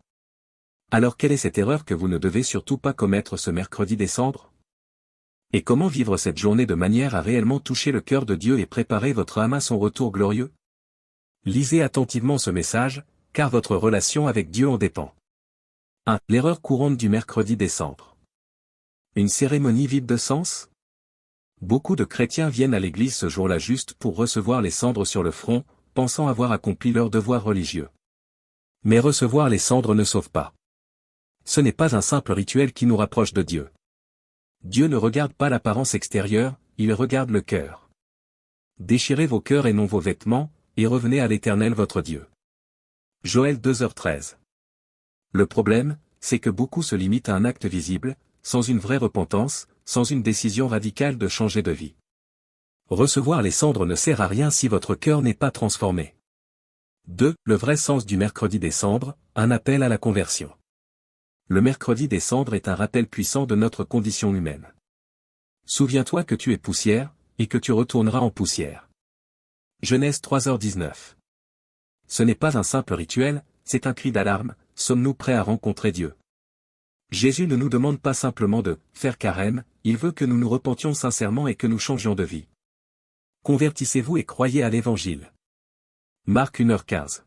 Alors quelle est cette erreur que vous ne devez surtout pas commettre ce mercredi des cendres? Et comment vivre cette journée de manière à réellement toucher le cœur de Dieu et préparer votre âme à son retour glorieux? Lisez attentivement ce message, car votre relation avec Dieu en dépend. 1. L'erreur courante du mercredi des cendres. Une cérémonie vide de sens? Beaucoup de chrétiens viennent à l'église ce jour-là juste pour recevoir les cendres sur le front, pensant avoir accompli leur devoir religieux. Mais recevoir les cendres ne sauve pas. Ce n'est pas un simple rituel qui nous rapproche de Dieu. Dieu ne regarde pas l'apparence extérieure, il regarde le cœur. Déchirez vos cœurs et non vos vêtements, et revenez à l'Éternel votre Dieu. Joël 2h13. Le problème, c'est que beaucoup se limitent à un acte visible, sans une vraie repentance, sans une décision radicale de changer de vie. Recevoir les cendres ne sert à rien si votre cœur n'est pas transformé. 2. Le vrai sens du mercredi des cendres, un appel à la conversion. Le mercredi des cendres est un rappel puissant de notre condition humaine. Souviens-toi que tu es poussière, et que tu retourneras en poussière. Genèse 3h19. Ce n'est pas un simple rituel, c'est un cri d'alarme, sommes-nous prêts à rencontrer Dieu? Jésus ne nous demande pas simplement de « faire carême », il veut que nous nous repentions sincèrement et que nous changions de vie. Convertissez-vous et croyez à l'Évangile. Marc 1h15.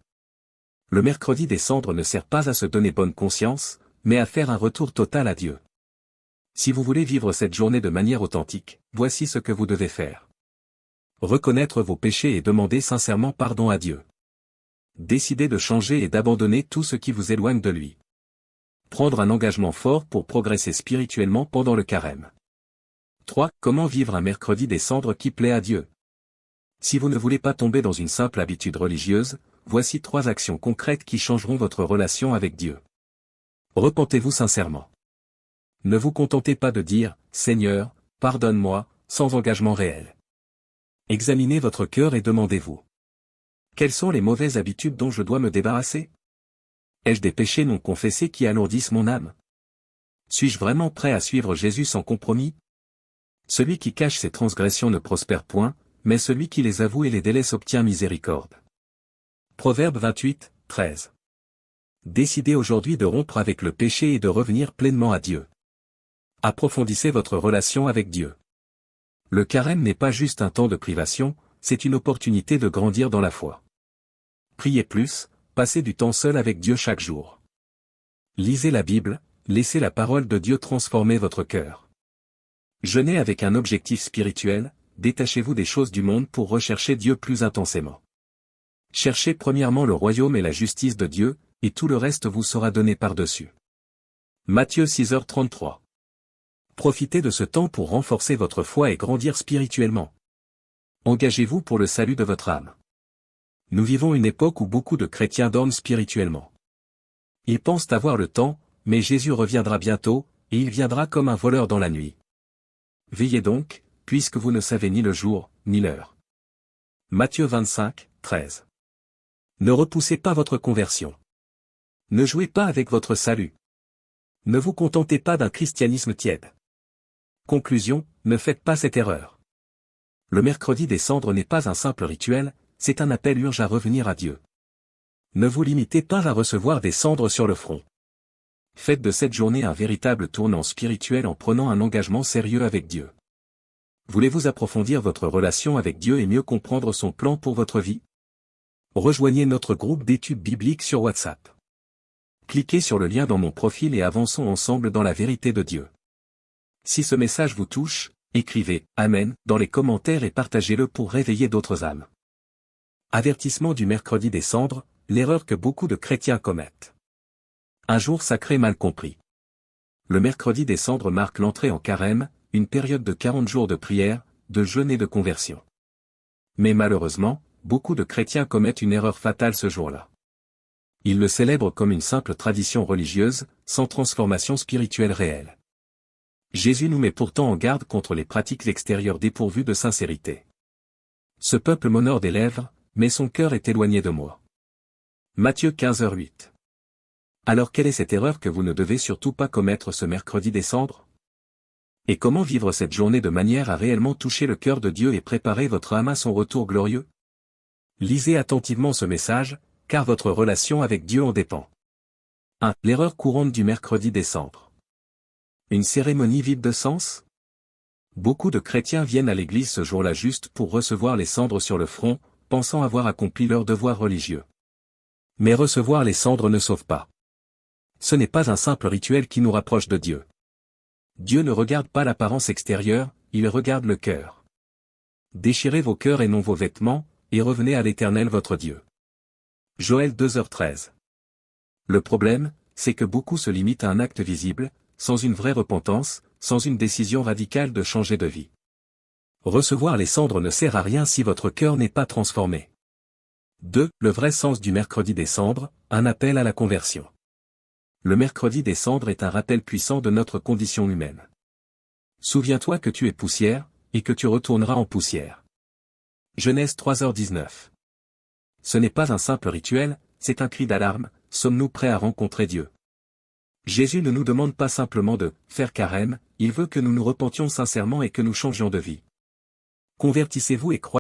Le mercredi des cendres ne sert pas à se donner bonne conscience, mais à faire un retour total à Dieu. Si vous voulez vivre cette journée de manière authentique, voici ce que vous devez faire. Reconnaître vos péchés et demander sincèrement pardon à Dieu. Décidez de changer et d'abandonner tout ce qui vous éloigne de lui. Prendre un engagement fort pour progresser spirituellement pendant le carême. 3. Comment vivre un mercredi des cendres qui plaît à Dieu? Si vous ne voulez pas tomber dans une simple habitude religieuse, voici 3 actions concrètes qui changeront votre relation avec Dieu. Repentez-vous sincèrement. Ne vous contentez pas de dire « Seigneur, pardonne-moi », sans engagement réel. Examinez votre cœur et demandez-vous. Quelles sont les mauvaises habitudes dont je dois me débarrasser? Ai-je des péchés non confessés qui alourdissent mon âme? Suis-je vraiment prêt à suivre Jésus sans compromis? Celui qui cache ses transgressions ne prospère point, mais celui qui les avoue et les délaisse obtient miséricorde. Proverbe 28, 13. Décidez aujourd'hui de rompre avec le péché et de revenir pleinement à Dieu. Approfondissez votre relation avec Dieu. Le carême n'est pas juste un temps de privation, c'est une opportunité de grandir dans la foi. Priez plus, passez du temps seul avec Dieu chaque jour. Lisez la Bible, laissez la parole de Dieu transformer votre cœur. Jeûnez avec un objectif spirituel, détachez-vous des choses du monde pour rechercher Dieu plus intensément. Cherchez premièrement le royaume et la justice de Dieu, et tout le reste vous sera donné par-dessus. Matthieu 6h33. Profitez de ce temps pour renforcer votre foi et grandir spirituellement. Engagez-vous pour le salut de votre âme. Nous vivons une époque où beaucoup de chrétiens dorment spirituellement. Ils pensent avoir le temps, mais Jésus reviendra bientôt, et il viendra comme un voleur dans la nuit. Veillez donc, puisque vous ne savez ni le jour, ni l'heure. Matthieu 25, 13. Ne repoussez pas votre conversion. Ne jouez pas avec votre salut. Ne vous contentez pas d'un christianisme tiède. Conclusion, ne faites pas cette erreur. Le mercredi des cendres n'est pas un simple rituel, c'est un appel urgent à revenir à Dieu. Ne vous limitez pas à recevoir des cendres sur le front. Faites de cette journée un véritable tournant spirituel en prenant un engagement sérieux avec Dieu. Voulez-vous approfondir votre relation avec Dieu et mieux comprendre son plan pour votre vie? Rejoignez notre groupe d'études bibliques sur WhatsApp. Cliquez sur le lien dans mon profil et avançons ensemble dans la vérité de Dieu. Si ce message vous touche, écrivez « Amen » dans les commentaires et partagez-le pour réveiller d'autres âmes. Avertissement du mercredi des cendres, l'erreur que beaucoup de chrétiens commettent. Un jour sacré mal compris. Le mercredi des cendres marque l'entrée en carême, une période de 40 jours de prière, de jeûne et de conversion. Mais malheureusement, beaucoup de chrétiens commettent une erreur fatale ce jour-là. Ils le célèbrent comme une simple tradition religieuse, sans transformation spirituelle réelle. Jésus nous met pourtant en garde contre les pratiques extérieures dépourvues de sincérité. Ce peuple m'honore des lèvres, mais son cœur est éloigné de moi. Matthieu 15h08. Alors quelle est cette erreur que vous ne devez surtout pas commettre ce mercredi des cendres? Et comment vivre cette journée de manière à réellement toucher le cœur de Dieu et préparer votre âme à son retour glorieux? Lisez attentivement ce message, car votre relation avec Dieu en dépend. 1. L'erreur courante du mercredi des cendres. Une cérémonie vide de sens? Beaucoup de chrétiens viennent à l'église ce jour-là juste pour recevoir les cendres sur le front, pensant avoir accompli leur devoir religieux. Mais recevoir les cendres ne sauve pas. Ce n'est pas un simple rituel qui nous rapproche de Dieu. Dieu ne regarde pas l'apparence extérieure, il regarde le cœur. Déchirez vos cœurs et non vos vêtements, et revenez à l'Éternel votre Dieu. Joël 2h13. Le problème, c'est que beaucoup se limitent à un acte visible, sans une vraie repentance, sans une décision radicale de changer de vie. Recevoir les cendres ne sert à rien si votre cœur n'est pas transformé. 2. Le vrai sens du mercredi des cendres, un appel à la conversion. Le mercredi des cendres est un rappel puissant de notre condition humaine. Souviens-toi que tu es poussière, et que tu retourneras en poussière. Genèse 3h19. Ce n'est pas un simple rituel, c'est un cri d'alarme, sommes-nous prêts à rencontrer Dieu? Jésus ne nous demande pas simplement de « faire carême », il veut que nous nous repentions sincèrement et que nous changions de vie. Convertissez-vous et croyez